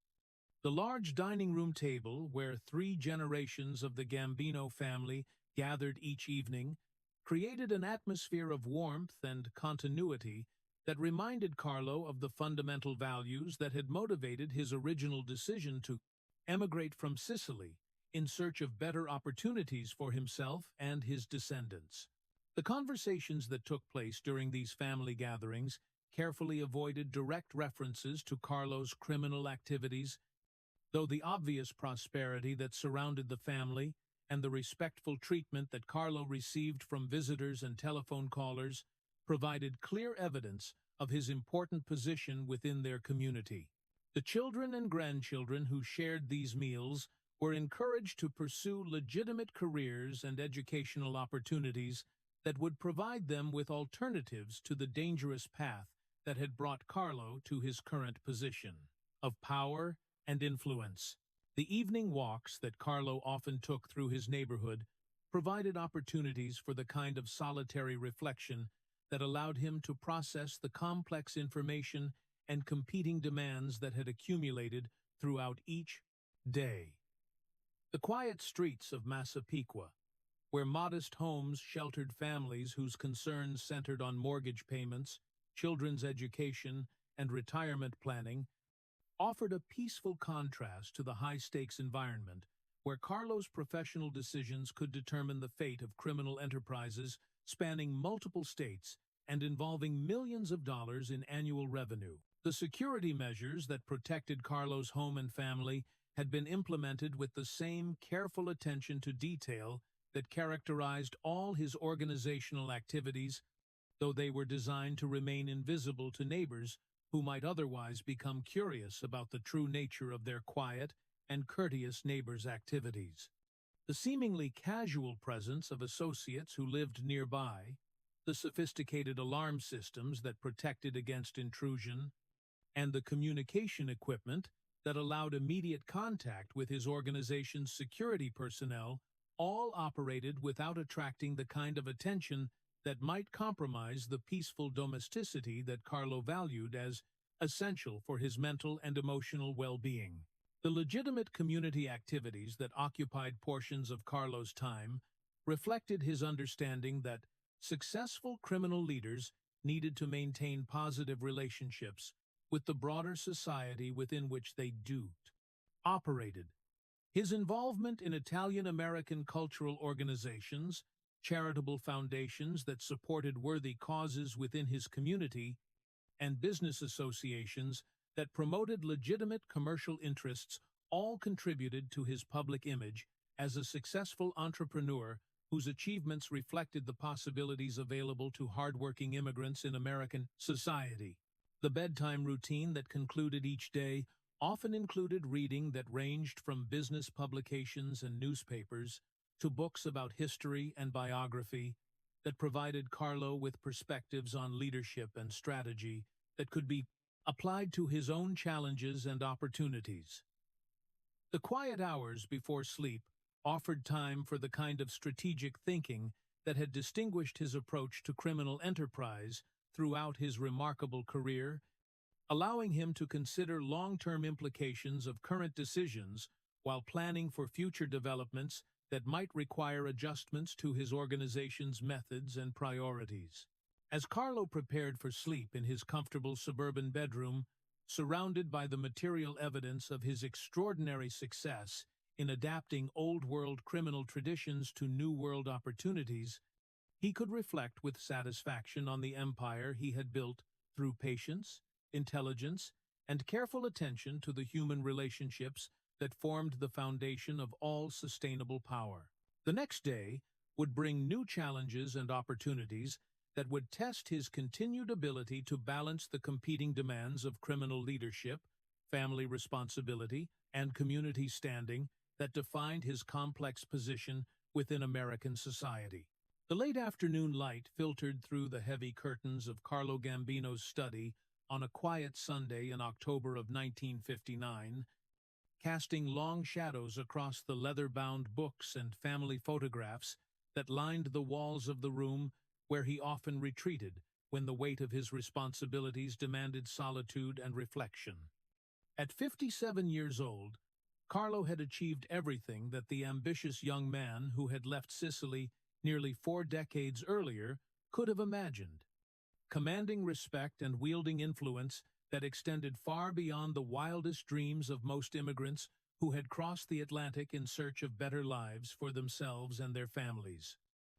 The large dining room table, where 3 generations of the Gambino family gathered each evening, created an atmosphere of warmth and continuity that reminded Carlo of the fundamental values that had motivated his original decision to emigrate from Sicily in search of better opportunities for himself and his descendants. The conversations that took place during these family gatherings carefully avoided direct references to Carlo's criminal activities, though the obvious prosperity that surrounded the family and the respectful treatment that Carlo received from visitors and telephone callers provided clear evidence of his important position within their community. The children and grandchildren who shared these meals were encouraged to pursue legitimate careers and educational opportunities that would provide them with alternatives to the dangerous path that had brought Carlo to his current position of power and influence. The evening walks that Carlo often took through his neighborhood provided opportunities for the kind of solitary reflection that allowed him to process the complex information and competing demands that had accumulated throughout each day. The quiet streets of Massapequa, where modest homes sheltered families whose concerns centered on mortgage payments, children's education, and retirement planning, offered a peaceful contrast to the high-stakes environment where Carlo's professional decisions could determine the fate of criminal enterprises spanning multiple states and involving millions of dollars in annual revenue. The security measures that protected Carlo's home and family had been implemented with the same careful attention to detail that characterized all his organizational activities, though they were designed to remain invisible to neighbors who might otherwise become curious about the true nature of their quiet and courteous neighbors' activities. The seemingly casual presence of associates who lived nearby, the sophisticated alarm systems that protected against intrusion, and the communication equipment that allowed immediate contact with his organization's security personnel all operated without attracting the kind of attention that might compromise the peaceful domesticity that Carlo valued as essential for his mental and emotional well-being. The legitimate community activities that occupied portions of Carlo's time reflected his understanding that successful criminal leaders needed to maintain positive relationships with the broader society within which they operated. His involvement in Italian-American cultural organizations, charitable foundations that supported worthy causes within his community, and business associations that promoted legitimate commercial interests all contributed to his public image as a successful entrepreneur whose achievements reflected the possibilities available to hardworking immigrants in American society. The bedtime routine that concluded each day often included reading that ranged from business publications and newspapers to books about history and biography that provided Carlo with perspectives on leadership and strategy that could be applied to his own challenges and opportunities. The quiet hours before sleep offered time for the kind of strategic thinking that had distinguished his approach to criminal enterprise throughout his remarkable career, allowing him to consider long-term implications of current decisions while planning for future developments that might require adjustments to his organization's methods and priorities. As Carlo prepared for sleep in his comfortable suburban bedroom, surrounded by the material evidence of his extraordinary success in adapting old-world criminal traditions to new-world opportunities, he could reflect with satisfaction on the empire he had built through patience, intelligence, and careful attention to the human relationships that formed the foundation of all sustainable power. The next day would bring new challenges and opportunities that would test his continued ability to balance the competing demands of criminal leadership, family responsibility, and community standing that defined his complex position within American society. The late afternoon light filtered through the heavy curtains of Carlo Gambino's study on a quiet Sunday in October of 1959, casting long shadows across the leather-bound books and family photographs that lined the walls of the room where he often retreated when the weight of his responsibilities demanded solitude and reflection. At 57 years old, Carlo had achieved everything that the ambitious young man who had left Sicily nearly 4 decades earlier could have imagined. Commanding respect and wielding influence that extended far beyond the wildest dreams of most immigrants who had crossed the Atlantic in search of better lives for themselves and their families.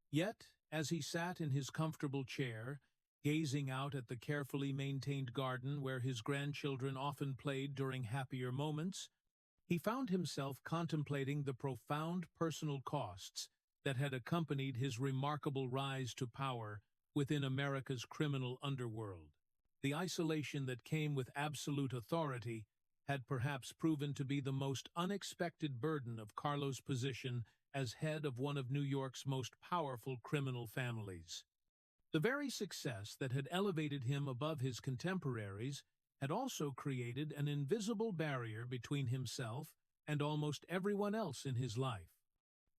Yet, as he sat in his comfortable chair, gazing out at the carefully maintained garden where his grandchildren often played during happier moments, he found himself contemplating the profound personal costs that had accompanied his remarkable rise to power within America's criminal underworld. The isolation that came with absolute authority had perhaps proven to be the most unexpected burden of Carlo's position as head of one of New York's most powerful criminal families. The very success that had elevated him above his contemporaries had also created an invisible barrier between himself and almost everyone else in his life,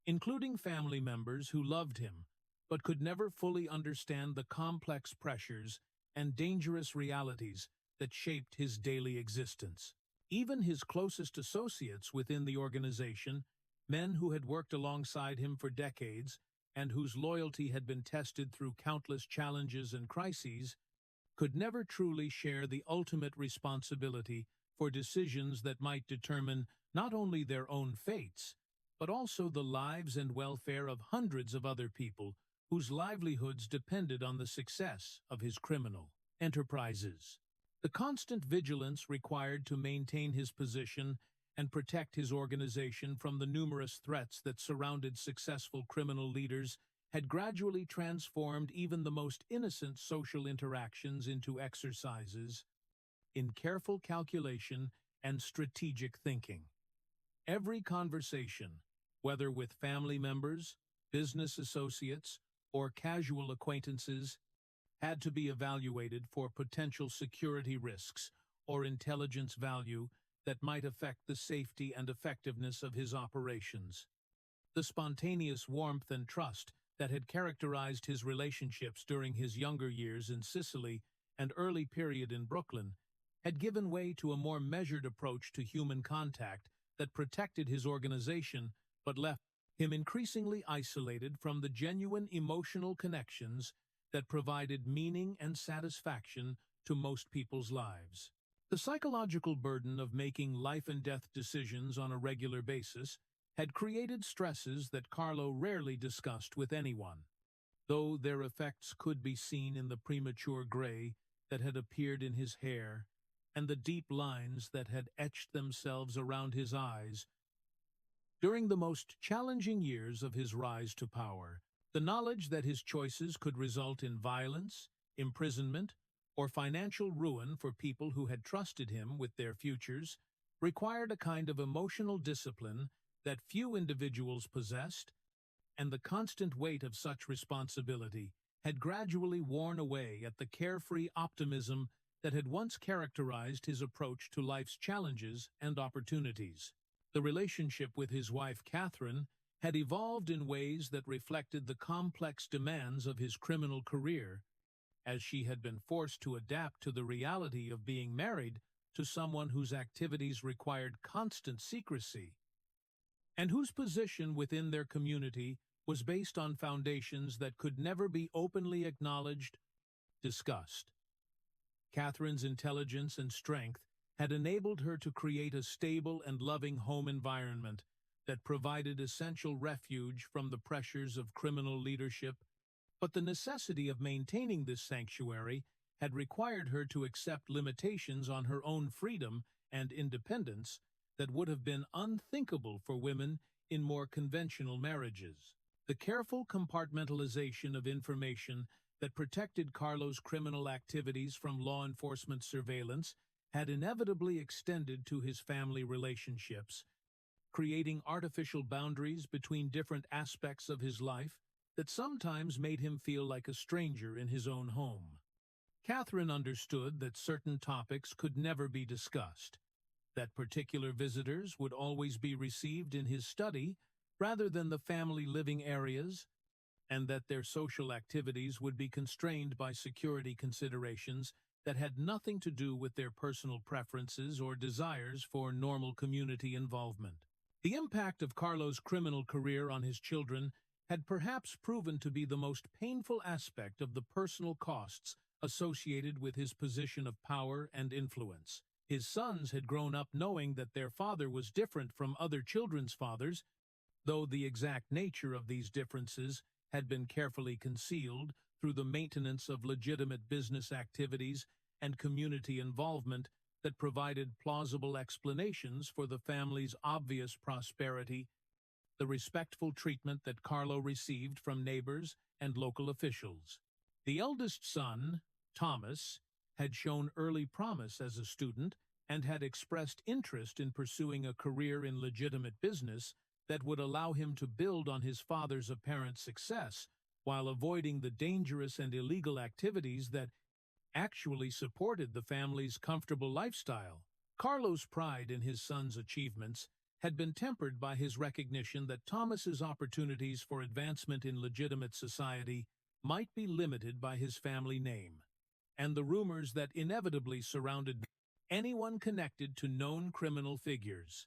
including family members who loved him, but could never fully understand the complex pressures and dangerous realities that shaped his daily existence. Even his closest associates within the organization, men who had worked alongside him for decades and whose loyalty had been tested through countless challenges and crises, could never truly share the ultimate responsibility for decisions that might determine not only their own fates, but also the lives and welfare of hundreds of other people whose livelihoods depended on the success of his criminal enterprises. The constant vigilance required to maintain his position and protect his organization from the numerous threats that surrounded successful criminal leaders had gradually transformed even the most innocent social interactions into exercises in careful calculation and strategic thinking. Every conversation, whether with family members, business associates, or casual acquaintances, had to be evaluated for potential security risks or intelligence value that might affect the safety and effectiveness of his operations. The spontaneous warmth and trust that had characterized his relationships during his younger years in Sicily and early period in Brooklyn had given way to a more measured approach to human contact that protected his organization but left him increasingly isolated from the genuine emotional connections that provided meaning and satisfaction to most people's lives. The psychological burden of making life-and-death decisions on a regular basis had created stresses that Carlo rarely discussed with anyone, though their effects could be seen in the premature gray that had appeared in his hair and the deep lines that had etched themselves around his eyes. During the most challenging years of his rise to power, the knowledge that his choices could result in violence, imprisonment, or financial ruin for people who had trusted him with their futures required a kind of emotional discipline that few individuals possessed, and the constant weight of such responsibility had gradually worn away at the carefree optimism that had once characterized his approach to life's challenges and opportunities. The relationship with his wife Catherine had evolved in ways that reflected the complex demands of his criminal career, as she had been forced to adapt to the reality of being married to someone whose activities required constant secrecy, and whose position within their community was based on foundations that could never be openly acknowledged, discussed. Catherine's intelligence and strength had enabled her to create a stable and loving home environment that provided essential refuge from the pressures of criminal leadership, but the necessity of maintaining this sanctuary had required her to accept limitations on her own freedom and independence that would have been unthinkable for women in more conventional marriages. The careful compartmentalization of information that protected Carlo's criminal activities from law enforcement surveillance had inevitably extended to his family relationships, creating artificial boundaries between different aspects of his life that sometimes made him feel like a stranger in his own home. Catherine understood that certain topics could never be discussed, that particular visitors would always be received in his study rather than the family living areas, and that their social activities would be constrained by security considerations that had nothing to do with their personal preferences or desires for normal community involvement. The impact of Carlo's criminal career on his children had perhaps proven to be the most painful aspect of the personal costs associated with his position of power and influence. His sons had grown up knowing that their father was different from other children's fathers, though the exact nature of these differences had been carefully concealed through the maintenance of legitimate business activities and community involvement that provided plausible explanations for the family's obvious prosperity. The respectful treatment that Carlo received from neighbors and local officials. The eldest son, Thomas, had shown early promise as a student and had expressed interest in pursuing a career in legitimate business that would allow him to build on his father's apparent success while avoiding the dangerous and illegal activities that actually supported the family's comfortable lifestyle. Carlo's pride in his son's achievements had been tempered by his recognition that Thomas's opportunities for advancement in legitimate society might be limited by his family name, and the rumors that inevitably surrounded anyone connected to known criminal figures,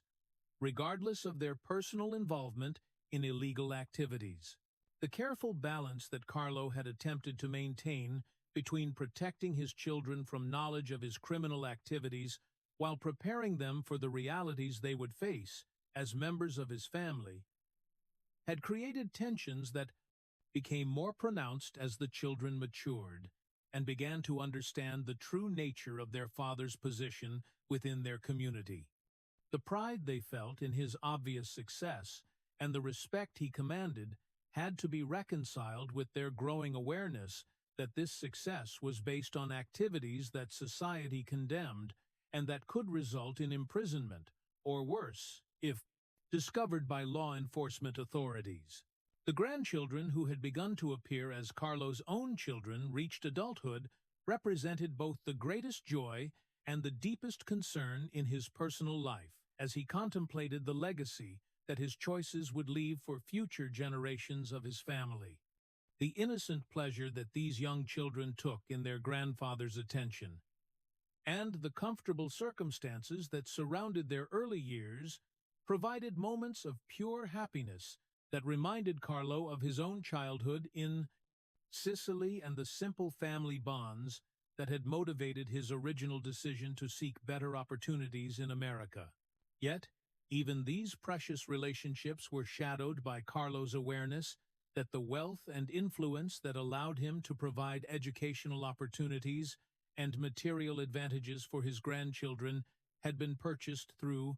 regardless of their personal involvement in illegal activities. The careful balance that Carlo had attempted to maintain between protecting his children from knowledge of his criminal activities while preparing them for the realities they would face as members of his family had created tensions that became more pronounced as the children matured and began to understand the true nature of their father's position within their community. The pride they felt in his obvious success and the respect he commanded had to be reconciled with their growing awareness that this success was based on activities that society condemned and that could result in imprisonment, or worse, if discovered by law enforcement authorities. The grandchildren who had begun to appear as Carlo's own children reached adulthood represented both the greatest joy and the deepest concern in his personal life as he contemplated the legacy that his choices would leave for future generations of his family. The innocent pleasure that these young children took in their grandfather's attention, and the comfortable circumstances that surrounded their early years, provided moments of pure happiness that reminded Carlo of his own childhood in Sicily and the simple family bonds that had motivated his original decision to seek better opportunities in America. Yet, even these precious relationships were shadowed by Carlo's awareness that the wealth and influence that allowed him to provide educational opportunities and material advantages for his grandchildren had been purchased through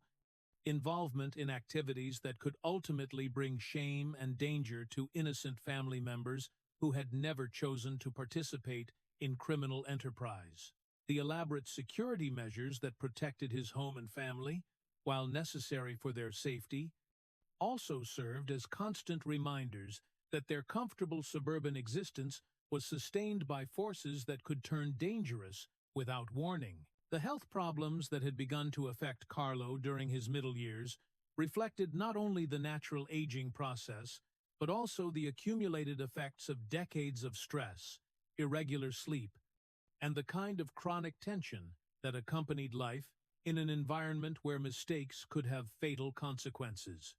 involvement in activities that could ultimately bring shame and danger to innocent family members who had never chosen to participate in criminal enterprise. The elaborate security measures that protected his home and family, while necessary for their safety, also served as constant reminders that their comfortable suburban existence was sustained by forces that could turn dangerous without warning. The health problems that had begun to affect Carlo during his middle years reflected not only the natural aging process, but also the accumulated effects of decades of stress, irregular sleep, and the kind of chronic tension that accompanied life in an environment where mistakes could have fatal consequences.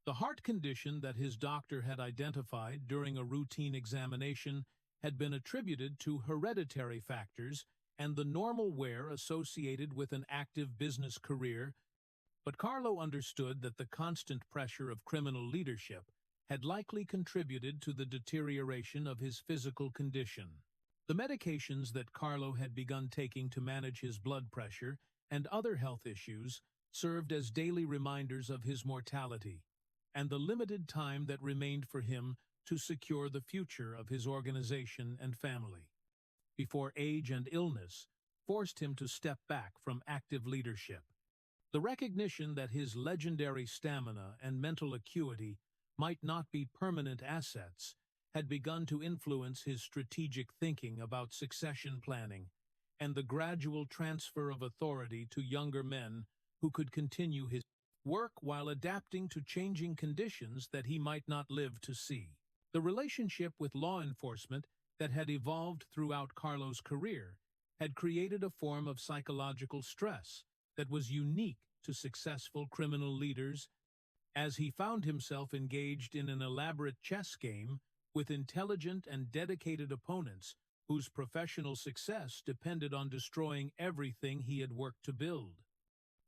The heart condition that his doctor had identified during a routine examination had been attributed to hereditary factors and the normal wear associated with an active business career, but Carlo understood that the constant pressure of criminal leadership had likely contributed to the deterioration of his physical condition. The medications that Carlo had begun taking to manage his blood pressure and other health issues served as daily reminders of his mortality and the limited time that remained for him to secure the future of his organization and family, before age and illness forced him to step back from active leadership. The recognition that his legendary stamina and mental acuity might not be permanent assets had begun to influence his strategic thinking about succession planning and the gradual transfer of authority to younger men who could continue his work while adapting to changing conditions that he might not live to see. The relationship with law enforcement that had evolved throughout Carlo's career had created a form of psychological stress that was unique to successful criminal leaders, as he found himself engaged in an elaborate chess game with intelligent and dedicated opponents whose professional success depended on destroying everything he had worked to build.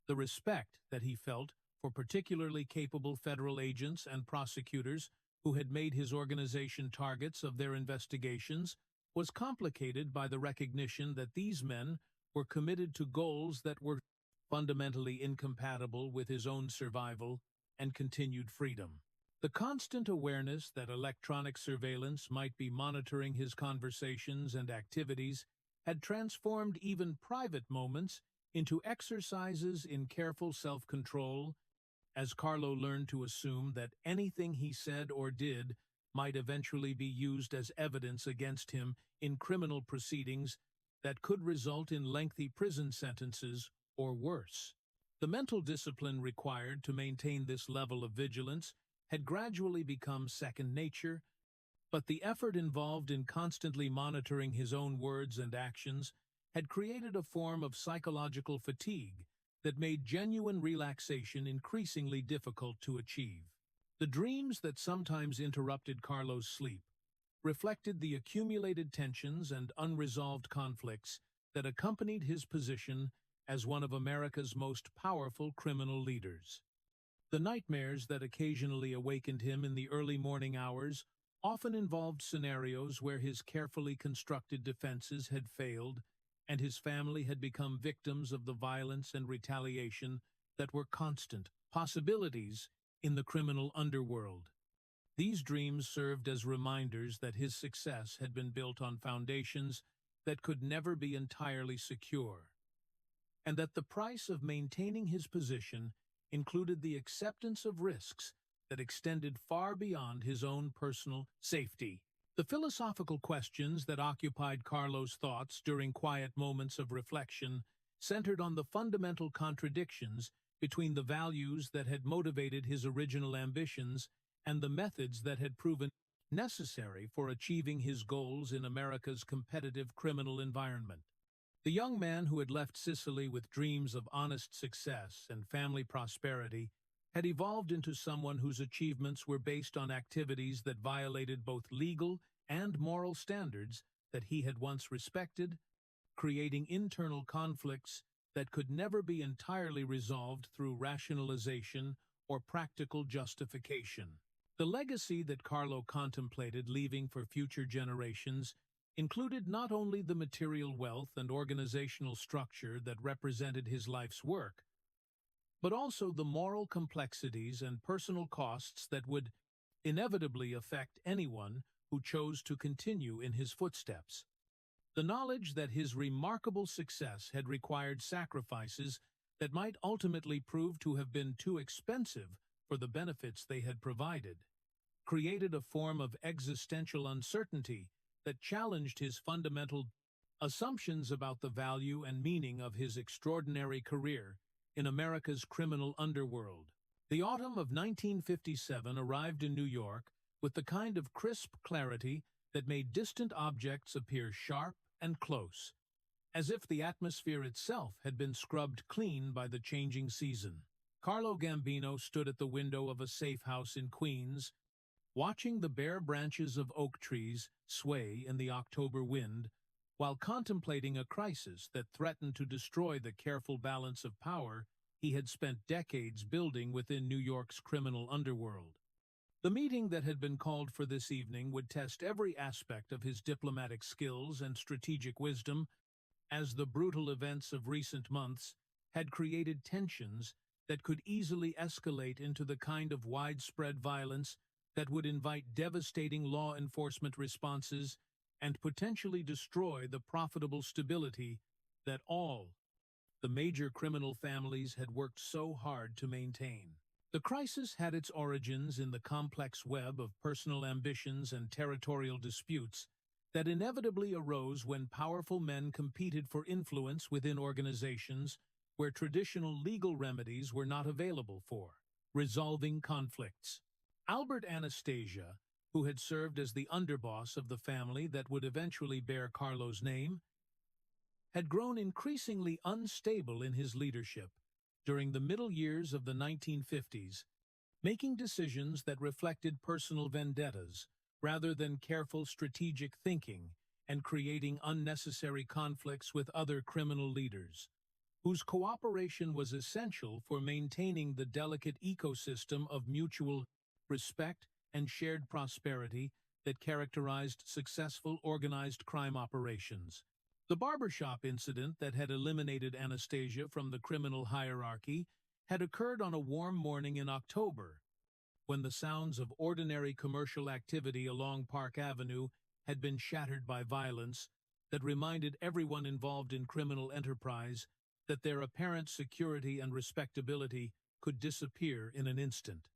The respect that he felt for particularly capable federal agents and prosecutors who had made his organization targets of their investigations was complicated by the recognition that these men were committed to goals that were fundamentally incompatible with his own survival and continued freedom. The constant awareness that electronic surveillance might be monitoring his conversations and activities had transformed even private moments into exercises in careful self-control, as Carlo learned to assume that anything he said or did might eventually be used as evidence against him in criminal proceedings that could result in lengthy prison sentences or worse. The The mental discipline required to maintain this level of vigilance had gradually become second nature, but the effort involved in constantly monitoring his own words and actions had created a form of psychological fatigue that made genuine relaxation increasingly difficult to achieve. The dreams that sometimes interrupted Carlo's sleep reflected the accumulated tensions and unresolved conflicts that accompanied his position as one of America's most powerful criminal leaders. The nightmares that occasionally awakened him in the early morning hours often involved scenarios where his carefully constructed defenses had failed and his family had become victims of the violence and retaliation that were constant possibilities in the criminal underworld. These dreams served as reminders that his success had been built on foundations that could never be entirely secure, and that the price of maintaining his position included the acceptance of risks that extended far beyond his own personal safety. The philosophical questions that occupied Carlo's thoughts during quiet moments of reflection centered on the fundamental contradictions between the values that had motivated his original ambitions and the methods that had proven necessary for achieving his goals in America's competitive criminal environment. The young man who had left Sicily with dreams of honest success and family prosperity had evolved into someone whose achievements were based on activities that violated both legal and moral standards that he had once respected, creating internal conflicts that could never be entirely resolved through rationalization or practical justification. The legacy that Carlo contemplated leaving for future generations included not only the material wealth and organizational structure that represented his life's work, but also the moral complexities and personal costs that would inevitably affect anyone who chose to continue in his footsteps. The knowledge that his remarkable success had required sacrifices that might ultimately prove to have been too expensive for the benefits they had provided created a form of existential uncertainty that challenged his fundamental assumptions about the value and meaning of his extraordinary career in America's criminal underworld. The autumn of 1957 arrived in New York with the kind of crisp clarity that made distant objects appear sharp and close, as if the atmosphere itself had been scrubbed clean by the changing season. Carlo Gambino stood at the window of a safe house in Queens, watching the bare branches of oak trees sway in the October wind, while contemplating a crisis that threatened to destroy the careful balance of power he had spent decades building within New York's criminal underworld. The meeting that had been called for this evening would test every aspect of his diplomatic skills and strategic wisdom, as the brutal events of recent months had created tensions that could easily escalate into the kind of widespread violence that would invite devastating law enforcement responses and potentially destroy the profitable stability that all the major criminal families had worked so hard to maintain. The crisis had its origins in the complex web of personal ambitions and territorial disputes that inevitably arose when powerful men competed for influence within organizations where traditional legal remedies were not available for resolving conflicts. Albert Anastasia, who had served as the underboss of the family that would eventually bear Carlo's name, had grown increasingly unstable in his leadership during the middle years of the 1950s, making decisions that reflected personal vendettas rather than careful strategic thinking and creating unnecessary conflicts with other criminal leaders, whose cooperation was essential for maintaining the delicate ecosystem of mutual respect and shared prosperity that characterized successful organized crime operations. The barbershop incident that had eliminated Anastasia from the criminal hierarchy had occurred on a warm morning in October, when the sounds of ordinary commercial activity along Park Avenue had been shattered by violence that reminded everyone involved in criminal enterprise that their apparent security and respectability could disappear in an instant.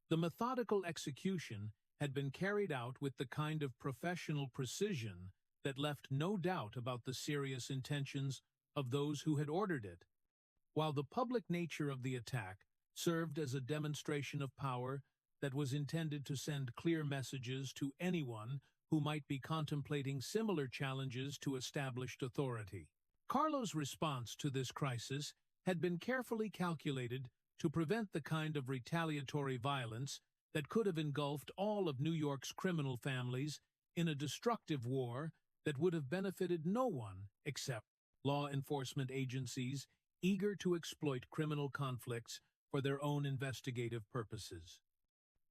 The methodical execution had been carried out with the kind of professional precision that left no doubt about the serious intentions of those who had ordered it. While the public nature of the attack served as a demonstration of power that was intended to send clear messages to anyone who might be contemplating similar challenges to established authority. Carlo's response to this crisis had been carefully calculated to prevent the kind of retaliatory violence that could have engulfed all of New York's criminal families in a destructive war that would have benefited no one except law enforcement agencies eager to exploit criminal conflicts for their own investigative purposes.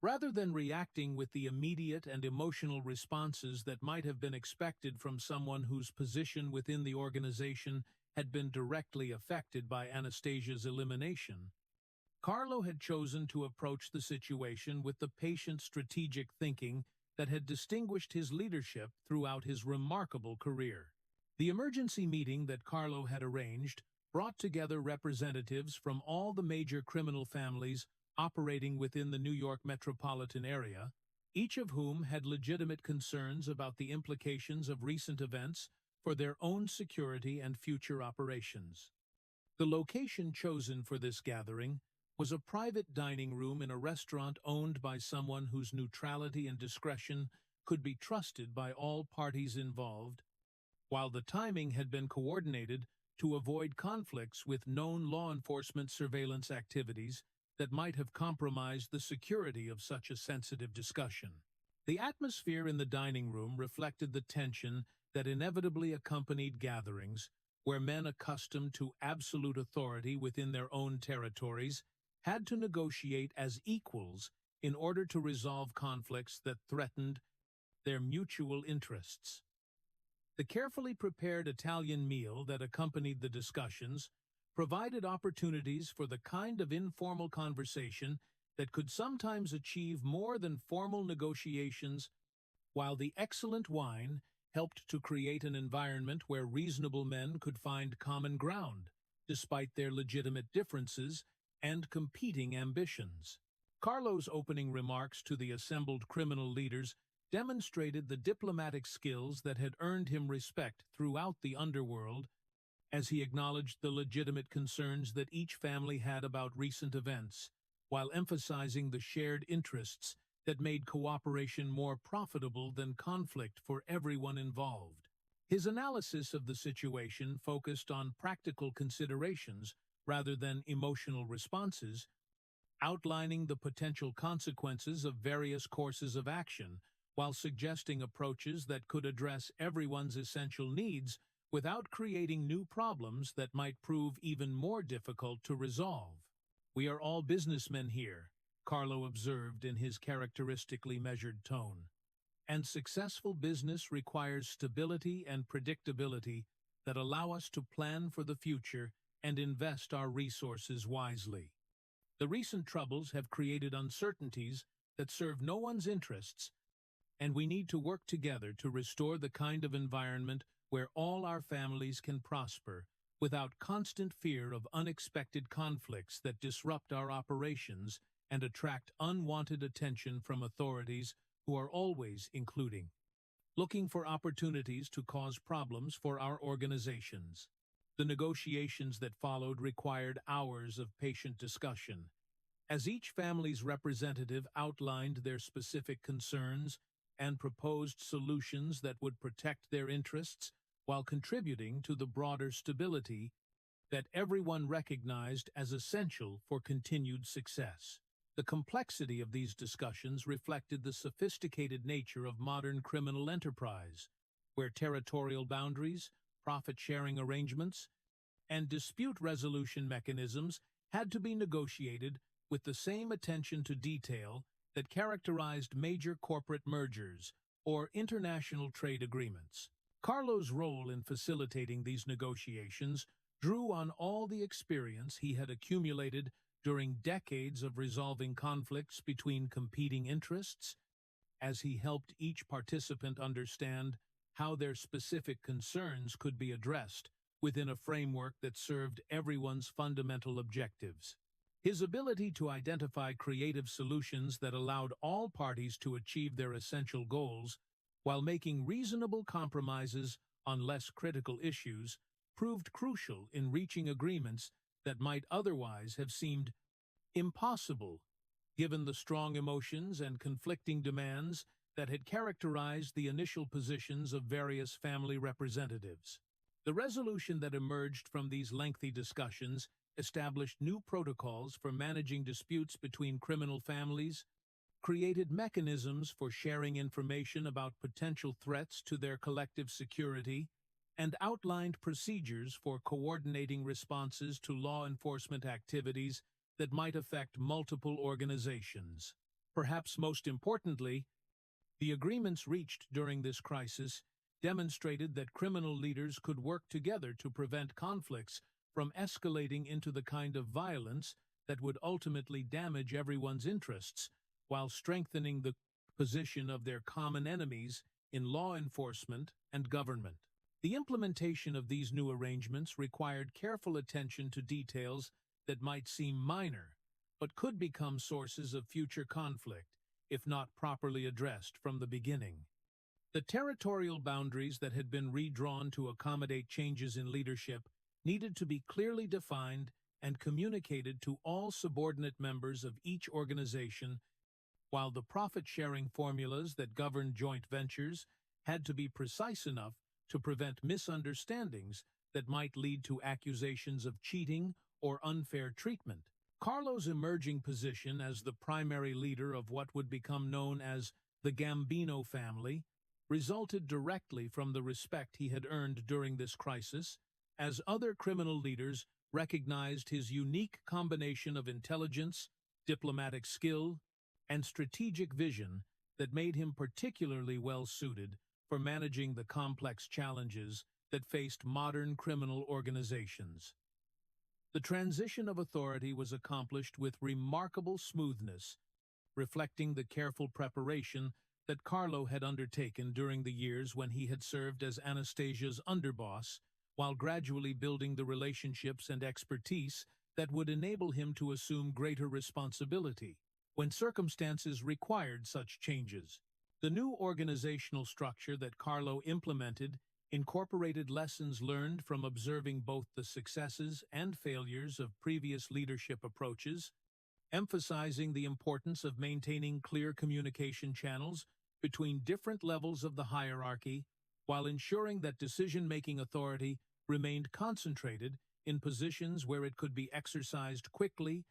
Rather than reacting with the immediate and emotional responses that might have been expected from someone whose position within the organization had been directly affected by Anastasia's elimination, Carlo had chosen to approach the situation with the patient strategic thinking that had distinguished his leadership throughout his remarkable career. The emergency meeting that Carlo had arranged brought together representatives from all the major criminal families operating within the New York metropolitan area, each of whom had legitimate concerns about the implications of recent events for their own security and future operations. The location chosen for this gathering was a private dining room in a restaurant owned by someone whose neutrality and discretion could be trusted by all parties involved, while the timing had been coordinated to avoid conflicts with known law enforcement surveillance activities that might have compromised the security of such a sensitive discussion. The atmosphere in the dining room reflected the tension that inevitably accompanied gatherings where men accustomed to absolute authority within their own territories had to negotiate as equals in order to resolve conflicts that threatened their mutual interests. The carefully prepared Italian meal that accompanied the discussions provided opportunities for the kind of informal conversation that could sometimes achieve more than formal negotiations, while the excellent wine helped to create an environment where reasonable men could find common ground, despite their legitimate differences and competing ambitions. Carlo's opening remarks to the assembled criminal leaders demonstrated the diplomatic skills that had earned him respect throughout the underworld, as he acknowledged the legitimate concerns that each family had about recent events, while emphasizing the shared interests that made cooperation more profitable than conflict for everyone involved. His analysis of the situation focused on practical considerations rather than emotional responses, outlining the potential consequences of various courses of action, while suggesting approaches that could address everyone's essential needs without creating new problems that might prove even more difficult to resolve. "We are all businessmen here," Carlo observed in his characteristically measured tone, "and successful business requires stability and predictability that allow us to plan for the future and invest our resources wisely. The recent troubles have created uncertainties that serve no one's interests, and we need to work together to restore the kind of environment where all our families can prosper without constant fear of unexpected conflicts that disrupt our operations and attract unwanted attention from authorities who are always looking for opportunities to cause problems for our organizations." The negotiations that followed required hours of patient discussion, as each family's representative outlined their specific concerns and proposed solutions that would protect their interests while contributing to the broader stability that everyone recognized as essential for continued success. The complexity of these discussions reflected the sophisticated nature of modern criminal enterprise, where territorial boundaries, profit-sharing arrangements, and dispute resolution mechanisms had to be negotiated with the same attention to detail that characterized major corporate mergers or international trade agreements. Carlo's role in facilitating these negotiations drew on all the experience he had accumulated during decades of resolving conflicts between competing interests, as he helped each participant understand how their specific concerns could be addressed within a framework that served everyone's fundamental objectives. His ability to identify creative solutions that allowed all parties to achieve their essential goals while making reasonable compromises on less critical issues proved crucial in reaching agreements that might otherwise have seemed impossible, given the strong emotions and conflicting demands that had characterized the initial positions of various family representatives. The resolution that emerged from these lengthy discussions established new protocols for managing disputes between criminal families, created mechanisms for sharing information about potential threats to their collective security, and outlined procedures for coordinating responses to law enforcement activities that might affect multiple organizations. Perhaps most importantly, the agreements reached during this crisis demonstrated that criminal leaders could work together to prevent conflicts from escalating into the kind of violence that would ultimately damage everyone's interests, while strengthening the position of their common enemies in law enforcement and government. The implementation of these new arrangements required careful attention to details that might seem minor, but could become sources of future conflict if not properly addressed from the beginning. The territorial boundaries that had been redrawn to accommodate changes in leadership needed to be clearly defined and communicated to all subordinate members of each organization, while the profit-sharing formulas that governed joint ventures had to be precise enough to prevent misunderstandings that might lead to accusations of cheating or unfair treatment. Carlo's emerging position as the primary leader of what would become known as the Gambino family resulted directly from the respect he had earned during this crisis, as other criminal leaders recognized his unique combination of intelligence, diplomatic skill, and strategic vision that made him particularly well-suited for managing the complex challenges that faced modern criminal organizations. The transition of authority was accomplished with remarkable smoothness, reflecting the careful preparation that Carlo had undertaken during the years when he had served as Anastasia's underboss, while gradually building the relationships and expertise that would enable him to assume greater responsibility when circumstances required such changes. The new organizational structure that Carlo implemented incorporated lessons learned from observing both the successes and failures of previous leadership approaches, emphasizing the importance of maintaining clear communication channels between different levels of the hierarchy, while ensuring that decision-making authority remained concentrated in positions where it could be exercised quickly,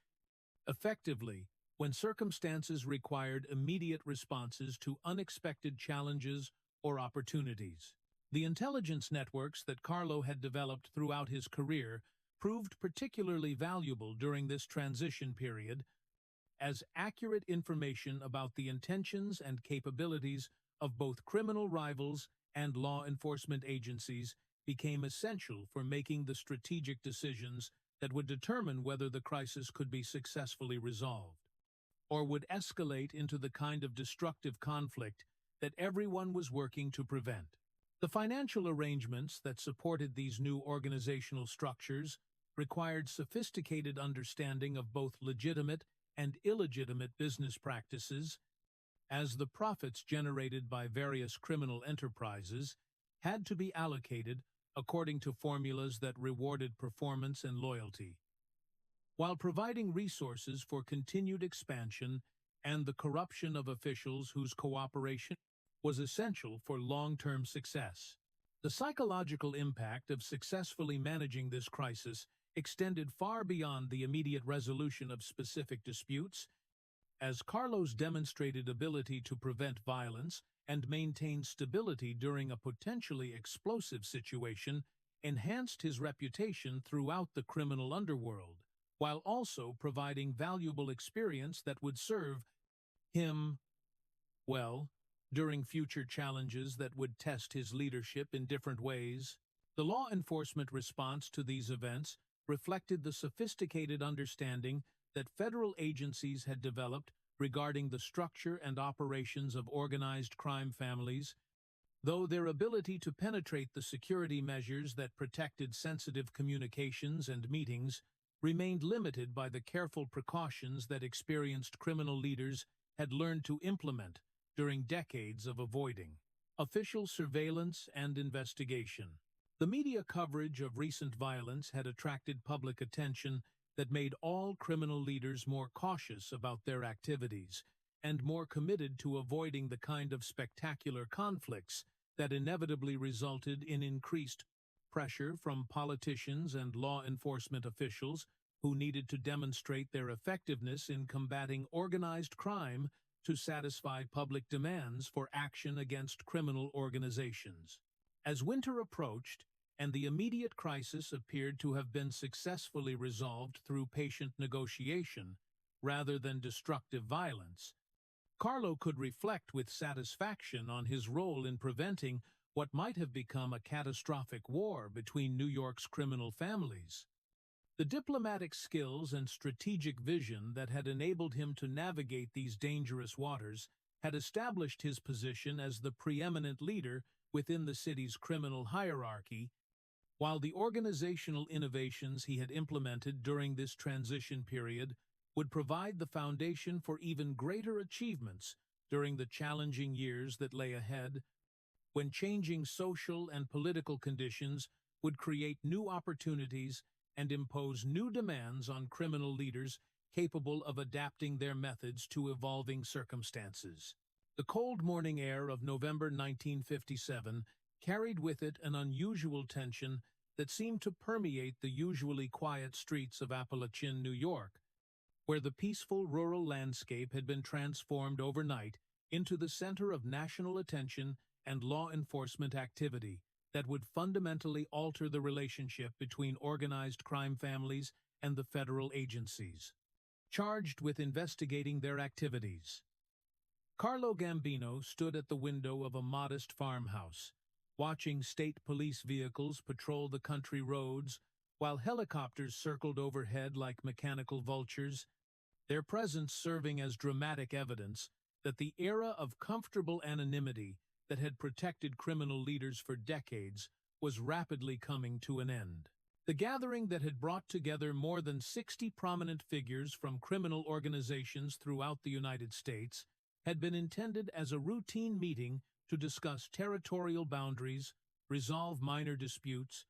effectively, when circumstances required immediate responses to unexpected challenges or opportunities. The intelligence networks that Carlo had developed throughout his career proved particularly valuable during this transition period, as accurate information about the intentions and capabilities of both criminal rivals and law enforcement agencies became essential for making the strategic decisions that would determine whether the crisis could be successfully resolved, or would escalate into the kind of destructive conflict that everyone was working to prevent. The financial arrangements that supported these new organizational structures required sophisticated understanding of both legitimate and illegitimate business practices, as the profits generated by various criminal enterprises had to be allocated according to formulas that rewarded performance and loyalty, while providing resources for continued expansion and the corruption of officials whose cooperation was essential for long-term success. The psychological impact of successfully managing this crisis extended far beyond the immediate resolution of specific disputes, as Carlo's demonstrated ability to prevent violence and maintain stability during a potentially explosive situation enhanced his reputation throughout the criminal underworld, while also providing valuable experience that would serve him well during future challenges that would test his leadership in different ways. The law enforcement response to these events reflected the sophisticated understanding that federal agencies had developed regarding the structure and operations of organized crime families, though their ability to penetrate the security measures that protected sensitive communications and meetings remained limited by the careful precautions that experienced criminal leaders had learned to implement during decades of avoiding official surveillance and investigation. The media coverage of recent violence had attracted public attention that made all criminal leaders more cautious about their activities and more committed to avoiding the kind of spectacular conflicts that inevitably resulted in increased pressure from politicians and law enforcement officials who needed to demonstrate their effectiveness in combating organized crime to satisfy public demands for action against criminal organizations. As winter approached, and the immediate crisis appeared to have been successfully resolved through patient negotiation rather than destructive violence, Carlo could reflect with satisfaction on his role in preventing what might have become a catastrophic war between New York's criminal families. The diplomatic skills and strategic vision that had enabled him to navigate these dangerous waters had established his position as the preeminent leader within the city's criminal hierarchy, while the organizational innovations he had implemented during this transition period would provide the foundation for even greater achievements during the challenging years that lay ahead, when changing social and political conditions would create new opportunities and impose new demands on criminal leaders capable of adapting their methods to evolving circumstances. The cold morning air of November 1957 carried with it an unusual tension that seemed to permeate the usually quiet streets of Appalachian, New York, where the peaceful rural landscape had been transformed overnight into the center of national attention and law enforcement activity that would fundamentally alter the relationship between organized crime families and the federal agencies charged with investigating their activities. Carlo Gambino stood at the window of a modest farmhouse, watching state police vehicles patrol the country roads while helicopters circled overhead like mechanical vultures, their presence serving as dramatic evidence that the era of comfortable anonymity that had protected criminal leaders for decades was rapidly coming to an end. The gathering that had brought together more than 60 prominent figures from criminal organizations throughout the United States had been intended as a routine meeting to discuss territorial boundaries, resolve minor disputes,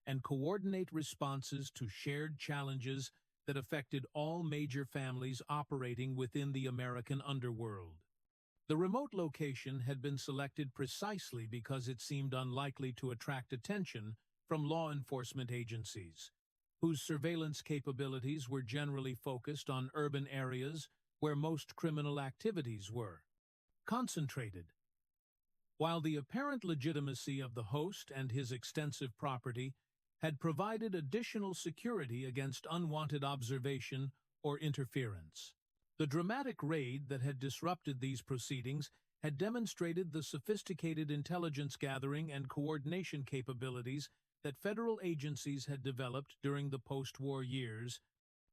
and coordinate responses to shared challenges that affected all major families operating within the American underworld. The remote location had been selected precisely because it seemed unlikely to attract attention from law enforcement agencies, whose surveillance capabilities were generally focused on urban areas where most criminal activities were concentrated. While the apparent legitimacy of the host and his extensive property had provided additional security against unwanted observation or interference, the dramatic raid that had disrupted these proceedings had demonstrated the sophisticated intelligence gathering and coordination capabilities that federal agencies had developed during the post-war years,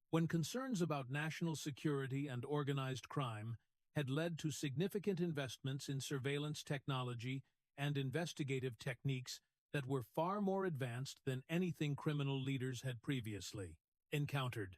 when concerns about national security and organized crime had led to significant investments in surveillance technology and investigative techniques that were far more advanced than anything criminal leaders had previously encountered.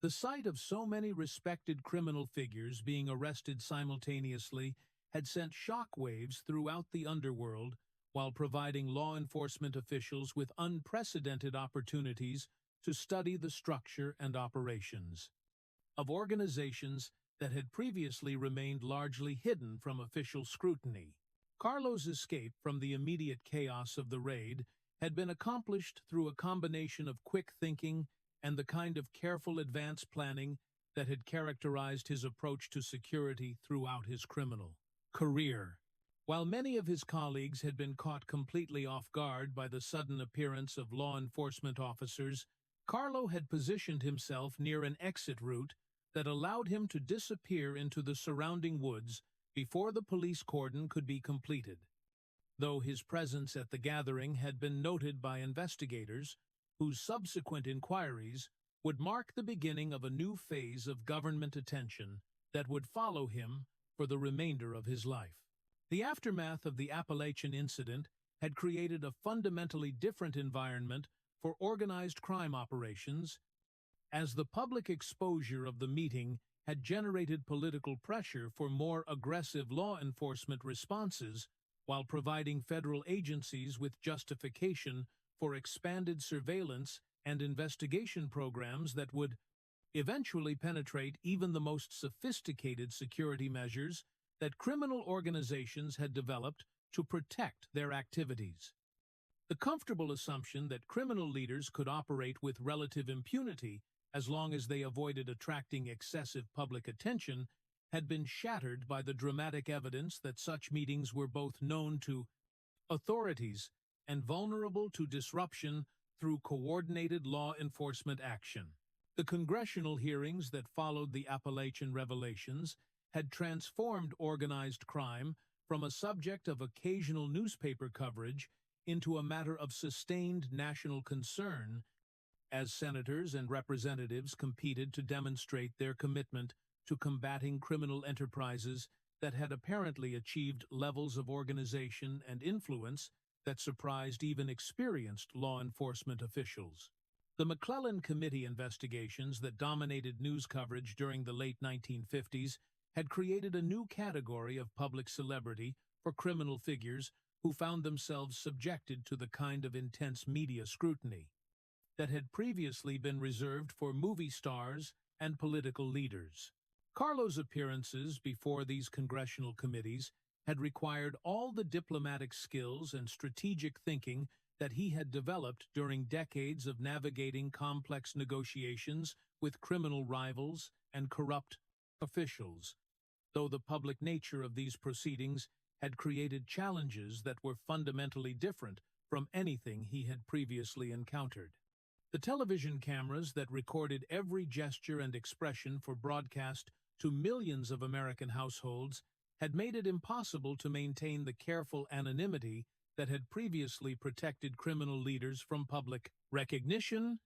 The sight of so many respected criminal figures being arrested simultaneously had sent shockwaves throughout the underworld, while providing law enforcement officials with unprecedented opportunities to study the structure and operations of organizations that had previously remained largely hidden from official scrutiny. Carlo's escape from the immediate chaos of the raid had been accomplished through a combination of quick thinking and the kind of careful advance planning that had characterized his approach to security throughout his criminal career. While many of his colleagues had been caught completely off guard by the sudden appearance of law enforcement officers, Carlo had positioned himself near an exit route that allowed him to disappear into the surrounding woods before the police cordon could be completed. Though his presence at the gathering had been noted by investigators, whose subsequent inquiries would mark the beginning of a new phase of government attention that would follow him for the remainder of his life. The aftermath of the Appalachian incident had created a fundamentally different environment for organized crime operations, as the public exposure of the meeting had generated political pressure for more aggressive law enforcement responses while providing federal agencies with justification for expanded surveillance and investigation programs that would eventually penetrate even the most sophisticated security measures that criminal organizations had developed to protect their activities. The comfortable assumption that criminal leaders could operate with relative impunity as long as they avoided attracting excessive public attention had been shattered by the dramatic evidence that such meetings were both known to authorities and vulnerable to disruption through coordinated law enforcement action. The congressional hearings that followed the Appalachian revelations had transformed organized crime from a subject of occasional newspaper coverage into a matter of sustained national concern as senators and representatives competed to demonstrate their commitment to combating criminal enterprises that had apparently achieved levels of organization and influence that surprised even experienced law enforcement officials. The McClellan Committee investigations that dominated news coverage during the late 1950s had created a new category of public celebrity for criminal figures who found themselves subjected to the kind of intense media scrutiny that had previously been reserved for movie stars and political leaders. Carlo's appearances before these congressional committees had required all the diplomatic skills and strategic thinking that he had developed during decades of navigating complex negotiations with criminal rivals and corrupt officials, though the public nature of these proceedings had created challenges that were fundamentally different from anything he had previously encountered. The television cameras that recorded every gesture and expression for broadcast to millions of American households had made it impossible to maintain the careful anonymity that had previously protected criminal leaders from public recognition,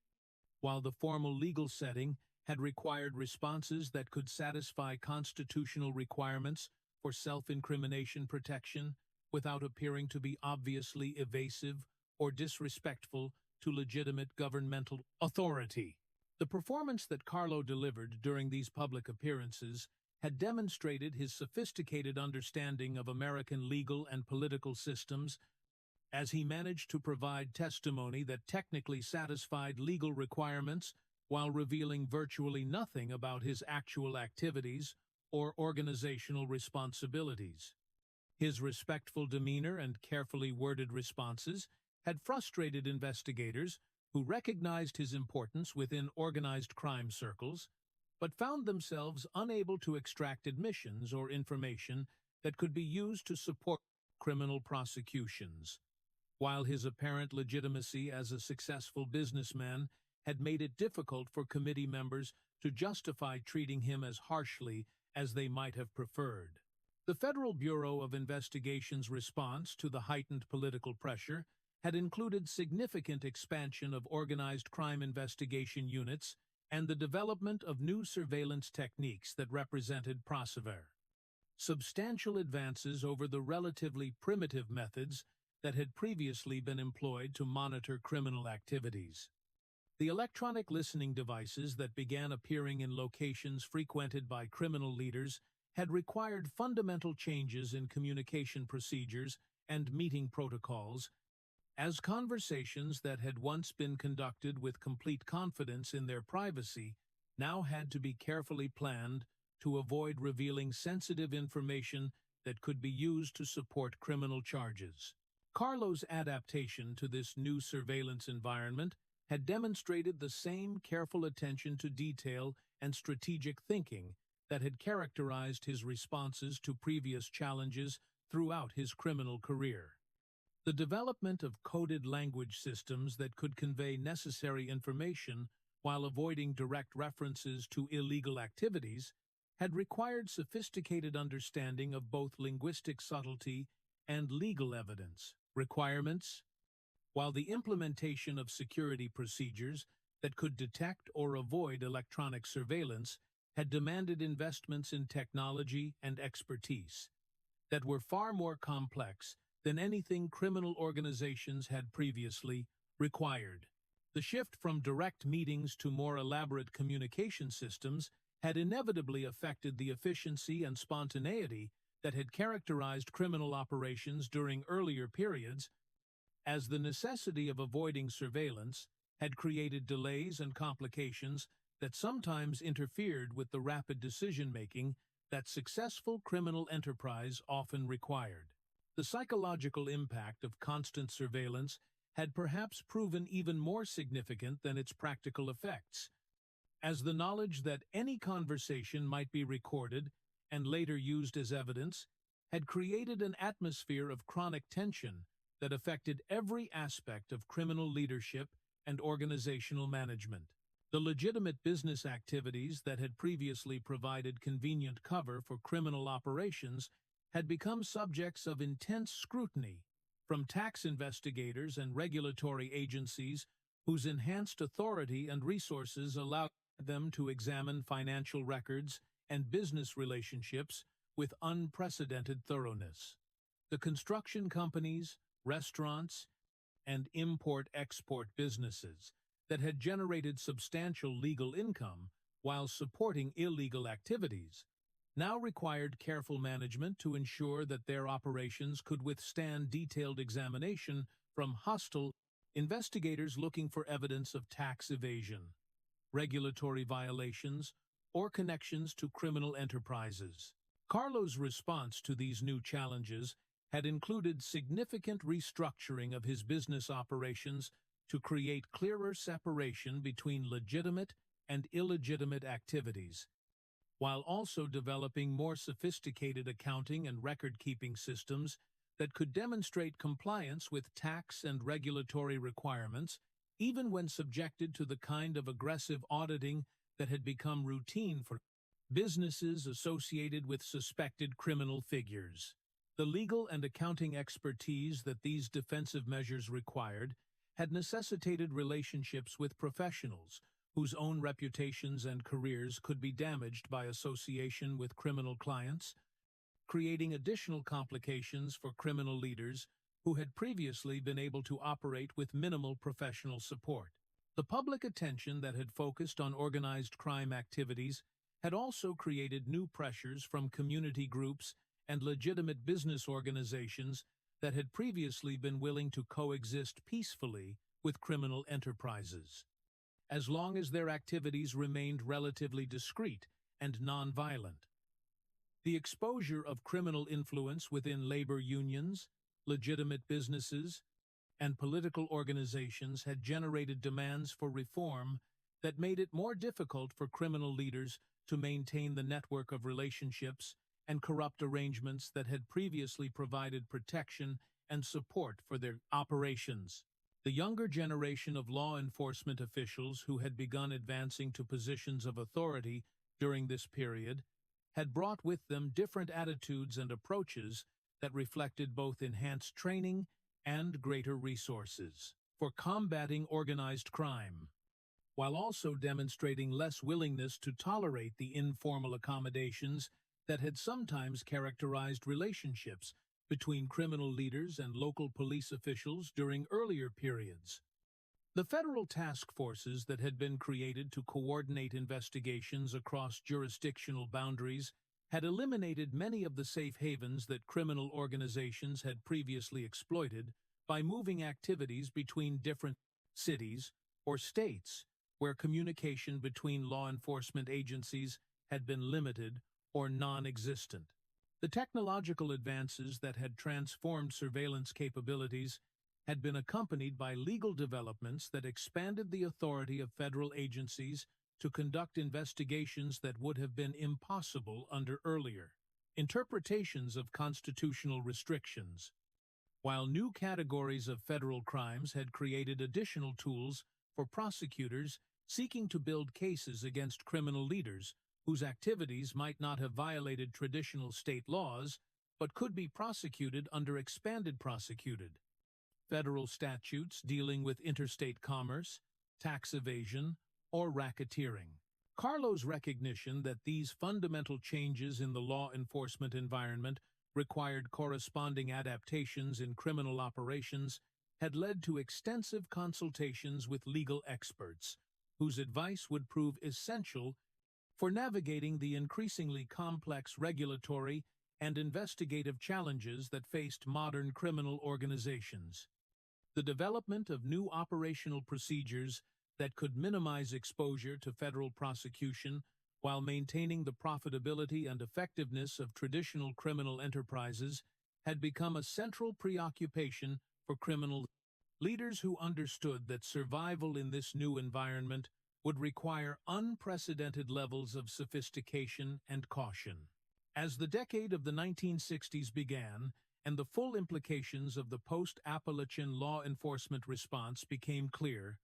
while the formal legal setting had required responses that could satisfy constitutional requirements for self-incrimination protection without appearing to be obviously evasive or disrespectful to legitimate governmental authority. The performance that Carlo delivered during these public appearances had demonstrated his sophisticated understanding of American legal and political systems as he managed to provide testimony that technically satisfied legal requirements while revealing virtually nothing about his actual activities or organizational responsibilities. His respectful demeanor and carefully worded responses had frustrated investigators who recognized his importance within organized crime circles, but found themselves unable to extract admissions or information that could be used to support criminal prosecutions. While his apparent legitimacy as a successful businessman had made it difficult for committee members to justify treating him as harshly as they might have preferred. The Federal Bureau of Investigation's response to the heightened political pressure had included significant expansion of organized crime investigation units and the development of new surveillance techniques that represented substantial advances over the relatively primitive methods that had previously been employed to monitor criminal activities. The electronic listening devices that began appearing in locations frequented by criminal leaders had required fundamental changes in communication procedures and meeting protocols, as conversations that had once been conducted with complete confidence in their privacy now had to be carefully planned to avoid revealing sensitive information that could be used to support criminal charges. Carlo's adaptation to this new surveillance environment had demonstrated the same careful attention to detail and strategic thinking that had characterized his responses to previous challenges throughout his criminal career. The development of coded language systems that could convey necessary information while avoiding direct references to illegal activities had required sophisticated understanding of both linguistic subtlety and legal evidence requirements, while the implementation of security procedures that could detect or avoid electronic surveillance had demanded investments in technology and expertise that were far more complex than anything criminal organizations had previously required. The shift from direct meetings to more elaborate communication systems had inevitably affected the efficiency and spontaneity that had characterized criminal operations during earlier periods, as the necessity of avoiding surveillance had created delays and complications that sometimes interfered with the rapid decision-making that successful criminal enterprise often required. The psychological impact of constant surveillance had perhaps proven even more significant than its practical effects, as the knowledge that any conversation might be recorded and later used as evidence had created an atmosphere of chronic tension that affected every aspect of criminal leadership and organizational management. The legitimate business activities that had previously provided convenient cover for criminal operations had become subjects of intense scrutiny from tax investigators and regulatory agencies whose enhanced authority and resources allowed them to examine financial records and business relationships with unprecedented thoroughness. The construction companies, restaurants, and import-export businesses that had generated substantial legal income while supporting illegal activities now required careful management to ensure that their operations could withstand detailed examination from hostile investigators looking for evidence of tax evasion, regulatory violations, or connections to criminal enterprises. Carlo's response to these new challenges had included significant restructuring of his business operations to create clearer separation between legitimate and illegitimate activities, while also developing more sophisticated accounting and record-keeping systems that could demonstrate compliance with tax and regulatory requirements, even when subjected to the kind of aggressive auditing that had become routine for businesses associated with suspected criminal figures. The legal and accounting expertise that these defensive measures required had necessitated relationships with professionals whose own reputations and careers could be damaged by association with criminal clients, creating additional complications for criminal leaders who had previously been able to operate with minimal professional support. The public attention that had focused on organized crime activities had also created new pressures from community groups and legitimate business organizations that had previously been willing to coexist peacefully with criminal enterprises, as long as their activities remained relatively discreet and nonviolent. The exposure of criminal influence within labor unions, legitimate businesses, and political organizations had generated demands for reform that made it more difficult for criminal leaders to maintain the network of relationships and corrupt arrangements that had previously provided protection and support for their operations. The younger generation of law enforcement officials who had begun advancing to positions of authority during this period had brought with them different attitudes and approaches that reflected both enhanced training and greater resources for combating organized crime, while also demonstrating less willingness to tolerate the informal accommodations that had sometimes characterized relationships between criminal leaders and local police officials during earlier periods. The federal task forces that had been created to coordinate investigations across jurisdictional boundaries had eliminated many of the safe havens that criminal organizations had previously exploited by moving activities between different cities or states where communication between law enforcement agencies had been limited or non-existent. The technological advances that had transformed surveillance capabilities had been accompanied by legal developments that expanded the authority of federal agencies to conduct investigations that would have been impossible under earlier interpretations of constitutional restrictions. While new categories of federal crimes had created additional tools for prosecutors seeking to build cases against criminal leaders whose activities might not have violated traditional state laws but could be prosecuted under expanded prosecuted federal statutes dealing with interstate commerce, tax evasion, or racketeering. Carlo's recognition that these fundamental changes in the law enforcement environment required corresponding adaptations in criminal operations had led to extensive consultations with legal experts, whose advice would prove essential for navigating the increasingly complex regulatory and investigative challenges that faced modern criminal organizations. The development of new operational procedures that could minimize exposure to federal prosecution while maintaining the profitability and effectiveness of traditional criminal enterprises had become a central preoccupation for criminal leaders who understood that survival in this new environment would require unprecedented levels of sophistication and caution. As the decade of the 1960s began, and the full implications of the post-Appalachian law enforcement response became clear,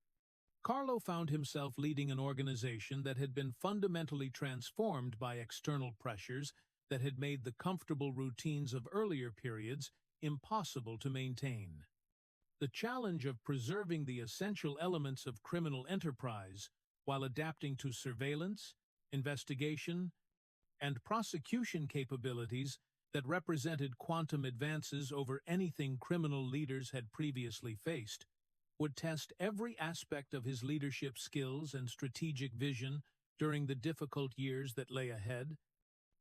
Carlo found himself leading an organization that had been fundamentally transformed by external pressures that had made the comfortable routines of earlier periods impossible to maintain. The challenge of preserving the essential elements of criminal enterprise while adapting to surveillance, investigation, and prosecution capabilities that represented quantum advances over anything criminal leaders had previously faced, would test every aspect of his leadership skills and strategic vision during the difficult years that lay ahead,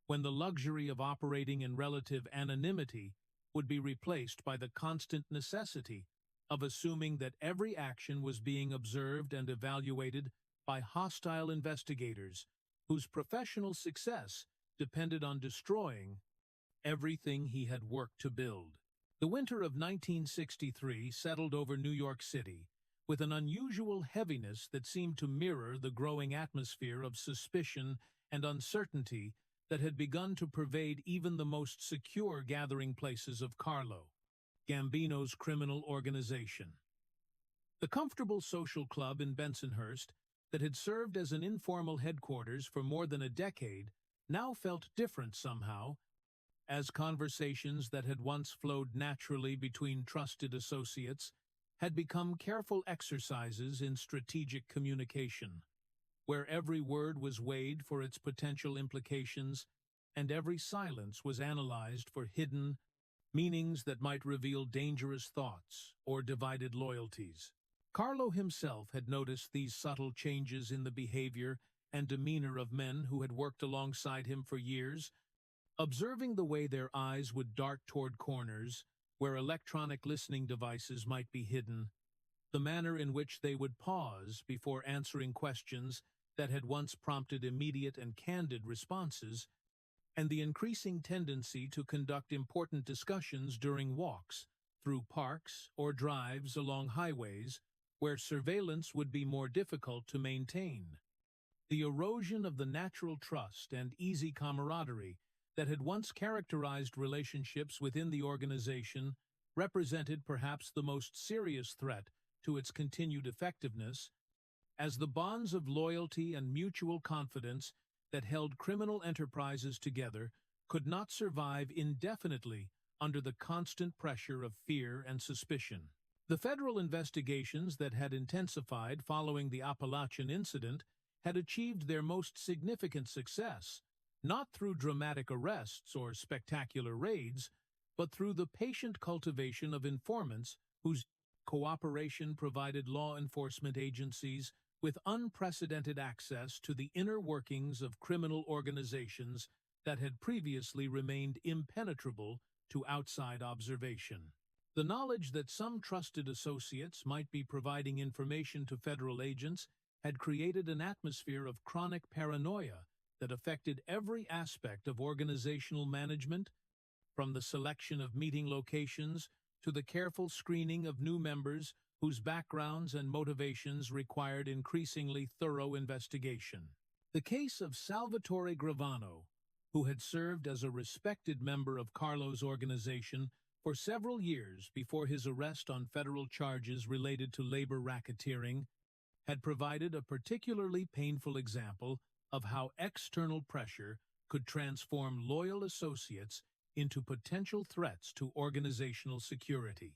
when the luxury of operating in relative anonymity would be replaced by the constant necessity of assuming that every action was being observed and evaluated by hostile investigators whose professional success depended on destroying everything he had worked to build. The winter of 1963 settled over New York City with an unusual heaviness that seemed to mirror the growing atmosphere of suspicion and uncertainty that had begun to pervade even the most secure gathering places of Carlo Gambino's criminal organization. The comfortable social club in Bensonhurst that had served as an informal headquarters for more than a decade now felt different somehow, as conversations that had once flowed naturally between trusted associates had become careful exercises in strategic communication, where every word was weighed for its potential implications and every silence was analyzed for hidden meanings that might reveal dangerous thoughts or divided loyalties. Carlo himself had noticed these subtle changes in the behavior and demeanor of men who had worked alongside him for years, observing the way their eyes would dart toward corners where electronic listening devices might be hidden, the manner in which they would pause before answering questions that had once prompted immediate and candid responses, and the increasing tendency to conduct important discussions during walks through parks or drives along highways where surveillance would be more difficult to maintain. The erosion of the natural trust and easy camaraderie that had once characterized relationships within the organization represented perhaps the most serious threat to its continued effectiveness, as the bonds of loyalty and mutual confidence that held criminal enterprises together could not survive indefinitely under the constant pressure of fear and suspicion. The federal investigations that had intensified following the Appalachian incident had achieved their most significant success, not through dramatic arrests or spectacular raids, but through the patient cultivation of informants whose cooperation provided law enforcement agencies with unprecedented access to the inner workings of criminal organizations that had previously remained impenetrable to outside observation. The knowledge that some trusted associates might be providing information to federal agents had created an atmosphere of chronic paranoia that affected every aspect of organizational management, from the selection of meeting locations to the careful screening of new members whose backgrounds and motivations required increasingly thorough investigation. The case of Salvatore Gravano, who had served as a respected member of Carlo's organization for several years before his arrest on federal charges related to labor racketeering, had provided a particularly painful example of how external pressure could transform loyal associates into potential threats to organizational security.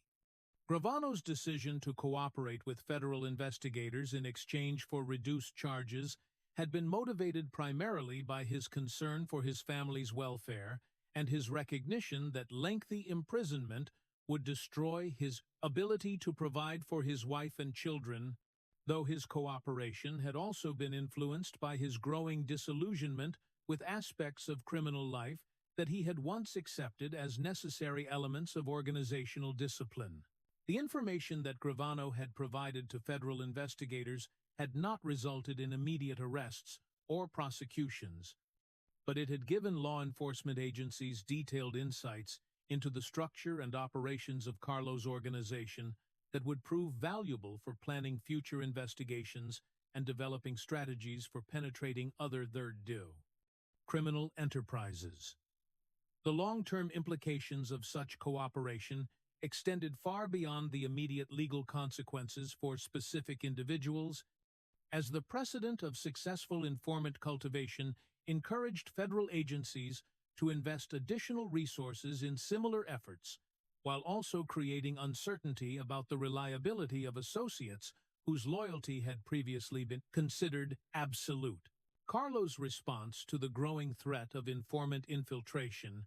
Gravano's decision to cooperate with federal investigators in exchange for reduced charges had been motivated primarily by his concern for his family's welfare and his recognition that lengthy imprisonment would destroy his ability to provide for his wife and children, though his cooperation had also been influenced by his growing disillusionment with aspects of criminal life that he had once accepted as necessary elements of organizational discipline. The information that Gravano had provided to federal investigators had not resulted in immediate arrests or prosecutions, but it had given law enforcement agencies detailed insights into the structure and operations of Carlo's organization that would prove valuable for planning future investigations and developing strategies for penetrating other third-party criminal enterprises. The long-term implications of such cooperation extended far beyond the immediate legal consequences for specific individuals, as the precedent of successful informant cultivation encouraged federal agencies to invest additional resources in similar efforts, while also creating uncertainty about the reliability of associates whose loyalty had previously been considered absolute. Carlo's response to the growing threat of informant infiltration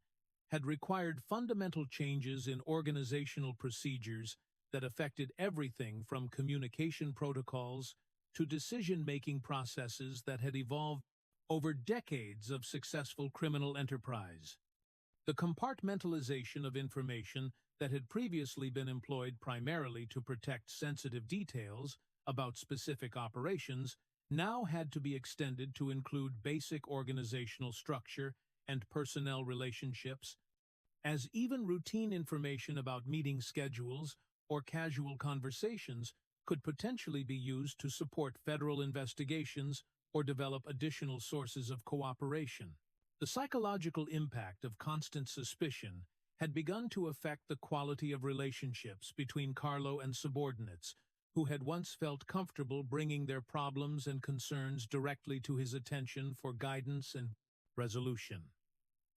had required fundamental changes in organizational procedures that affected everything from communication protocols to decision-making processes that had evolved over decades of successful criminal enterprise. The compartmentalization of information that had previously been employed primarily to protect sensitive details about specific operations now had to be extended to include basic organizational structure and personnel relationships, as even routine information about meeting schedules or casual conversations could potentially be used to support federal investigations or develop additional sources of cooperation. The psychological impact of constant suspicion had begun to affect the quality of relationships between Carlo and subordinates, who had once felt comfortable bringing their problems and concerns directly to his attention for guidance and resolution.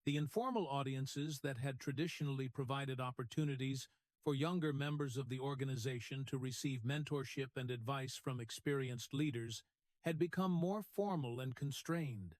The informal audiences that had traditionally provided opportunities for younger members of the organization to receive mentorship and advice from experienced leaders had become more formal and constrained,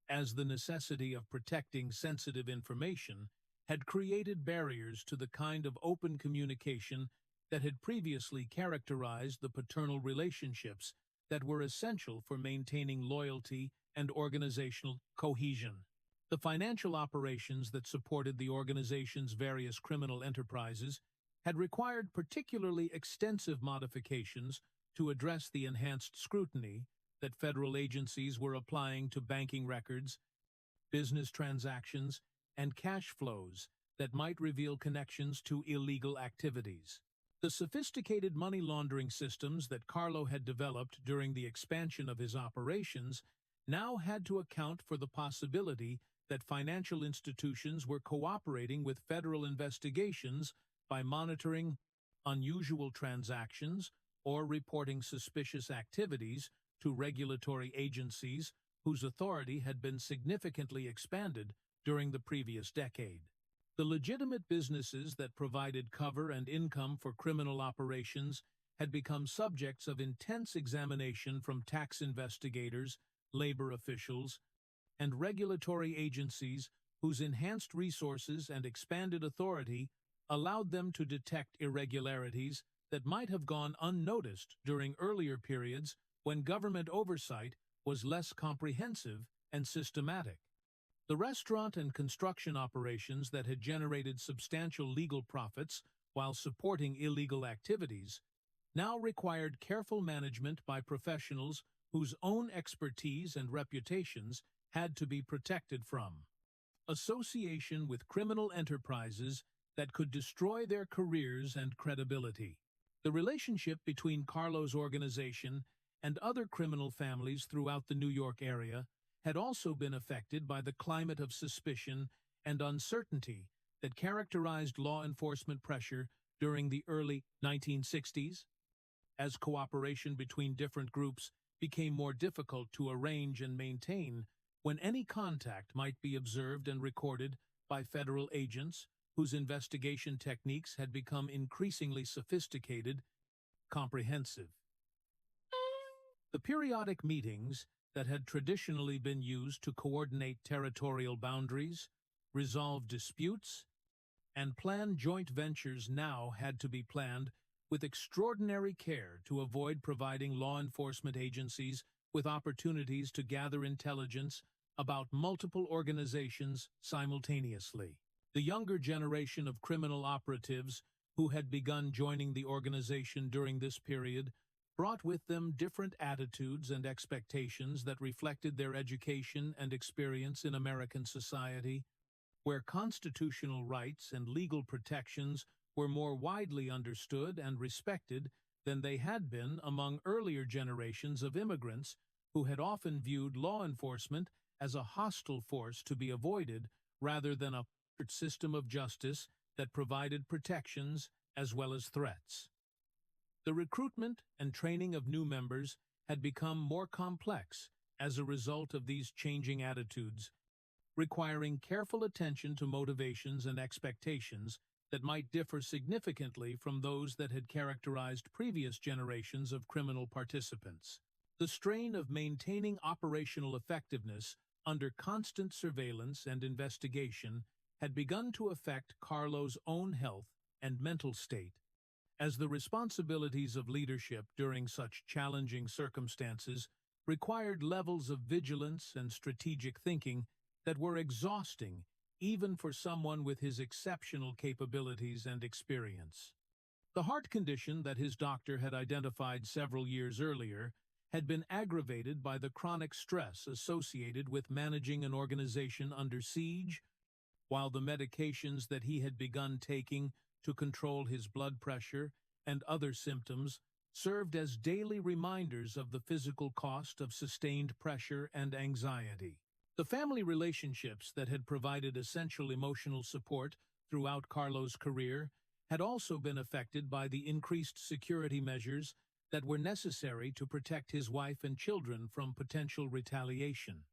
as the necessity of protecting sensitive information had created barriers to the kind of open communication that had previously characterized the paternal relationships that were essential for maintaining loyalty and organizational cohesion. The financial operations that supported the organization's various criminal enterprises had required particularly extensive modifications to address the enhanced scrutiny that federal agencies were applying to banking records, business transactions, and cash flows that might reveal connections to illegal activities. The sophisticated money laundering systems that Carlo had developed during the expansion of his operations now had to account for the possibility that financial institutions were cooperating with federal investigations by monitoring unusual transactions or reporting suspicious activities to regulatory agencies whose authority had been significantly expanded during the previous decade. The legitimate businesses that provided cover and income for criminal operations had become subjects of intense examination from tax investigators, labor officials, and regulatory agencies whose enhanced resources and expanded authority allowed them to detect irregularities that might have gone unnoticed during earlier periods when government oversight was less comprehensive and systematic. The restaurant and construction operations that had generated substantial legal profits while supporting illegal activities now required careful management by professionals whose own expertise and reputations had to be protected from association with criminal enterprises that could destroy their careers and credibility. The relationship between Carlo's organization and other criminal families throughout the New York area had also been affected by the climate of suspicion and uncertainty that characterized law enforcement pressure during the early 1960s. As cooperation between different groups became more difficult to arrange and maintain, when any contact might be observed and recorded by federal agents whose investigation techniques had become increasingly sophisticated, comprehensive. The periodic meetings that had traditionally been used to coordinate territorial boundaries, resolve disputes, and plan joint ventures now had to be planned with extraordinary care to avoid providing law enforcement agencies with opportunities to gather intelligence about multiple organizations simultaneously. The younger generation of criminal operatives who had begun joining the organization during this period brought with them different attitudes and expectations that reflected their education and experience in American society, where constitutional rights and legal protections were more widely understood and respected than they had been among earlier generations of immigrants who had often viewed law enforcement as a hostile force to be avoided rather than a system of justice that provided protections as well as threats. The recruitment and training of new members had become more complex as a result of these changing attitudes, requiring careful attention to motivations and expectations that might differ significantly from those that had characterized previous generations of criminal participants. The strain of maintaining operational effectiveness under constant surveillance and investigation had begun to affect Carlo's own health and mental state, as the responsibilities of leadership during such challenging circumstances required levels of vigilance and strategic thinking that were exhausting even for someone with his exceptional capabilities and experience. The heart condition that his doctor had identified several years earlier had been aggravated by the chronic stress associated with managing an organization under siege, while the medications that he had begun taking to control his blood pressure and other symptoms served as daily reminders of the physical cost of sustained pressure and anxiety. The family relationships that had provided essential emotional support throughout Carlo's career had also been affected by the increased security measures that were necessary to protect his wife and children from potential retaliation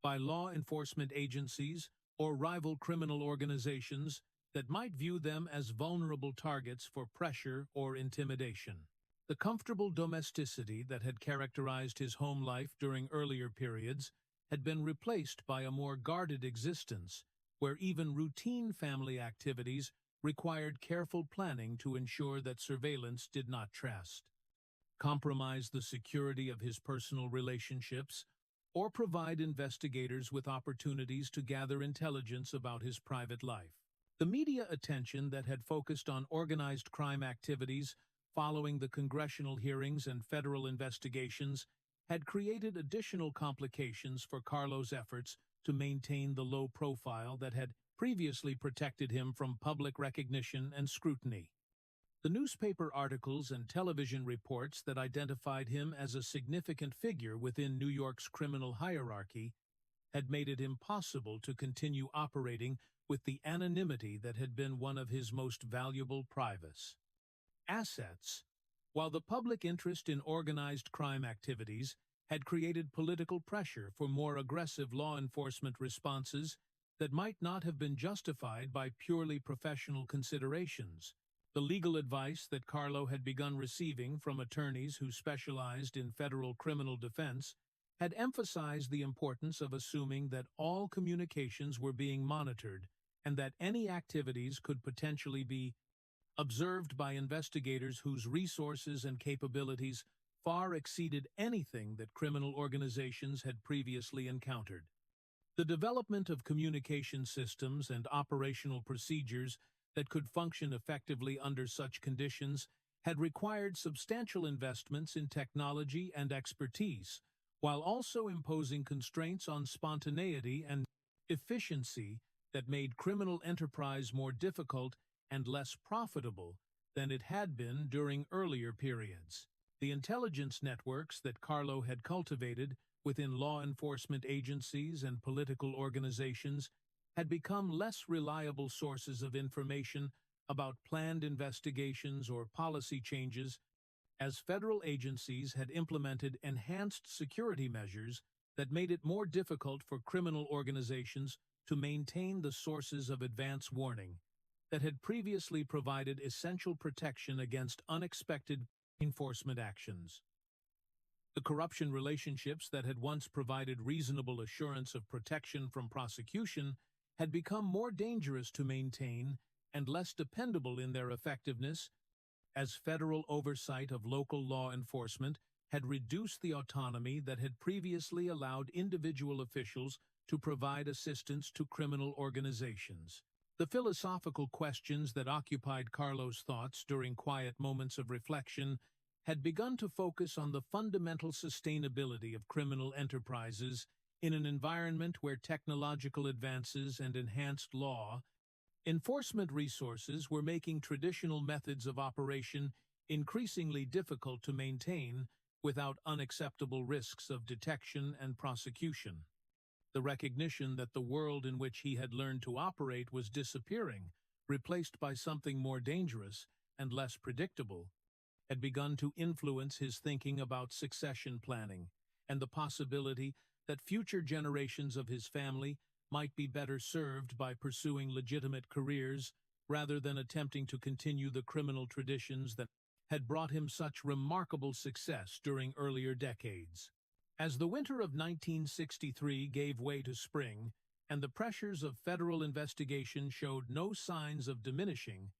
by law enforcement agencies or rival criminal organizations that might view them as vulnerable targets for pressure or intimidation. The comfortable domesticity that had characterized his home life during earlier periods had been replaced by a more guarded existence, where even routine family activities required careful planning to ensure that surveillance did not compromise the security of his personal relationships, or provide investigators with opportunities to gather intelligence about his private life. The media attention that had focused on organized crime activities following the congressional hearings and federal investigations had created additional complications for Carlo's efforts to maintain the low profile that had previously protected him from public recognition and scrutiny. The newspaper articles and television reports that identified him as a significant figure within New York's criminal hierarchy had made it impossible to continue operating with the anonymity that had been one of his most valuable private assets, while the public interest in organized crime activities had created political pressure for more aggressive law enforcement responses that might not have been justified by purely professional considerations. The legal advice that Carlo had begun receiving from attorneys who specialized in federal criminal defense had emphasized the importance of assuming that all communications were being monitored and that any activities could potentially be observed by investigators whose resources and capabilities far exceeded anything that criminal organizations had previously encountered. The development of communication systems and operational procedures that could function effectively under such conditions had required substantial investments in technology and expertise, while also imposing constraints on spontaneity and efficiency that made criminal enterprise more difficult and less profitable than it had been during earlier periods. The intelligence networks that Carlo had cultivated within law enforcement agencies and political organizations had become less reliable sources of information about planned investigations or policy changes, as federal agencies had implemented enhanced security measures that made it more difficult for criminal organizations to maintain the sources of advance warning that had previously provided essential protection against unexpected enforcement actions. The corruption relationships that had once provided reasonable assurance of protection from prosecution had become more dangerous to maintain and less dependable in their effectiveness, as federal oversight of local law enforcement had reduced the autonomy that had previously allowed individual officials to provide assistance to criminal organizations. The philosophical questions that occupied Carlo's thoughts during quiet moments of reflection had begun to focus on the fundamental sustainability of criminal enterprises in an environment where technological advances and enhanced law enforcement resources were making traditional methods of operation increasingly difficult to maintain without unacceptable risks of detection and prosecution. The recognition that the world in which he had learned to operate was disappearing, replaced by something more dangerous and less predictable, had begun to influence his thinking about succession planning and the possibility that future generations of his family might be better served by pursuing legitimate careers rather than attempting to continue the criminal traditions that had brought him such remarkable success during earlier decades. As the winter of 1963 gave way to spring, and the pressures of federal investigation showed no signs of diminishing,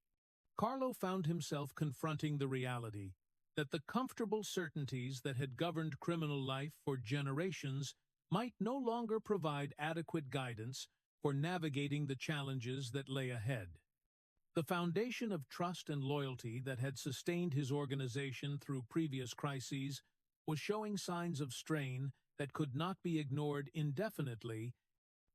Carlo found himself confronting the reality that the comfortable certainties that had governed criminal life for generations might no longer provide adequate guidance for navigating the challenges that lay ahead. The foundation of trust and loyalty that had sustained his organization through previous crises was showing signs of strain that could not be ignored indefinitely,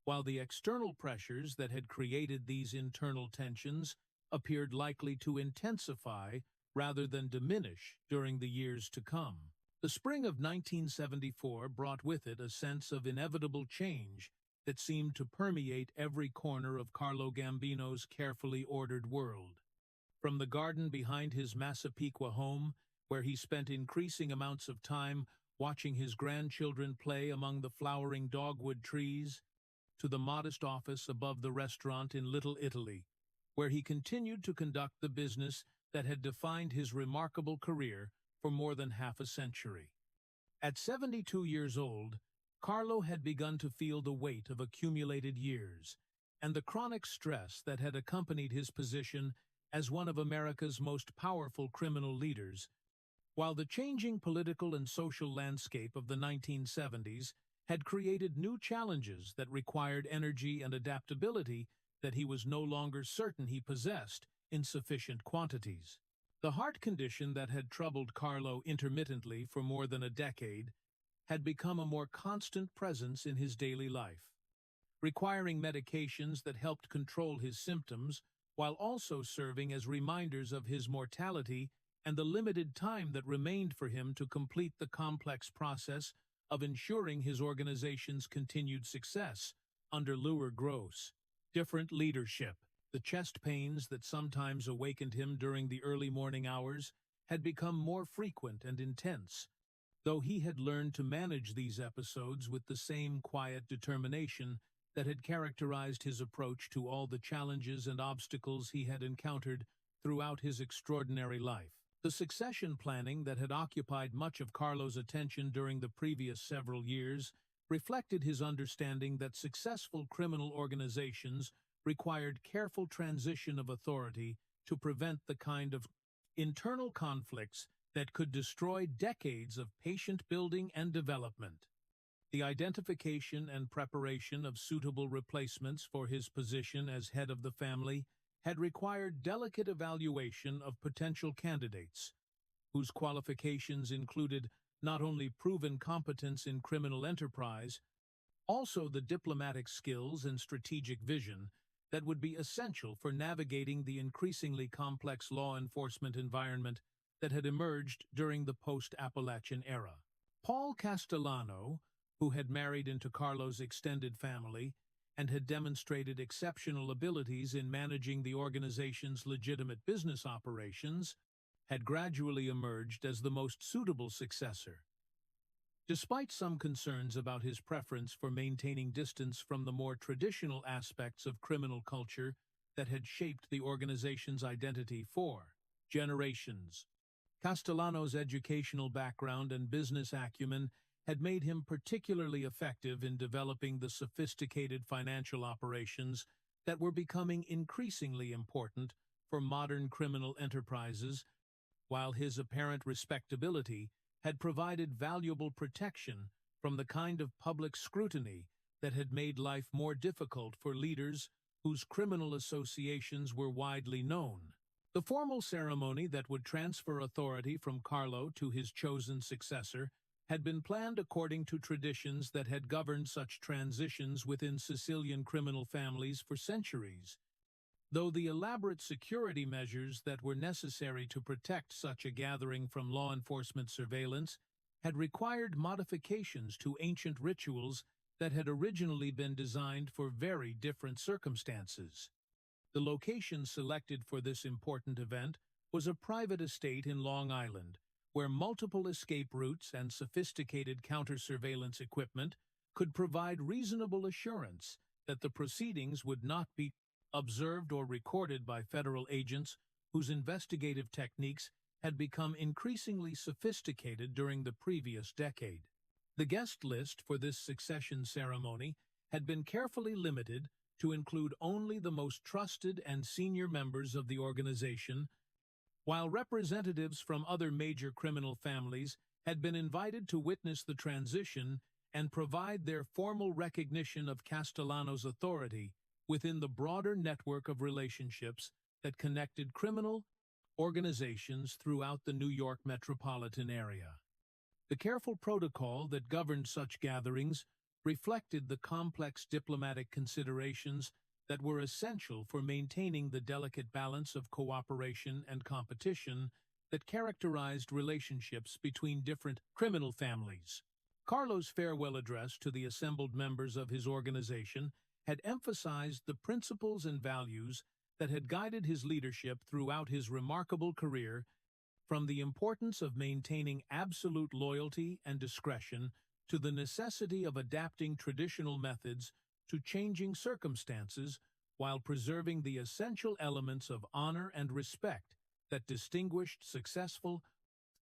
while the external pressures that had created these internal tensions appeared likely to intensify rather than diminish during the years to come. The spring of 1974 brought with it a sense of inevitable change that seemed to permeate every corner of Carlo Gambino's carefully ordered world. From the garden behind his Massapequa home, where he spent increasing amounts of time watching his grandchildren play among the flowering dogwood trees, to the modest office above the restaurant in Little Italy, where he continued to conduct the business that had defined his remarkable career for more than half a century. At 72 years old, Carlo had begun to feel the weight of accumulated years and the chronic stress that had accompanied his position as one of America's most powerful criminal leaders, while the changing political and social landscape of the 1970s had created new challenges that required energy and adaptability that he was no longer certain he possessed in sufficient quantities. The heart condition that had troubled Carlo intermittently for more than a decade had become a more constant presence in his daily life, requiring medications that helped control his symptoms while also serving as reminders of his mortality and the limited time that remained for him to complete the complex process of ensuring his organization's continued success under Luer Gross. Different leadership. The chest pains that sometimes awakened him during the early morning hours had become more frequent and intense, though he had learned to manage these episodes with the same quiet determination that had characterized his approach to all the challenges and obstacles he had encountered throughout his extraordinary life. The succession planning that had occupied much of Carlo's attention during the previous several years reflected his understanding that successful criminal organizations required careful transition of authority to prevent the kind of internal conflicts that could destroy decades of patient building and development. The identification and preparation of suitable replacements for his position as head of the family had required delicate evaluation of potential candidates, whose qualifications included not only proven competence in criminal enterprise, also the diplomatic skills and strategic vision that would be essential for navigating the increasingly complex law enforcement environment that had emerged during the post-Appalachian era. Paul Castellano, who had married into Carlo's extended family and had demonstrated exceptional abilities in managing the organization's legitimate business operations, had gradually emerged as the most suitable successor. Despite some concerns about his preference for maintaining distance from the more traditional aspects of criminal culture that had shaped the organization's identity for generations, Castellano's educational background and business acumen had made him particularly effective in developing the sophisticated financial operations that were becoming increasingly important for modern criminal enterprises, while his apparent respectability had provided valuable protection from the kind of public scrutiny that had made life more difficult for leaders whose criminal associations were widely known. The formal ceremony that would transfer authority from Carlo to his chosen successor had been planned according to traditions that had governed such transitions within Sicilian criminal families for centuries. Though the elaborate security measures that were necessary to protect such a gathering from law enforcement surveillance had required modifications to ancient rituals that had originally been designed for very different circumstances. The location selected for this important event was a private estate in Long Island, where multiple escape routes and sophisticated counter-surveillance equipment could provide reasonable assurance that the proceedings would not be observed or recorded by federal agents whose investigative techniques had become increasingly sophisticated during the previous decade. The guest list for this succession ceremony had been carefully limited to include only the most trusted and senior members of the organization, while representatives from other major criminal families had been invited to witness the transition and provide their formal recognition of Castellano's authority within the broader network of relationships that connected criminal organizations throughout the New York metropolitan area. The careful protocol that governed such gatherings reflected the complex diplomatic considerations that were essential for maintaining the delicate balance of cooperation and competition that characterized relationships between different criminal families. Carlo's farewell address to the assembled members of his organization had emphasized the principles and values that had guided his leadership throughout his remarkable career, from the importance of maintaining absolute loyalty and discretion to the necessity of adapting traditional methods to changing circumstances while preserving the essential elements of honor and respect that distinguished successful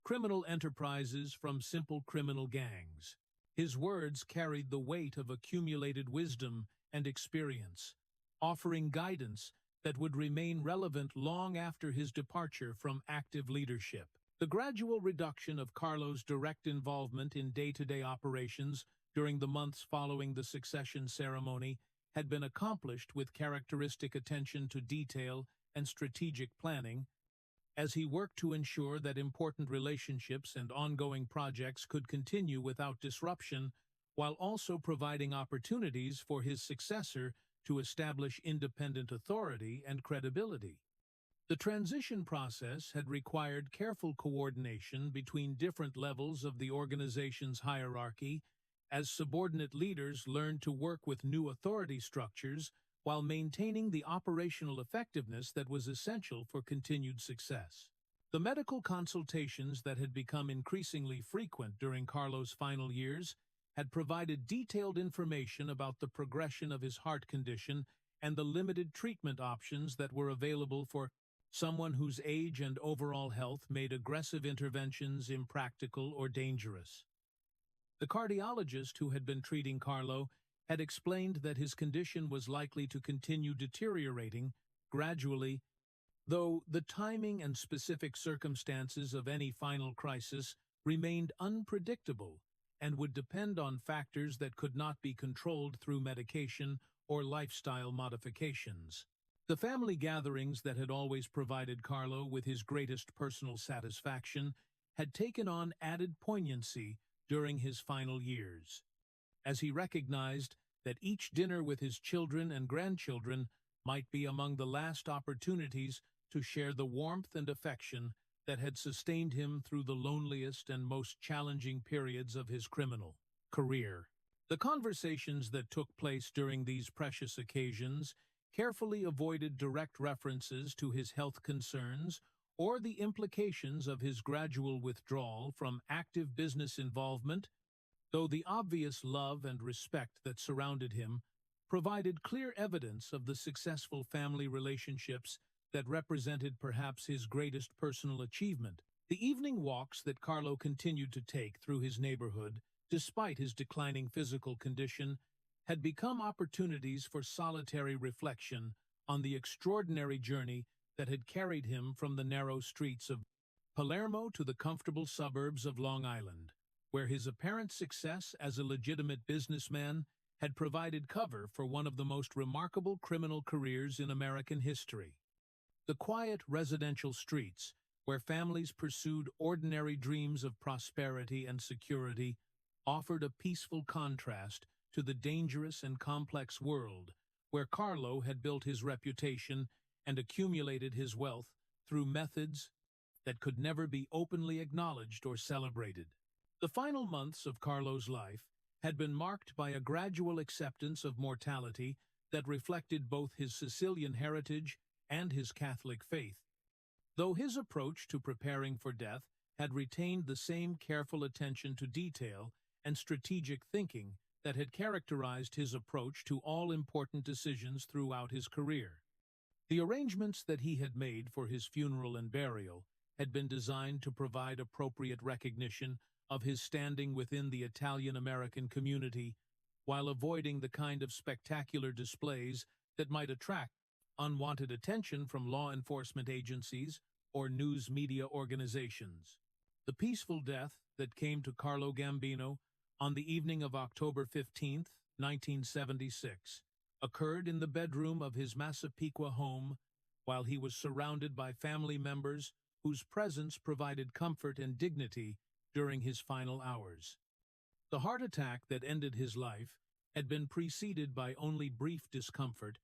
criminal enterprises from simple criminal gangs. His words carried the weight of accumulated wisdom and experience, offering guidance that would remain relevant long after his departure from active leadership. The gradual reduction of Carlo's direct involvement in day-to-day operations during the months following the succession ceremony had been accomplished with characteristic attention to detail and strategic planning, as he worked to ensure that important relationships and ongoing projects could continue without disruption, while also providing opportunities for his successor to establish independent authority and credibility. The transition process had required careful coordination between different levels of the organization's hierarchy, as subordinate leaders learned to work with new authority structures while maintaining the operational effectiveness that was essential for continued success. The medical consultations that had become increasingly frequent during Carlo's final years had provided detailed information about the progression of his heart condition and the limited treatment options that were available for someone whose age and overall health made aggressive interventions impractical or dangerous. The cardiologist who had been treating Carlo had explained that his condition was likely to continue deteriorating gradually, though the timing and specific circumstances of any final crisis remained unpredictable and would depend on factors that could not be controlled through medication or lifestyle modifications. The family gatherings that had always provided Carlo with his greatest personal satisfaction had taken on added poignancy during his final years, as he recognized that each dinner with his children and grandchildren might be among the last opportunities to share the warmth and affection that had sustained him through the loneliest and most challenging periods of his criminal career. The conversations that took place during these precious occasions carefully avoided direct references to his health concerns or the implications of his gradual withdrawal from active business involvement, though the obvious love and respect that surrounded him provided clear evidence of the successful family relationships that represented perhaps his greatest personal achievement. The evening walks that Carlo continued to take through his neighborhood, despite his declining physical condition, had become opportunities for solitary reflection on the extraordinary journey that had carried him from the narrow streets of Palermo to the comfortable suburbs of Long Island, where his apparent success as a legitimate businessman had provided cover for one of the most remarkable criminal careers in American history. The quiet residential streets, where families pursued ordinary dreams of prosperity and security, offered a peaceful contrast to the dangerous and complex world where Carlo had built his reputation and accumulated his wealth through methods that could never be openly acknowledged or celebrated. The final months of Carlo's life had been marked by a gradual acceptance of mortality that reflected both his Sicilian heritage and his Catholic faith. Though his approach to preparing for death had retained the same careful attention to detail and strategic thinking that had characterized his approach to all important decisions throughout his career. The arrangements that he had made for his funeral and burial had been designed to provide appropriate recognition of his standing within the Italian-American community, while avoiding the kind of spectacular displays that might attract unwanted attention from law enforcement agencies or news media organizations. The peaceful death that came to Carlo Gambino on the evening of October 15, 1976, occurred in the bedroom of his Massapequa home while he was surrounded by family members whose presence provided comfort and dignity during his final hours. The heart attack that ended his life had been preceded by only brief discomfort,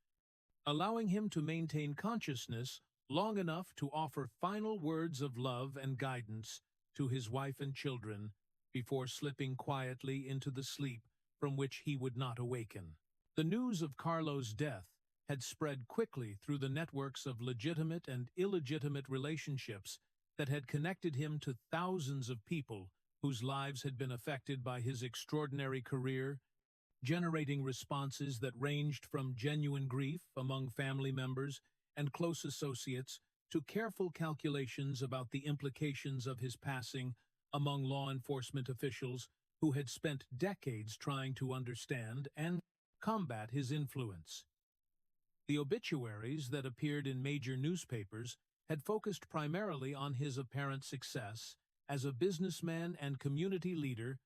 allowing him to maintain consciousness long enough to offer final words of love and guidance to his wife and children before slipping quietly into the sleep from which he would not awaken. The news of Carlo's death had spread quickly through the networks of legitimate and illegitimate relationships that had connected him to thousands of people whose lives had been affected by his extraordinary career, generating responses that ranged from genuine grief among family members and close associates to careful calculations about the implications of his passing among law enforcement officials who had spent decades trying to understand and combat his influence. The obituaries that appeared in major newspapers had focused primarily on his apparent success as a businessman and community leader,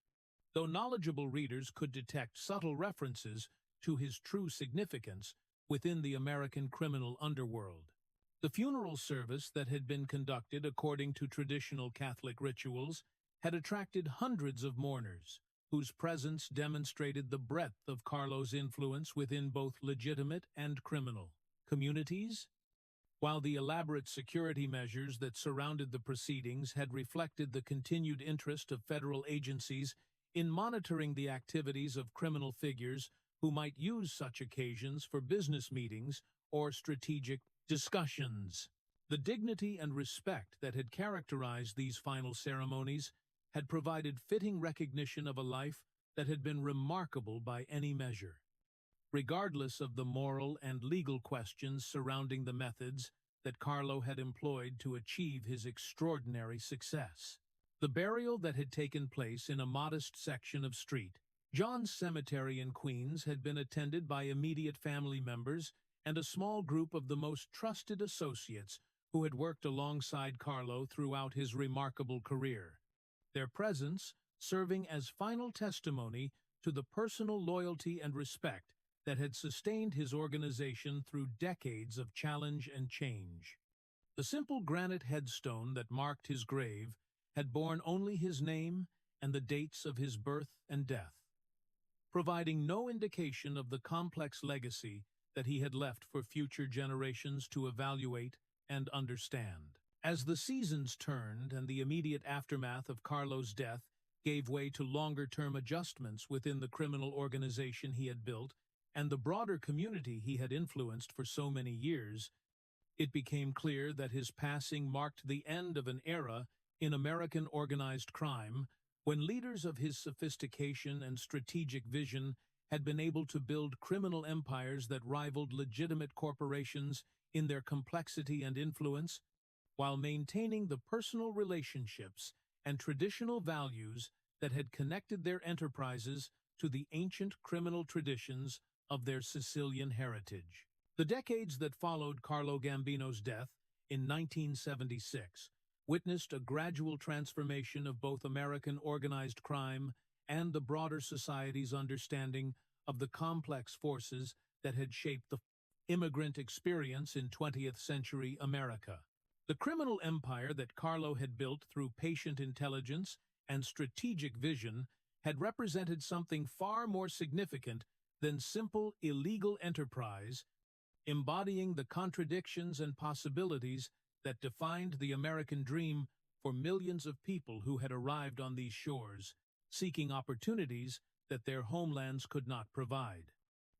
though knowledgeable readers could detect subtle references to his true significance within the American criminal underworld. The funeral service that had been conducted according to traditional Catholic rituals had attracted hundreds of mourners, whose presence demonstrated the breadth of Carlo's influence within both legitimate and criminal communities. While the elaborate security measures that surrounded the proceedings had reflected the continued interest of federal agencies in monitoring the activities of criminal figures who might use such occasions for business meetings or strategic discussions. The dignity and respect that had characterized these final ceremonies had provided fitting recognition of a life that had been remarkable by any measure. Regardless of the moral and legal questions surrounding the methods that Carlo had employed to achieve his extraordinary success. The burial that had taken place in a modest section of St. John's Cemetery in Queens had been attended by immediate family members and a small group of the most trusted associates who had worked alongside Carlo throughout his remarkable career, their presence serving as final testimony to the personal loyalty and respect that had sustained his organization through decades of challenge and change. The simple granite headstone that marked his grave had borne only his name and the dates of his birth and death, providing no indication of the complex legacy that he had left for future generations to evaluate and understand. As the seasons turned and the immediate aftermath of Carlo's death gave way to longer-term adjustments within the criminal organization he had built and the broader community he had influenced for so many years, it became clear that his passing marked the end of an era in American organized crime when leaders of his sophistication and strategic vision had been able to build criminal empires that rivaled legitimate corporations in their complexity and influence, while maintaining the personal relationships and traditional values that had connected their enterprises to the ancient criminal traditions of their Sicilian heritage. The decades that followed Carlo Gambino's death in 1976 witnessed a gradual transformation of both American organized crime and the broader society's understanding of the complex forces that had shaped the immigrant experience in 20th century America. The criminal empire that Carlo had built through patient intelligence and strategic vision had represented something far more significant than simple illegal enterprise, embodying the contradictions and possibilities that defined the American dream for millions of people who had arrived on these shores, seeking opportunities that their homelands could not provide.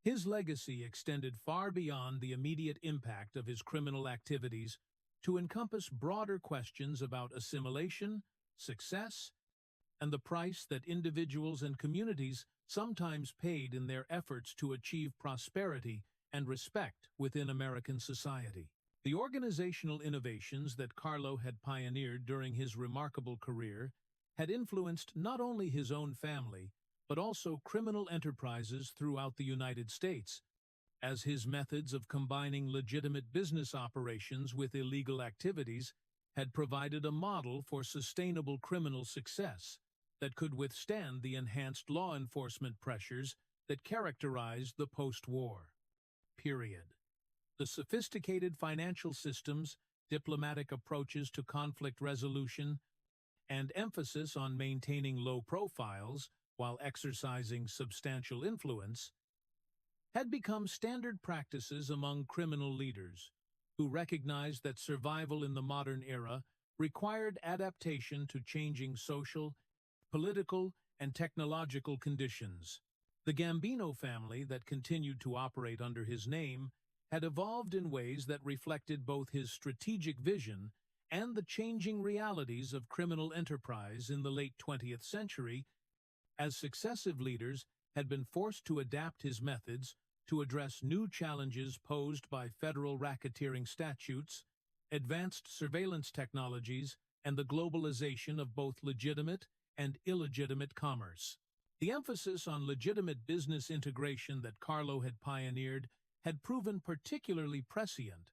His legacy extended far beyond the immediate impact of his criminal activities to encompass broader questions about assimilation, success, and the price that individuals and communities sometimes paid in their efforts to achieve prosperity and respect within American society. The organizational innovations that Carlo had pioneered during his remarkable career had influenced not only his own family, but also criminal enterprises throughout the United States, as his methods of combining legitimate business operations with illegal activities had provided a model for sustainable criminal success that could withstand the enhanced law enforcement pressures that characterized the post-war period. The sophisticated financial systems, diplomatic approaches to conflict resolution, and emphasis on maintaining low profiles while exercising substantial influence had become standard practices among criminal leaders who recognized that survival in the modern era required adaptation to changing social, political, and technological conditions. The Gambino family that continued to operate under his name had evolved in ways that reflected both his strategic vision and the changing realities of criminal enterprise in the late 20th century, as successive leaders had been forced to adapt his methods to address new challenges posed by federal racketeering statutes, advanced surveillance technologies, and the globalization of both legitimate and illegitimate commerce. The emphasis on legitimate business integration that Carlo had pioneered had proven particularly prescient,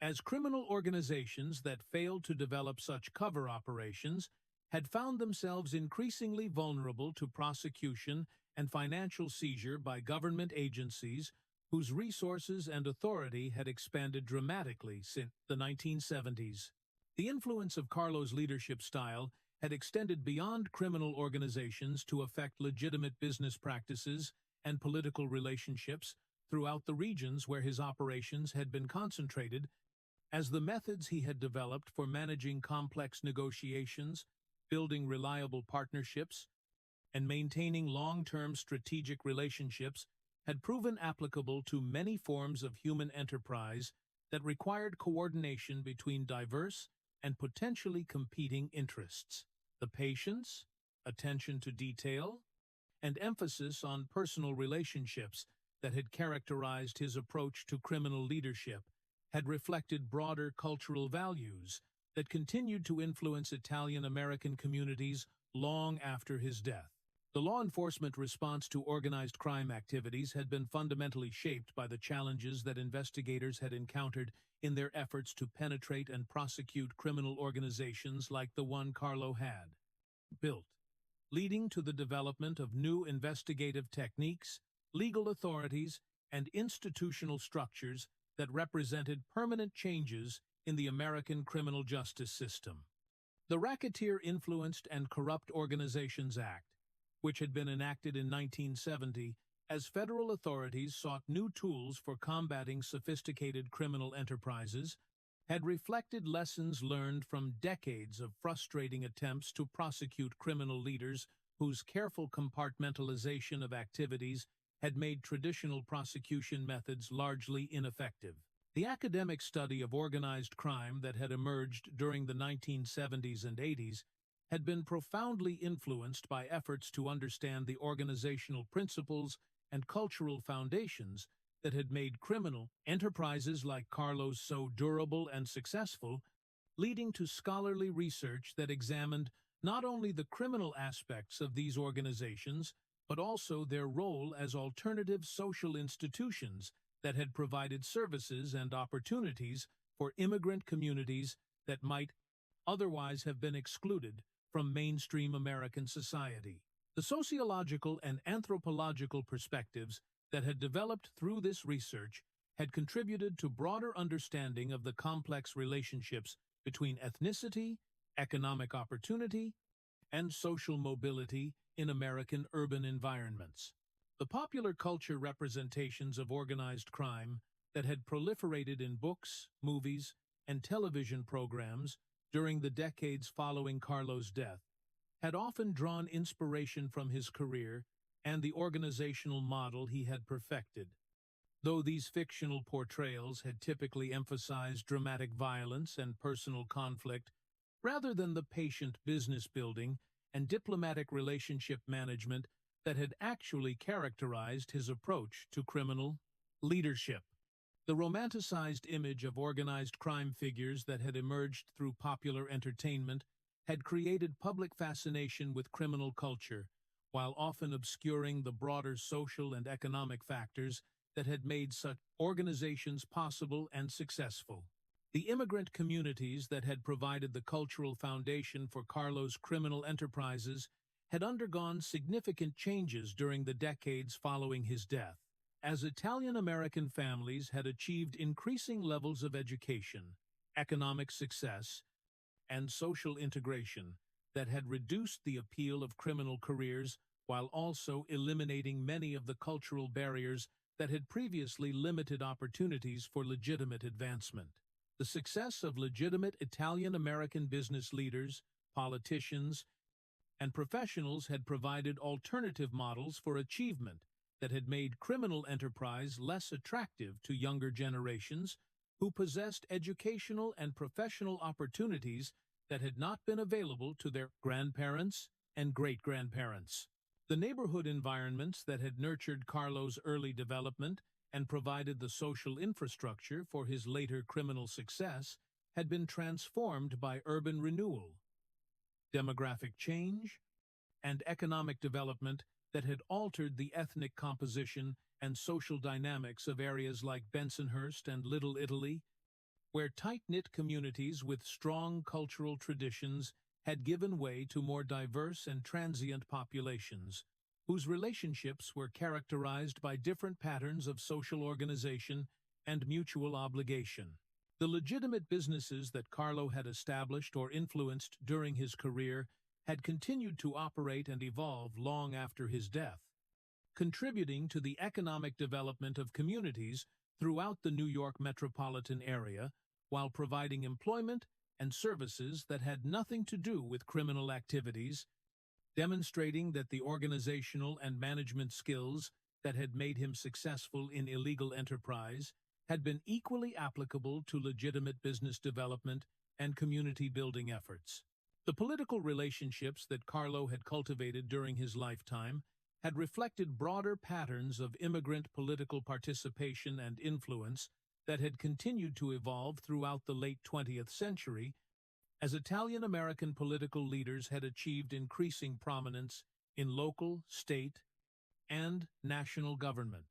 as criminal organizations that failed to develop such cover operations had found themselves increasingly vulnerable to prosecution and financial seizure by government agencies whose resources and authority had expanded dramatically since the 1970s. The influence of Carlo's leadership style had extended beyond criminal organizations to affect legitimate business practices and political relationships throughout the regions where his operations had been concentrated, as the methods he had developed for managing complex negotiations, building reliable partnerships, and maintaining long-term strategic relationships had proven applicable to many forms of human enterprise that required coordination between diverse and potentially competing interests. The patience, attention to detail, and emphasis on personal relationships that had characterized his approach to criminal leadership had reflected broader cultural values that continued to influence Italian-American communities long after his death. The law enforcement response to organized crime activities had been fundamentally shaped by the challenges that investigators had encountered in their efforts to penetrate and prosecute criminal organizations like the one Carlo had built, leading to the development of new investigative techniques, legal authorities, and institutional structures that represented permanent changes in the American criminal justice system. The Racketeer Influenced and Corrupt Organizations Act, which had been enacted in 1970 as federal authorities sought new tools for combating sophisticated criminal enterprises, had reflected lessons learned from decades of frustrating attempts to prosecute criminal leaders whose careful compartmentalization of activities had made traditional prosecution methods largely ineffective. The academic study of organized crime that had emerged during the 1970s and 80s had been profoundly influenced by efforts to understand the organizational principles and cultural foundations that had made criminal enterprises like Carlo's so durable and successful, leading to scholarly research that examined not only the criminal aspects of these organizations, but also their role as alternative social institutions that had provided services and opportunities for immigrant communities that might otherwise have been excluded from mainstream American society. The sociological and anthropological perspectives that had developed through this research had contributed to broader understanding of the complex relationships between ethnicity, economic opportunity, and social mobility in American urban environments. The popular culture representations of organized crime that had proliferated in books, movies, and television programs during the decades following Carlo's death had often drawn inspiration from his career and the organizational model he had perfected. Though these fictional portrayals had typically emphasized dramatic violence and personal conflict, rather than the patient business building and diplomatic relationship management that had actually characterized his approach to criminal leadership. The romanticized image of organized crime figures that had emerged through popular entertainment had created public fascination with criminal culture, while often obscuring the broader social and economic factors that had made such organizations possible and successful. The immigrant communities that had provided the cultural foundation for Carlo's criminal enterprises had undergone significant changes during the decades following his death. As Italian-American families had achieved increasing levels of education, economic success, and social integration that had reduced the appeal of criminal careers while also eliminating many of the cultural barriers that had previously limited opportunities for legitimate advancement. The success of legitimate Italian-American business leaders, politicians, and professionals had provided alternative models for achievement that had made criminal enterprise less attractive to younger generations who possessed educational and professional opportunities that had not been available to their grandparents and great-grandparents. The neighborhood environments that had nurtured Carlo's early development and provided the social infrastructure for his later criminal success had been transformed by urban renewal, demographic change, and economic development that had altered the ethnic composition and social dynamics of areas like Bensonhurst and Little Italy, where tight-knit communities with strong cultural traditions had given way to more diverse and transient populations, whose relationships were characterized by different patterns of social organization and mutual obligation. The legitimate businesses that Carlo had established or influenced during his career had continued to operate and evolve long after his death, contributing to the economic development of communities throughout the New York metropolitan area, while providing employment and services that had nothing to do with criminal activities, demonstrating that the organizational and management skills that had made him successful in illegal enterprise had been equally applicable to legitimate business development and community-building efforts. The political relationships that Carlo had cultivated during his lifetime had reflected broader patterns of immigrant political participation and influence that had continued to evolve throughout the late 20th century as Italian-American political leaders had achieved increasing prominence in local, state, and national government,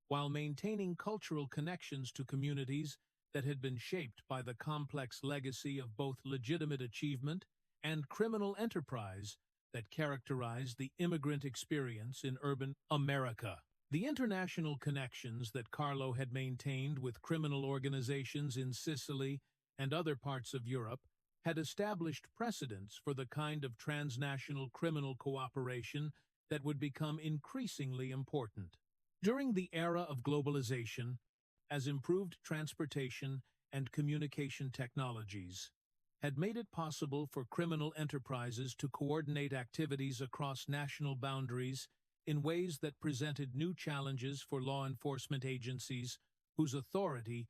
while maintaining cultural connections to communities that had been shaped by the complex legacy of both legitimate achievement and criminal enterprise that characterized the immigrant experience in urban America. The international connections that Carlo had maintained with criminal organizations in Sicily and other parts of Europe had established precedents for the kind of transnational criminal cooperation that would become increasingly important. During the era of globalization, as improved transportation and communication technologies had made it possible for criminal enterprises to coordinate activities across national boundaries in ways that presented new challenges for law enforcement agencies whose authority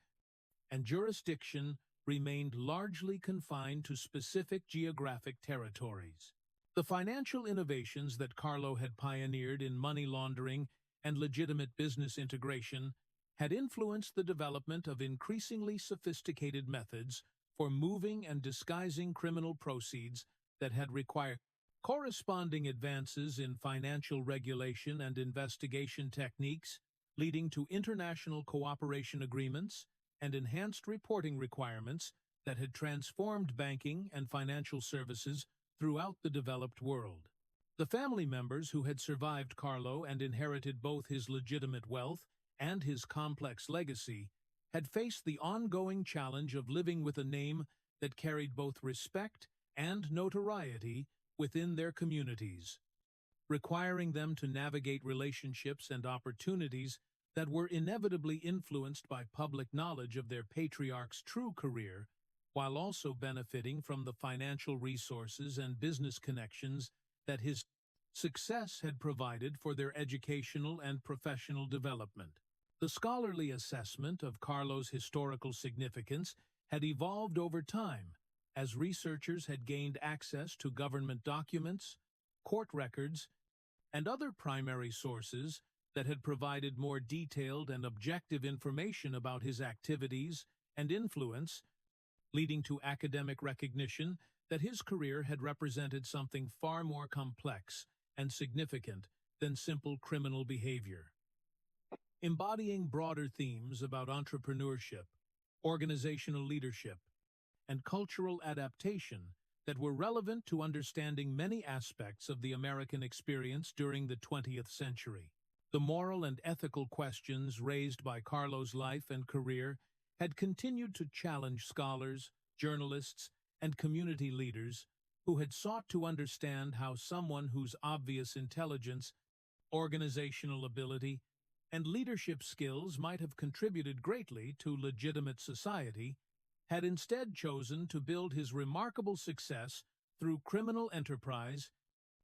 and jurisdiction remained largely confined to specific geographic territories. The financial innovations that Carlo had pioneered in money laundering and legitimate business integration had influenced the development of increasingly sophisticated methods for moving and disguising criminal proceeds that had required corresponding advances in financial regulation and investigation techniques, leading to international cooperation agreements and enhanced reporting requirements that had transformed banking and financial services throughout the developed world. The family members who had survived Carlo and inherited both his legitimate wealth and his complex legacy had faced the ongoing challenge of living with a name that carried both respect and notoriety within their communities, requiring them to navigate relationships and opportunities that were inevitably influenced by public knowledge of their patriarch's true career, while also benefiting from the financial resources and business connections that his success had provided for their educational and professional development. The scholarly assessment of Carlo's historical significance had evolved over time, as researchers had gained access to government documents, court records, and other primary sources that had provided more detailed and objective information about his activities and influence, leading to academic recognition that his career had represented something far more complex and significant than simple criminal behavior. Embodying broader themes about entrepreneurship, organizational leadership, and cultural adaptation that were relevant to understanding many aspects of the American experience during the 20th century. The moral and ethical questions raised by Carlo's life and career had continued to challenge scholars, journalists, and community leaders who had sought to understand how someone whose obvious intelligence, organizational ability, and leadership skills might have contributed greatly to legitimate society, had instead chosen to build his remarkable success through criminal enterprise,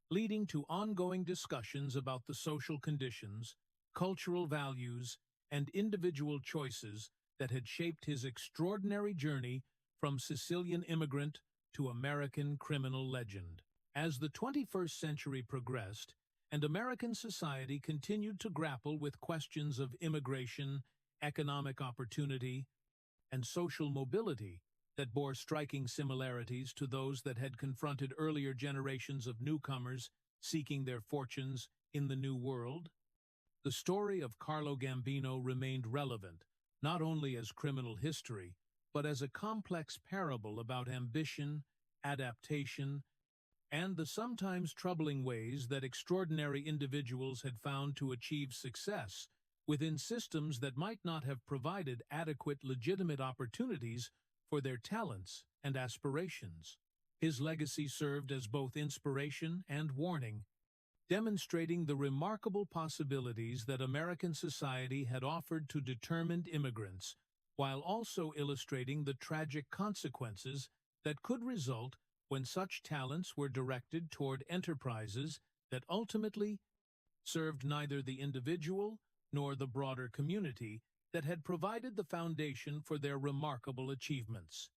leading to ongoing discussions about the social conditions, cultural values, and individual choices that had shaped his extraordinary journey from Sicilian immigrant to American criminal legend. As the 21st century progressed, and American society continued to grapple with questions of immigration, economic opportunity, and social mobility that bore striking similarities to those that had confronted earlier generations of newcomers seeking their fortunes in the New World, the story of Carlo Gambino remained relevant, not only as criminal history, but as a complex parable about ambition, adaptation, and the sometimes troubling ways that extraordinary individuals had found to achieve success within systems that might not have provided adequate legitimate opportunities for their talents and aspirations. His legacy served as both inspiration and warning, demonstrating the remarkable possibilities that American society had offered to determined immigrants, while also illustrating the tragic consequences that could result when such talents were directed toward enterprises that ultimately served neither the individual nor the broader community that had provided the foundation for their remarkable achievements.